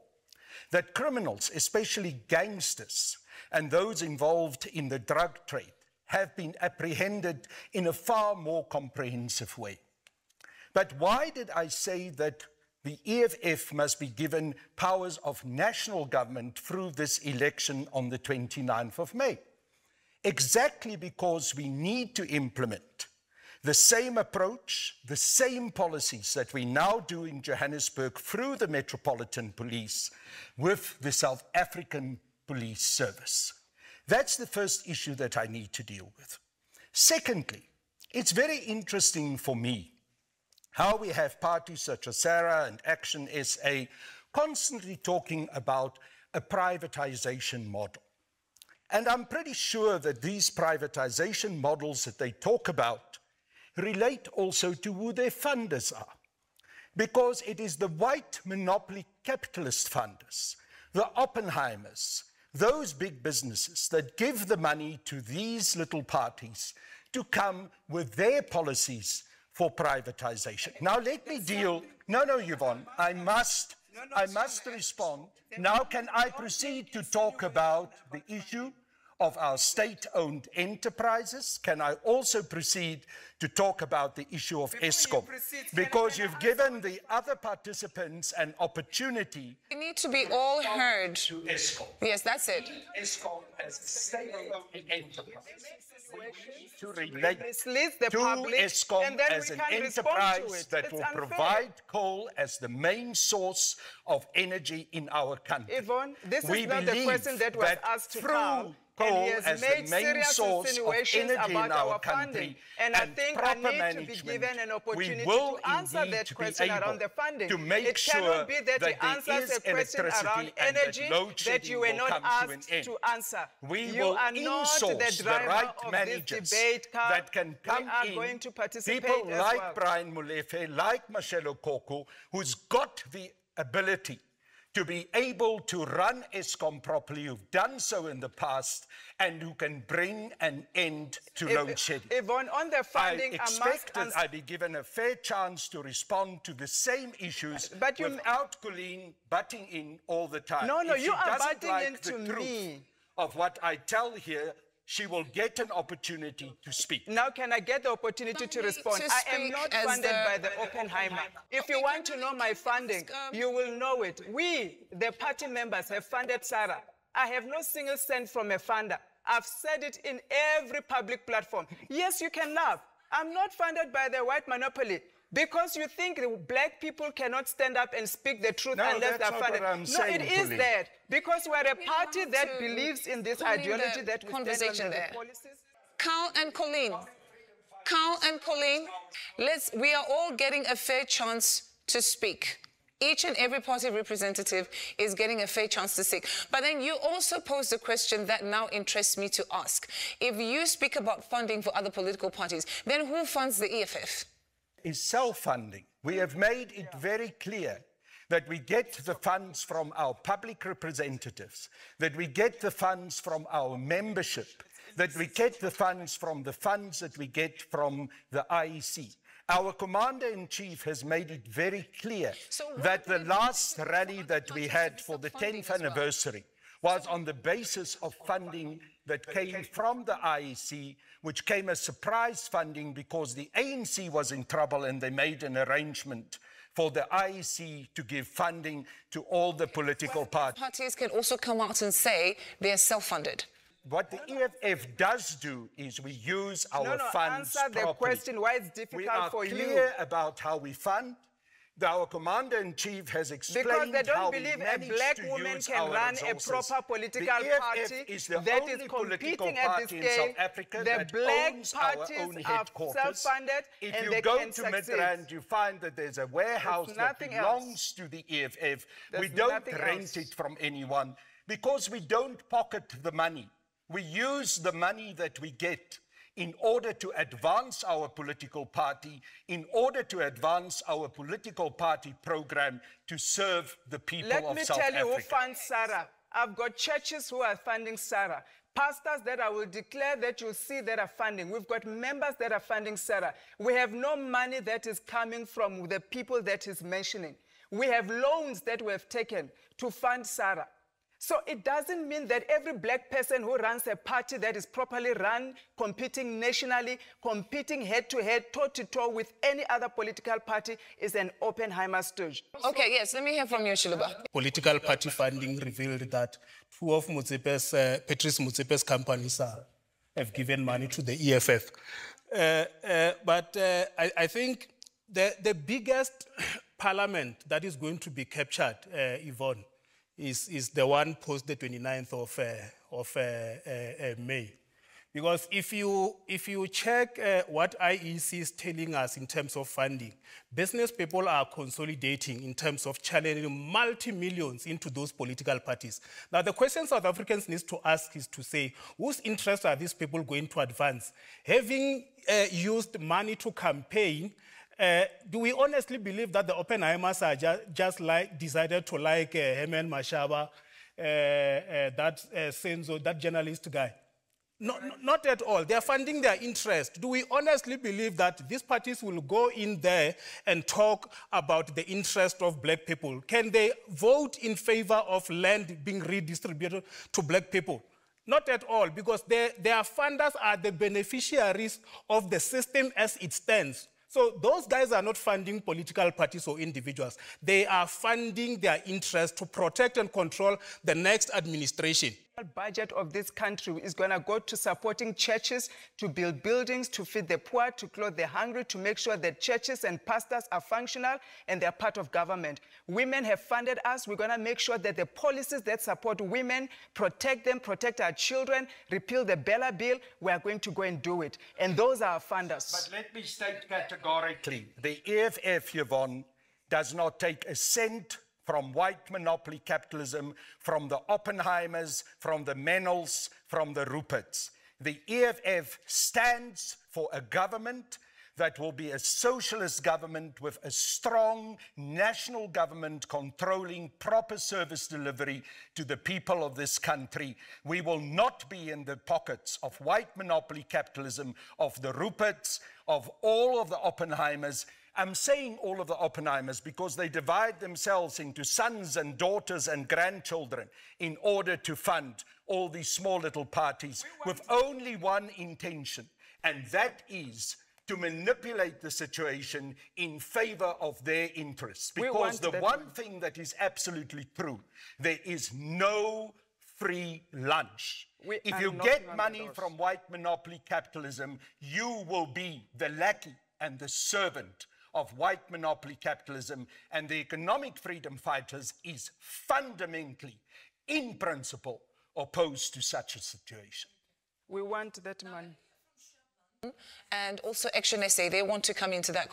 That criminals, especially gangsters and those involved in the drug trade, have been apprehended in a far more comprehensive way. But why did I say that the EFF must be given powers of national government through this election on the 29th of May? Exactly because we need to implement the same approach, the same policies that we now do in Johannesburg through the Metropolitan Police with the South African Police Service. That's the first issue that I need to deal with. Secondly, it's very interesting for me how we have parties such as SARA and Action SA constantly talking about a privatization model. And I'm pretty sure that these privatization models that they talk about relate also to who their funders are. Because it is the white monopoly capitalist funders, the Oppenheimers, those big businesses that give the money to these little parties to come with their policies for privatization. Now let me deal, no, Yvonne, I must respond. Now can I proceed to talk about the issue of our state-owned enterprises? Can I also proceed to talk about the issue of Eskom? Because you've given the other participants an opportunity. We need to be all heard. To Eskom. Yes, that's it. Eskom as a state-owned enterprise. To relate the to public, Eskom as an enterprise that will provide coal as the main source of energy in our country. Yvonne, this is not the question that was asked to Carl. Coal as the main source of energy in our country, and I think I need to be given an opportunity to answer that question around the funding. To make it cannot be that he answers a question around energy that you were not asked to answer. You are not the driver of this debate, Carl. That can come we are going to participate people as like well. Brian Molefe, like Mashelo Koko, who's got the ability to be able to run Eskom properly, who've done so in the past, and who can bring an end to load shedding. Yvonne, on the funding, I expect that I be given a fair chance to respond to the same issues without Colleen butting in all the time. No, if you are butting like into me. Of what I tell here, she will get an opportunity to speak. Now can I get the opportunity to respond? I am not funded by the Oppenheimer. If you want to know my funding, you will know it. We, the party members, have funded SARA. I have no single cent from a funder. I've said it in every public platform. Yes, you can laugh. I'm not funded by the white monopoly. Because you think black people cannot stand up and speak the truth unless they're funded. No, it is that. Because we're a party that believes in this ideology that we conversation stand under there. the policies. Carl and Colleen, we are all getting a fair chance to speak. Each and every party representative is getting a fair chance to speak. But then you also posed a question that now interests me to ask. If you speak about funding for other political parties, then who funds the EFF? Is self-funding. We have made it very clear that we get the funds from our public representatives, that we get the funds from our membership, that we get the funds from the funds that we get from the IEC. Our Commander-in-Chief has made it very clear that the last rally that we had for the 10th anniversary was on the basis of funding that came from the IEC, which came as surprise funding because the ANC was in trouble and they made an arrangement for the IEC to give funding to all the political parties. Parties can also come out and say they're self-funded. What the EFF does do is we use our funds answer the properly. question why it's difficult for you. We are clear about how we fund. Our commander-in-chief has explained because they don't how believe we a manage black to woman use can our run resources. a proper political the EFF party is the that only is political competing at party this in scale. South Africa The that black owns our parties own are headquarters. self-funded If and you they go can to succeed. Midrand, you find that there's a warehouse that nothing belongs else. to the EFF. There's we don't nothing rent else. it from anyone because we don't pocket the money. We use the money that we get in order to advance our political party, in order to advance our political party program to serve the people of South Africa. Let me tell you who funds Sarah. I've got churches who are funding Sarah. Pastors that I will declare that you'll see that are funding. We've got members that are funding Sarah. We have no money that is coming from the people that he's mentioning. We have loans that we have taken to fund Sarah. So it doesn't mean that every black person who runs a party that is properly run, competing nationally, competing head-to-head, toe-to-toe with any other political party is an Oppenheimer stooge. Okay, yes, let me hear from you, Shiluba. Political party funding revealed that two of Patrice Motsepe's companies have given money to the EFF. But I think the biggest parliament that is going to be captured, Yvonne, is the one post the 29th of May. Because if you check what IEC is telling us in terms of funding, business people are consolidating in terms of channeling multi-millions into those political parties. Now the question South Africans need to ask is to say, whose interests are these people going to advance? Having used money to campaign, do we honestly believe that the Oppenheimers are just decided to like Herman Mashaba, that Senzo, that journalist guy? No, not at all. They are funding their interest. Do we honestly believe that these parties will go in there and talk about the interest of black people? Can they vote in favor of land being redistributed to black people? Not at all, because their funders are the beneficiaries of the system as it stands. So those guys are not funding political parties or individuals. They are funding their interest to protect and control the next administration. The budget of this country is going to go to supporting churches, to build buildings, to feed the poor, to clothe the hungry, to make sure that churches and pastors are functional and they're part of government. Women have funded us. We're going to make sure that the policies that support women, protect them, protect our children, repeal the Bella Bill, we are going to go and do it. And those are our funders. But let me state categorically, the EFF, Yvonne, does not take a cent from white monopoly capitalism, from the Oppenheimers, from the Menels, from the Ruperts. The EFF stands for a government that will be a socialist government with a strong national government controlling proper service delivery to the people of this country. We will not be in the pockets of white monopoly capitalism, of the Ruperts, of all of the Oppenheimers. I'm saying all of the Oppenheimers because they divide themselves into sons and daughters and grandchildren in order to fund all these small little parties with only one intention, and that is to manipulate the situation in favor of their interests. Because the one thing that is absolutely true, there is no free lunch. If you get money from white monopoly capitalism, you will be the lackey and the servant of white monopoly capitalism, and the economic freedom fighters is fundamentally, in principle, opposed to such a situation. We want that money. And also Action SA, they want to come into that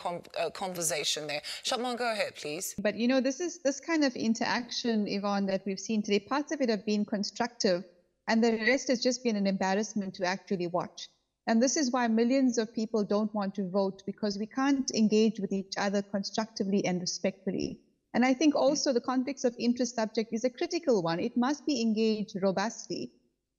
conversation there. Shatman, go ahead, please. But you know, this kind of interaction, Yvonne, that we've seen today, parts of it have been constructive, and the rest has just been an embarrassment to actually watch. And this is why millions of people don't want to vote, because we can't engage with each other constructively and respectfully. And I think also the conflicts of interest subject is a critical one. It must be engaged robustly,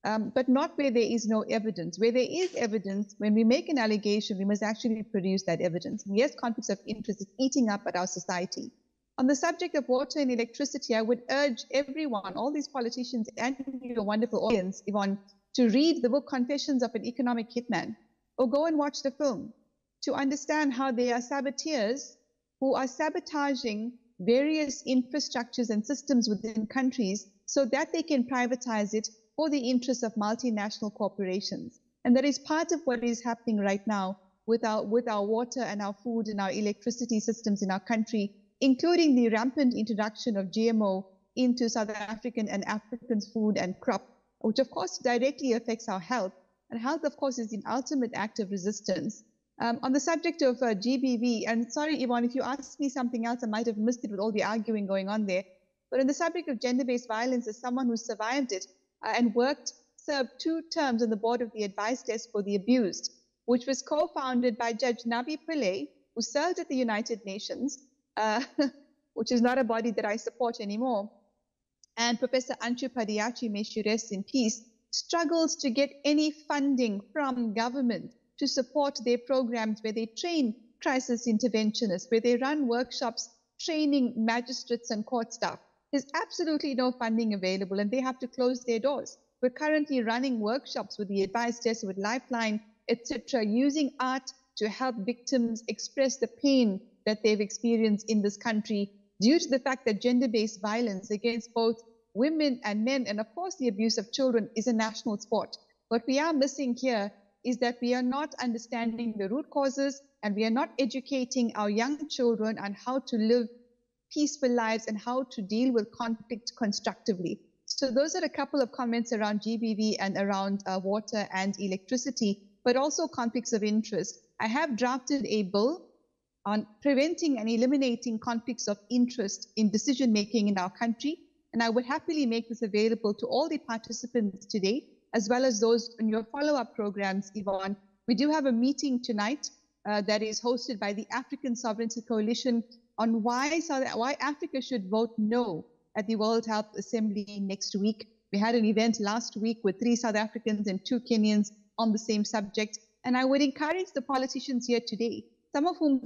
but not where there is no evidence. Where there is evidence, when we make an allegation, we must actually produce that evidence. And yes, conflicts of interest is eating up at our society. On the subject of water and electricity, I would urge everyone, all these politicians and your wonderful audience, Yvonne, to read the book Confessions of an Economic Hitman, or go and watch the film to understand how they are saboteurs who are sabotaging various infrastructures and systems within countries so that they can privatize it for the interests of multinational corporations. And that is part of what is happening right now with our water and our food and our electricity systems in our country, including the rampant introduction of GMO into South African and Africans' food and crop, which of course directly affects our health. And health, of course, is the ultimate act of resistance. On the subject of GBV, and sorry, Yvonne, if you asked me something else, I might have missed it with all the arguing going on there. But on the subject of gender-based violence, as someone who survived it and served 2 terms on the board of the advice desk for the abused, which was co-founded by Judge Nabi Pillay, who served at the United Nations, which is not a body that I support anymore, and Professor Anshu Padiachi, may she rest in peace, struggles to get any funding from government to support their programs where they train crisis interventionists, where they run workshops training magistrates and court staff. There's absolutely no funding available and they have to close their doors. We're currently running workshops with the advice desk, with Lifeline, etc., using art to help victims express the pain that they've experienced in this country due to the fact that gender-based violence against both women and men, and of course the abuse of children, is a national sport. What we are missing here is that we are not understanding the root causes and we are not educating our young children on how to live peaceful lives and how to deal with conflict constructively. So those are a couple of comments around GBV and around water and electricity, but also conflicts of interest. I have drafted a bill on preventing and eliminating conflicts of interest in decision-making in our country, and I would happily make this available to all the participants today, as well as those in your follow-up programs, Yvonne. We do have a meeting tonight that is hosted by the African Sovereignty Coalition on why Africa should vote no at the World Health Assembly next week. We had an event last week with 3 South Africans and 2 Kenyans on the same subject. And I would encourage the politicians here today, some of whom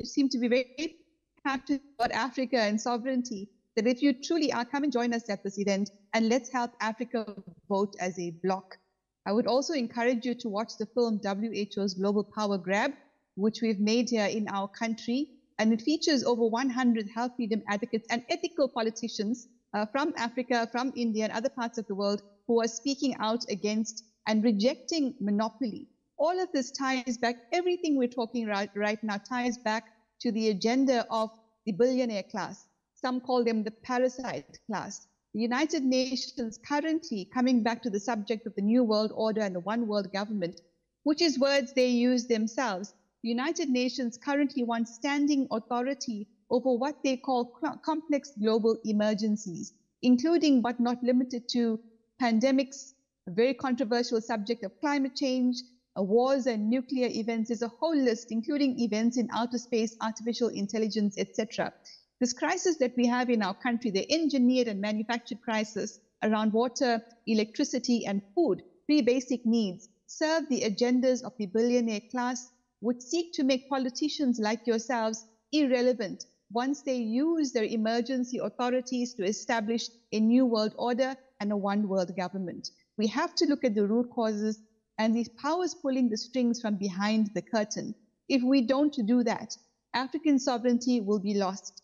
seem to be very passionate about Africa and sovereignty, that if you truly are, come and join us at this event and let's help Africa vote as a bloc. I would also encourage you to watch the film WHO's Global Power Grab, which we've made here in our country. And it features over 100 health freedom advocates and ethical politicians from Africa, from India and other parts of the world who are speaking out against and rejecting monopoly. All of this ties back, everything we're talking right now ties back to the agenda of the billionaire class. Some call them the parasite class. The United Nations currently, coming back to the subject of the New World Order and the One World Government, which is words they use themselves, the United Nations currently wants standing authority over what they call complex global emergencies, including but not limited to pandemics, a very controversial subject of climate change, wars and nuclear events. There's a whole list, including events in outer space, artificial intelligence, etc. This crisis that we have in our country, the engineered and manufactured crisis around water, electricity, and food, 3 basic needs, serve the agendas of the billionaire class, would seek to make politicians like yourselves irrelevant once they use their emergency authorities to establish a new world order and a one world government. We have to look at the root causes and these powers pulling the strings from behind the curtain. If we don't do that, African sovereignty will be lost.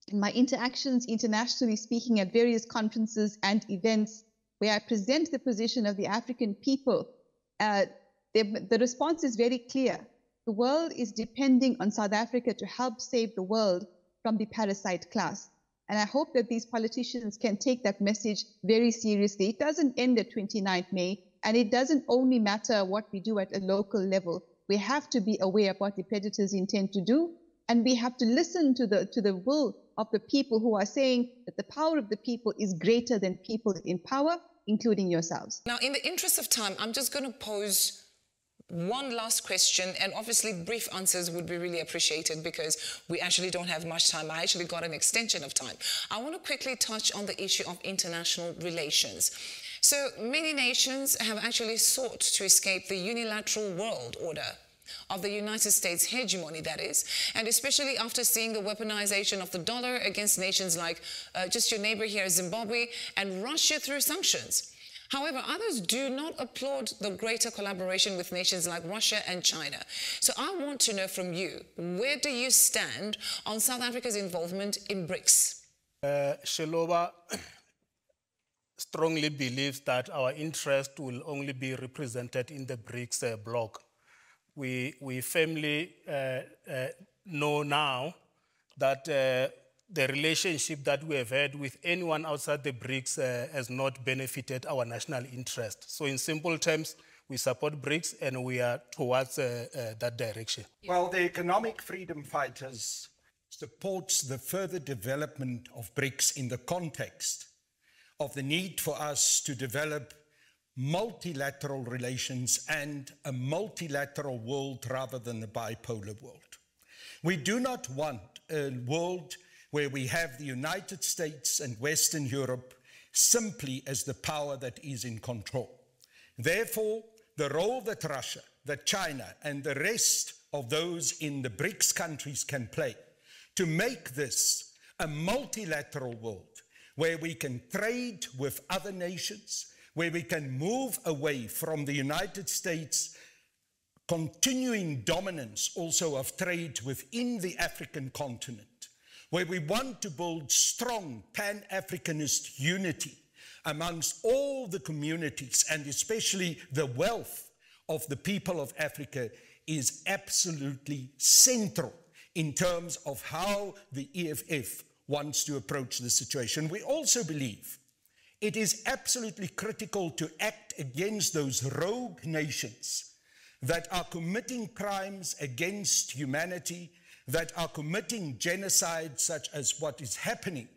In my interactions internationally, speaking at various conferences and events where I present the position of the African people, the response is very clear. The world is depending on South Africa to help save the world from the parasite class. And I hope that these politicians can take that message very seriously. It doesn't end at 29th May, and it doesn't only matter what we do at a local level. We have to be aware of what the predators intend to do, and we have to listen to the will of the people who are saying that the power of the people is greater than people in power, including yourselves. Now, in the interest of time, I'm just going to pose one last question, and obviously brief answers would be really appreciated because we actually don't have much time. I actually got an extension of time. I want to quickly touch on the issue of international relations. So many nations have actually sought to escape the unilateral world order of the United States hegemony, that is, and especially after seeing the weaponization of the dollar against nations like just your neighbor here, Zimbabwe, and Russia through sanctions. However, others do not applaud the greater collaboration with nations like Russia and China. So I want to know from you, where do you stand on South Africa's involvement in BRICS? Sheloba strongly believes that our interest will only be represented in the BRICS bloc. We firmly know now that the relationship that we have had with anyone outside the BRICS has not benefited our national interest. So in simple terms, we support BRICS and we are towards that direction. Well, the economic freedom fighters supports the further development of BRICS in the context of the need for us to develop multilateral relations and a multilateral world rather than a bipolar world. We do not want a world where we have the United States and Western Europe simply as the power that is in control. Therefore, the role that Russia, that China, and the rest of those in the BRICS countries can play to make this a multilateral world where we can trade with other nations, where we can move away from the United States' continuing dominance also of trade within the African continent, where we want to build strong Pan-Africanist unity amongst all the communities and especially the wealth of the people of Africa, is absolutely central in terms of how the EFF wants to approach the situation. We also believe it is absolutely critical to act against those rogue nations that are committing crimes against humanity, that are committing genocide such as what is happening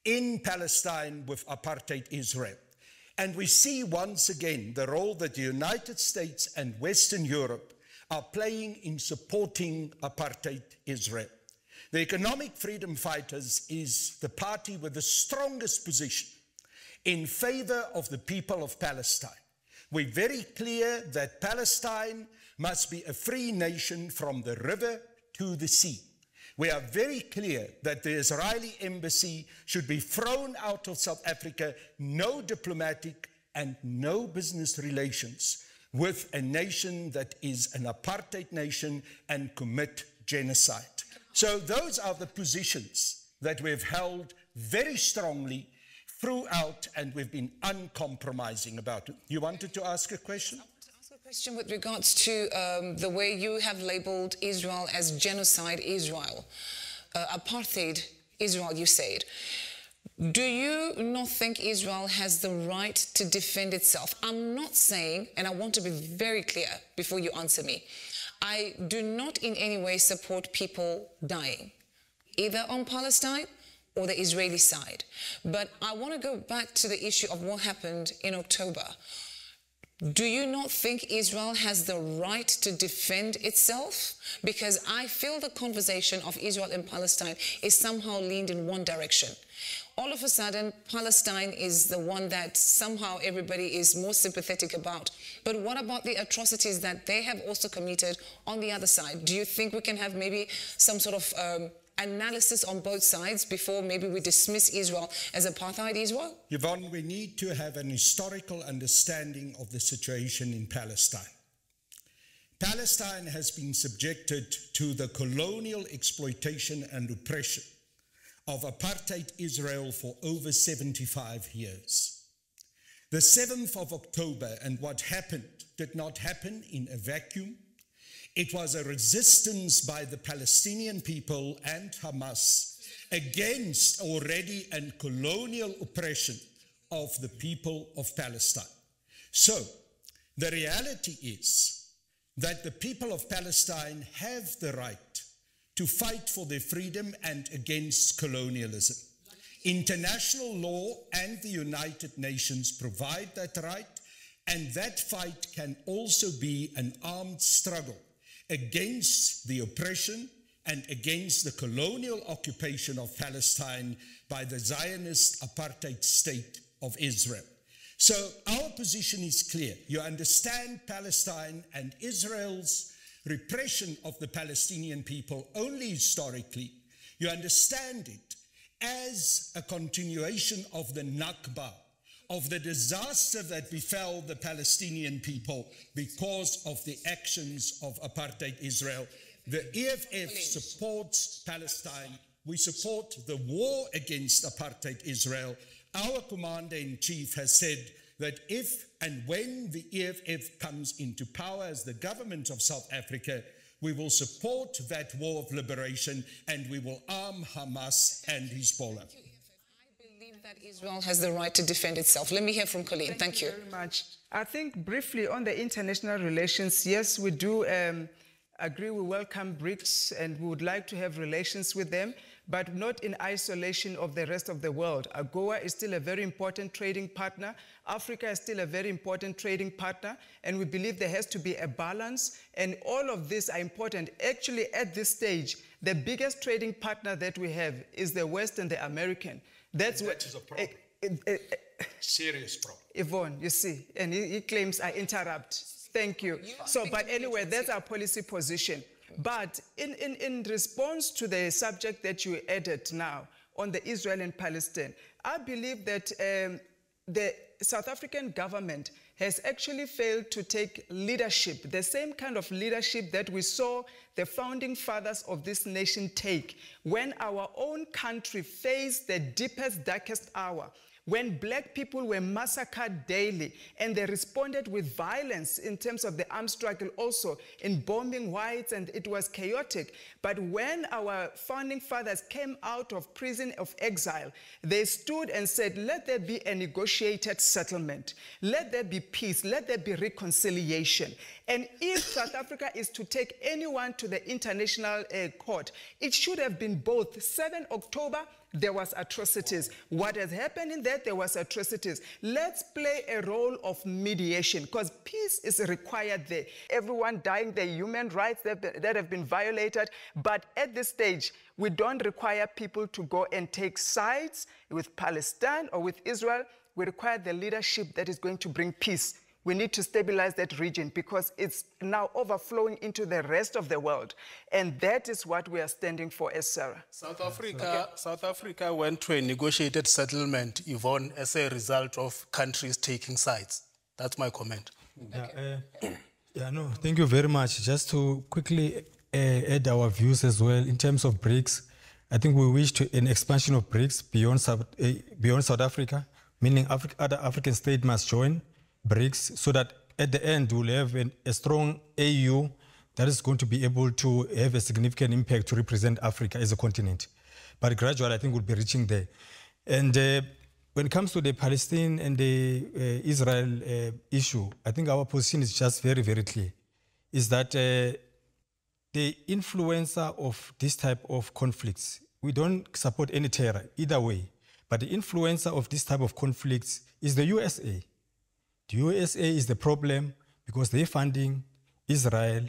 in Palestine with apartheid Israel. And we see once again the role that the United States and Western Europe are playing in supporting apartheid Israel. The Economic Freedom Fighters is the party with the strongest position in favor of the people of Palestine. We're very clear that Palestine must be a free nation from the river to the sea. We are very clear that the Israeli embassy should be thrown out of South Africa, no diplomatic and no business relations with a nation that is an apartheid nation and commit genocide. So those are the positions that we've held very strongly throughout, and we've been uncompromising about it. You wanted to ask a question? Question with regards to the way you have labeled Israel as genocide Israel, apartheid Israel, you said. Do you not think Israel has the right to defend itself? I'm not saying, and I want to be very clear before you answer me, I do not in any way support people dying, either on Palestine or the Israeli side. But I want to go back to the issue of what happened in October. Do you not think Israel has the right to defend itself? Because I feel the conversation of Israel and Palestine is somehow leaned in one direction. All of a sudden, Palestine is the one that somehow everybody is more sympathetic about. But what about the atrocities that they have also committed on the other side? Do you think we can have maybe some sort of analysis on both sides before maybe we dismiss Israel as apartheid Israel? Yvonne, we need to have an historical understanding of the situation in Palestine. Palestine has been subjected to the colonial exploitation and oppression of apartheid Israel for over 75 years. The 7th of October and what happened did not happen in a vacuum. It was a resistance by the Palestinian people and Hamas against already a colonial oppression of the people of Palestine. So, the reality is that the people of Palestine have the right to fight for their freedom and against colonialism. International law and the United Nations provide that right, and that fight can also be an armed struggle against the oppression and against the colonial occupation of Palestine by the Zionist apartheid state of Israel. So our position is clear. You understand Palestine and Israel's repression of the Palestinian people only historically. You understand it as a continuation of the Nakba, of the disaster that befell the Palestinian people because of the actions of apartheid Israel. The EFF supports Palestine. We support the war against apartheid Israel. Our commander-in-chief has said that if and when the EFF comes into power as the government of South Africa, we will support that war of liberation and we will arm Hamas and Hezbollah. That Israel has the right to defend itself. Let me hear from Colleen. Thank you. Very much. I think briefly on the international relations, yes, we do agree we welcome BRICS and we would like to have relations with them, but not in isolation of the rest of the world. AGOA is still a very important trading partner. Africa is still a very important trading partner, and we believe there has to be a balance, and all of these are important. Actually, at this stage, the biggest trading partner that we have is the West and the American. That is a problem. Serious problem. Yvonne, you see, and he claims I interrupt. Thank you. So, but anyway, that's our policy position. But in response to the subject that you added now on the Israel and Palestine, I believe that the South African government has actually failed to take leadership, the same kind of leadership that we saw the founding fathers of this nation take when our own country faced the deepest, darkest hour, when black people were massacred daily, and they responded with violence in terms of the armed struggle also in bombing whites, and it was chaotic. But when our founding fathers came out of prison of exile, they stood and said, let there be a negotiated settlement. Let there be peace. Let there be reconciliation. And if South Africa is to take anyone to the international court, it should have been both. 7 October, there was atrocities. What has happened in that? There was atrocities. Let's play a role of mediation, because peace is required there. Everyone dying, the human rights that have been violated. But at this stage, we don't require people to go and take sides with Palestine or with Israel. We require the leadership that is going to bring peace. We need to stabilize that region because it's now overflowing into the rest of the world. And that is what we are standing for as Sarah. South Africa went to a negotiated settlement, Yvonne, as a result of countries taking sides. That's my comment. Thank you very much. Just to quickly add our views as well in terms of BRICS, I think we wish to an expansion of BRICS beyond South Africa, meaning other African states must join BRICS, so that at the end we'll have a strong AU that is going to be able to have a significant impact to represent Africa as a continent. But gradually, I think we'll be reaching there. And when it comes to the Palestine and the Israel issue, I think our position is just very, very clear, is that the influencer of this type of conflicts, we don't support any terror either way, but the influencer of this type of conflicts is the USA. The USA is the problem because they're funding Israel,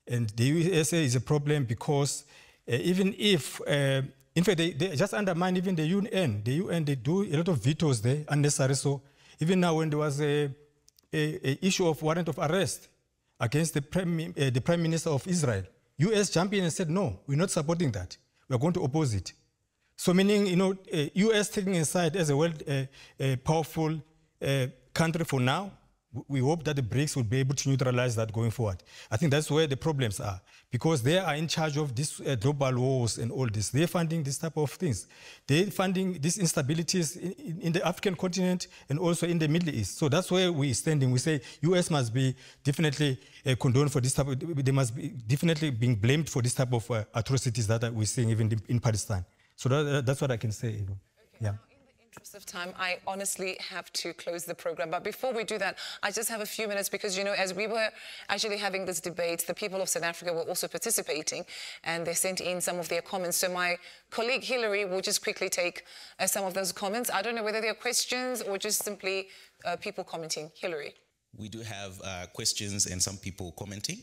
and the USA is a problem because even if, in fact, they just undermine even the UN. The UN, they do a lot of vetoes there, unnecessary. So even now when there was a issue of warrant of arrest against the Prime Minister of Israel, US jumped in and said, no, we're not supporting that. We're going to oppose it. So meaning, US taking a side as a world powerful country for now, we hope that the BRICS will be able to neutralize that going forward. I think that's where the problems are, because they are in charge of this global wars and all this. They're funding this type of things. They're funding these instabilities in the African continent and also in the Middle East. So that's where we're standing. We say US must be definitely condoned for this type of, they must be definitely being blamed for this type of atrocities that we're seeing even in Palestine. So that's what I can say. Yeah. Interest of time, I honestly have to close the program. But before we do that, I just have a few minutes because, as we were actually having this debate, the people of South Africa were also participating and they sent in some of their comments. So my colleague Hillary will just quickly take some of those comments. I don't know whether they're questions or just simply people commenting. Hillary. We do have questions and some people commenting.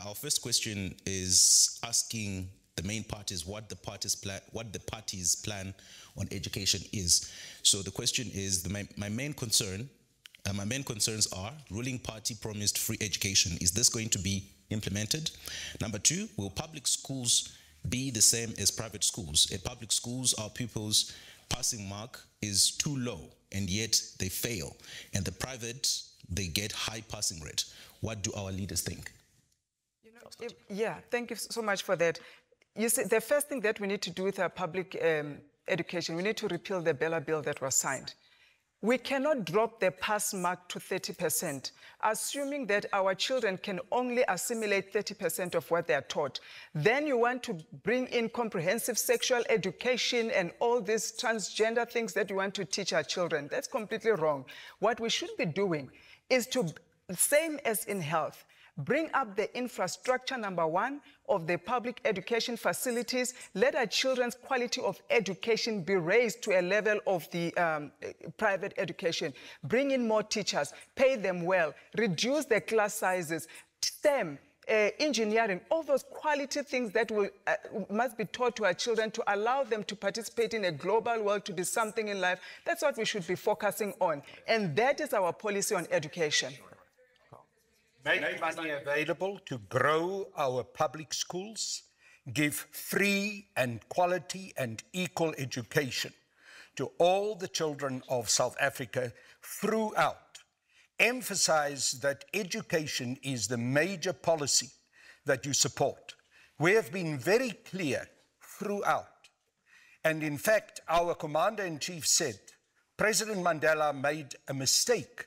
Our first question is asking the main parties what the party's plan on education is. So the question is, my main concerns are: ruling party promised free education. Is this going to be implemented? Number two, will public schools be the same as private schools? At public schools, our pupils passing mark is too low, and yet they fail. And the private, they get high passing rate. What do our leaders think? Yeah, thank you so much for that. You see, the first thing that we need to do with our public education, we need to repeal the Bella Bill that was signed. We cannot drop the pass mark to 30%, assuming that our children can only assimilate 30% of what they are taught. Then you want to bring in comprehensive sexual education and all these transgender things that you want to teach our children. That's completely wrong. What we should be doing is to, same as in health, bring up the infrastructure, number one, of the public education facilities. Let our children's quality of education be raised to a level of the private education. Bring in more teachers, pay them well, reduce the class sizes, STEM, engineering, all those quality things that will, must be taught to our children to allow them to participate in a global world, to be something in life. That's what we should be focusing on. And that is our policy on education. Make money available to grow our public schools, give free and quality and equal education to all the children of South Africa throughout. Emphasize that education is the major policy that you support. We have been very clear throughout. And in fact, our Commander-in-Chief said, President Mandela made a mistake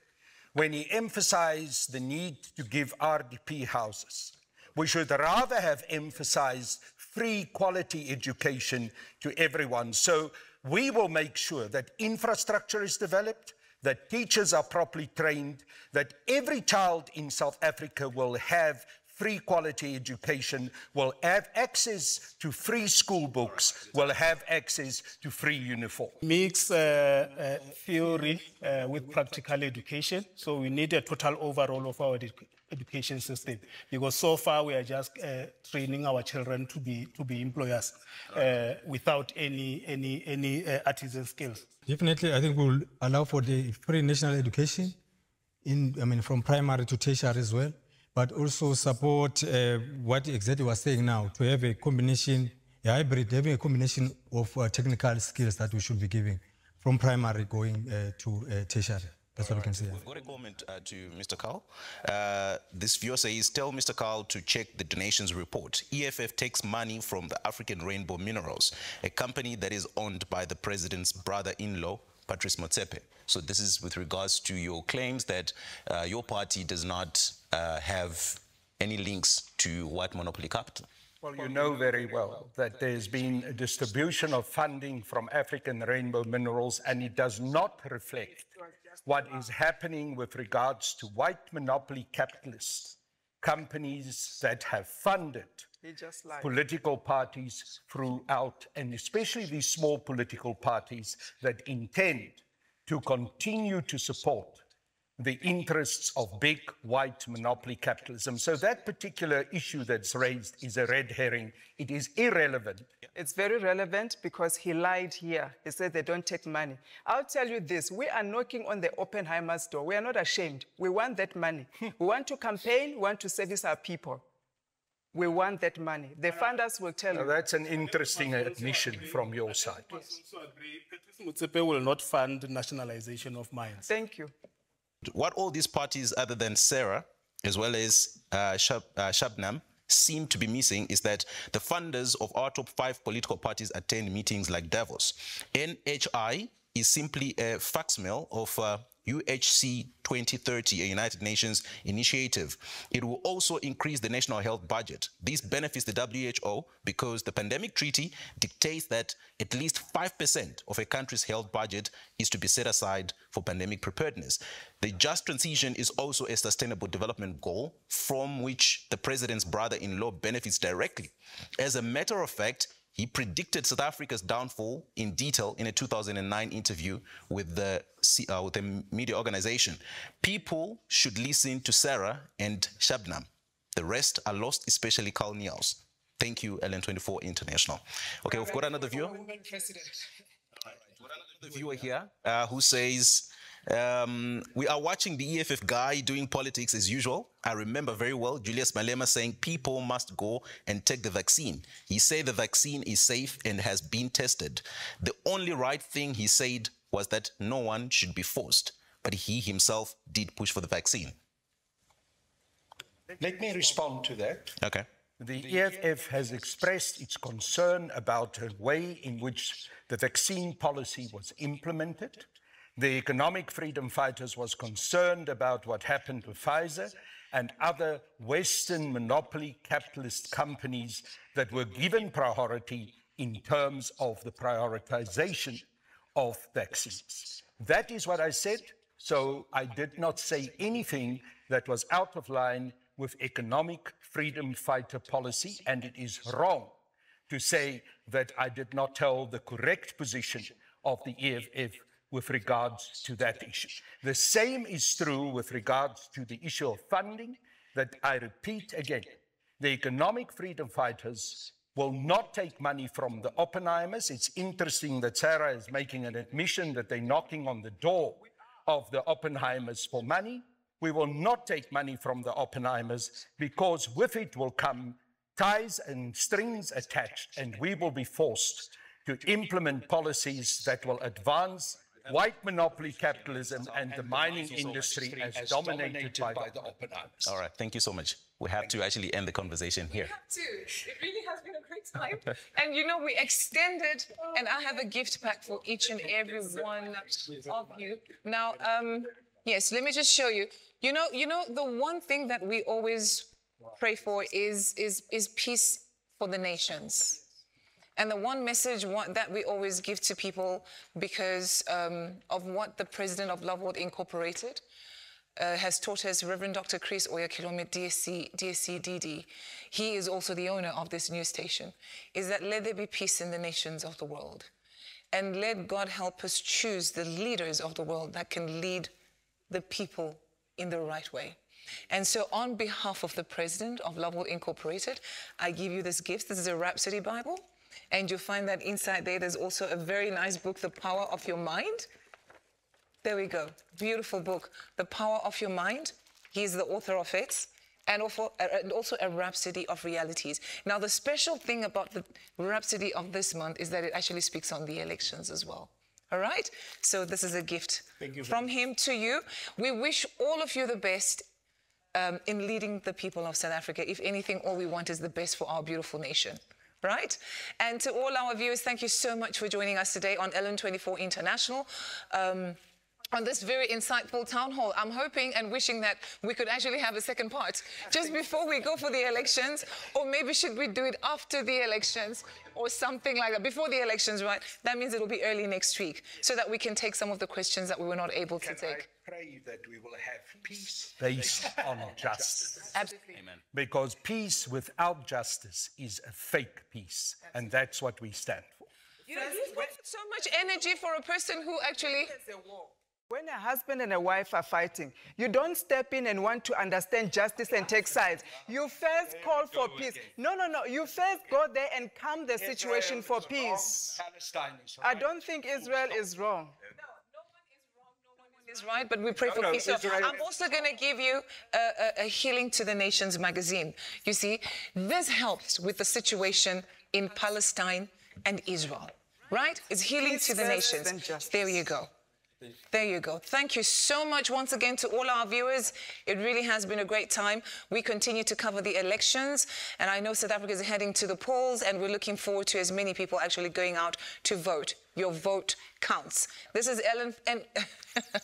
when he emphasized the need to give RDP houses. We should rather have emphasized free quality education to everyone. So we will make sure that infrastructure is developed, that teachers are properly trained, that every child in South Africa will have free quality education, will have access to free school books, will have access to free uniform. Mix theory with practical education. So we need a total overhaul of our education system, because so far we are just training our children to be employers without any artisan skills. Definitely, I think we'll allow for the free national education from primary to tertiary as well, but also support what exactly was saying now, to have a combination, a hybrid, having a combination of technical skills that we should be giving from primary going to tertiary. That's what we can say. We've got a comment to Mr. Carl. This viewer says, tell Mr. Carl to check the donations report. EFF takes money from the African Rainbow Minerals, a company that is owned by the president's brother-in-law, Patrice Motsepe. So this is with regards to your claims that your party does not have any links to white monopoly capital. Well, you know very well that there's been a distribution of funding from African Rainbow Minerals, and it does not reflect what is happening with regards to white monopoly capitalist companies that have funded political parties throughout, and especially these small political parties that intend to continue to support the interests of big white monopoly capitalism. So that particular issue that's raised is a red herring. It is irrelevant. It's very relevant because he lied here. He said they don't take money. I'll tell you this, we are knocking on the Oppenheimer's door. We are not ashamed. We want that money. We want to campaign, we want to service our people. We want that money. The funders will tell you. That's an interesting admission from your side. I also agree. Patrice Motsepe will not fund nationalization of mines. Thank you. What all these parties, other than Sarah, as well as Shabnam, seem to be missing is that the funders of our top 5 political parties attend meetings like Davos. NHI is simply a facsimile of UHC 2030, a United Nations initiative. It will also increase the national health budget. This benefits the WHO because the pandemic treaty dictates that at least 5% of a country's health budget is to be set aside for pandemic preparedness. The just transition is also a sustainable development goal from which the president's brother-in-law benefits directly. As a matter of fact, he predicted South Africa's downfall in detail in a 2009 interview with the media organization. People should listen to Sarah and Shabnam. The rest are lost, especially Carl Niels. Thank you, LN24 International. Okay, we've got another viewer. We've got another viewer here who says We are watching the EFF guy doing politics as usual. I remember very well Julius Malema saying people must go and take the vaccine. He said the vaccine is safe and has been tested. The only right thing he said was that no one should be forced, but he himself did push for the vaccine. Let me respond to that. Okay. The EFF has expressed its concern about the way in which the vaccine policy was implemented. The economic freedom fighters was concerned about what happened with Pfizer and other Western monopoly capitalist companies that were given priority in terms of the prioritization of vaccines. That is what I said, so I did not say anything that was out of line with economic freedom fighter policy, and it is wrong to say that I did not tell the correct position of the EFF with regards to that issue. The same is true with regards to the issue of funding, that I repeat again. The economic freedom fighters will not take money from the Oppenheimers. It's interesting that Sarah is making an admission that they're knocking on the door of the Oppenheimers for money. We will not take money from the Oppenheimers because with it will come ties and strings attached, and we will be forced to implement policies that will advance white monopoly capitalism and the mining industry as dominated by the Oppenheimers. All right, thank you so much. We have to actually end the conversation here. We have to. It really has been a great time. And you know, we extended, and I have a gift pack for each and every one of you. Now, yes, let me just show you. You know, the one thing that we always pray for is peace for the nations. And the one message that we always give to people because of what the president of Love World Incorporated has taught us, Reverend Dr. Chris Oyakilome, DSC DD, he is also the owner of this news station, is that let there be peace in the nations of the world. And let God help us choose the leaders of the world that can lead the people in the right way. And so on behalf of the president of Love World Incorporated, I give you this gift. This is a Rhapsody Bible. And you'll find that inside there's also a very nice book, The Power of Your Mind. There we go. Beautiful book, The Power of Your Mind. He's the author of it. And also a Rhapsody of Realities. Now, the special thing about the Rhapsody of this month is that it actually speaks on the elections as well. All right? So this is a gift from him to you. We wish all of you the best in leading the people of South Africa. If anything, all we want is the best for our beautiful nation. Right? And to all our viewers, thank you so much for joining us today on LN24 International. On this very insightful town hall. I'm hoping and wishing that we could actually have a second part just before we go for the elections, or maybe should we do it after the elections or something like that, before the elections, right? That means it'll be early next week so that we can take some of the questions that we were not able to take. I pray that we will have peace based on justice. Absolutely. Amen. Because peace without justice is a fake peace, and that's what we stand for. You know, you put so much energy for a person who actually... When a husband and a wife are fighting, you don't step in and want to understand justice and take sides. You first call for peace. No. You first go there and calm the situation for peace. I don't think Israel is wrong. Is right, but we pray for peace. So I'm also going to give you a Healing to the Nations magazine. You see, this helps with the situation in Palestine and Israel, right? It's Healing to the Nations. There you go. There you go. Thank you so much once again to all our viewers. It really has been a great time. We continue to cover the elections, and I know South Africa is heading to the polls, and we're looking forward to as many people actually going out to vote. Your vote counts. This is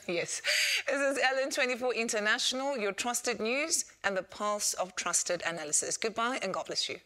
yes. This is LN24 International, your trusted news and the pulse of trusted analysis. Goodbye and God bless you.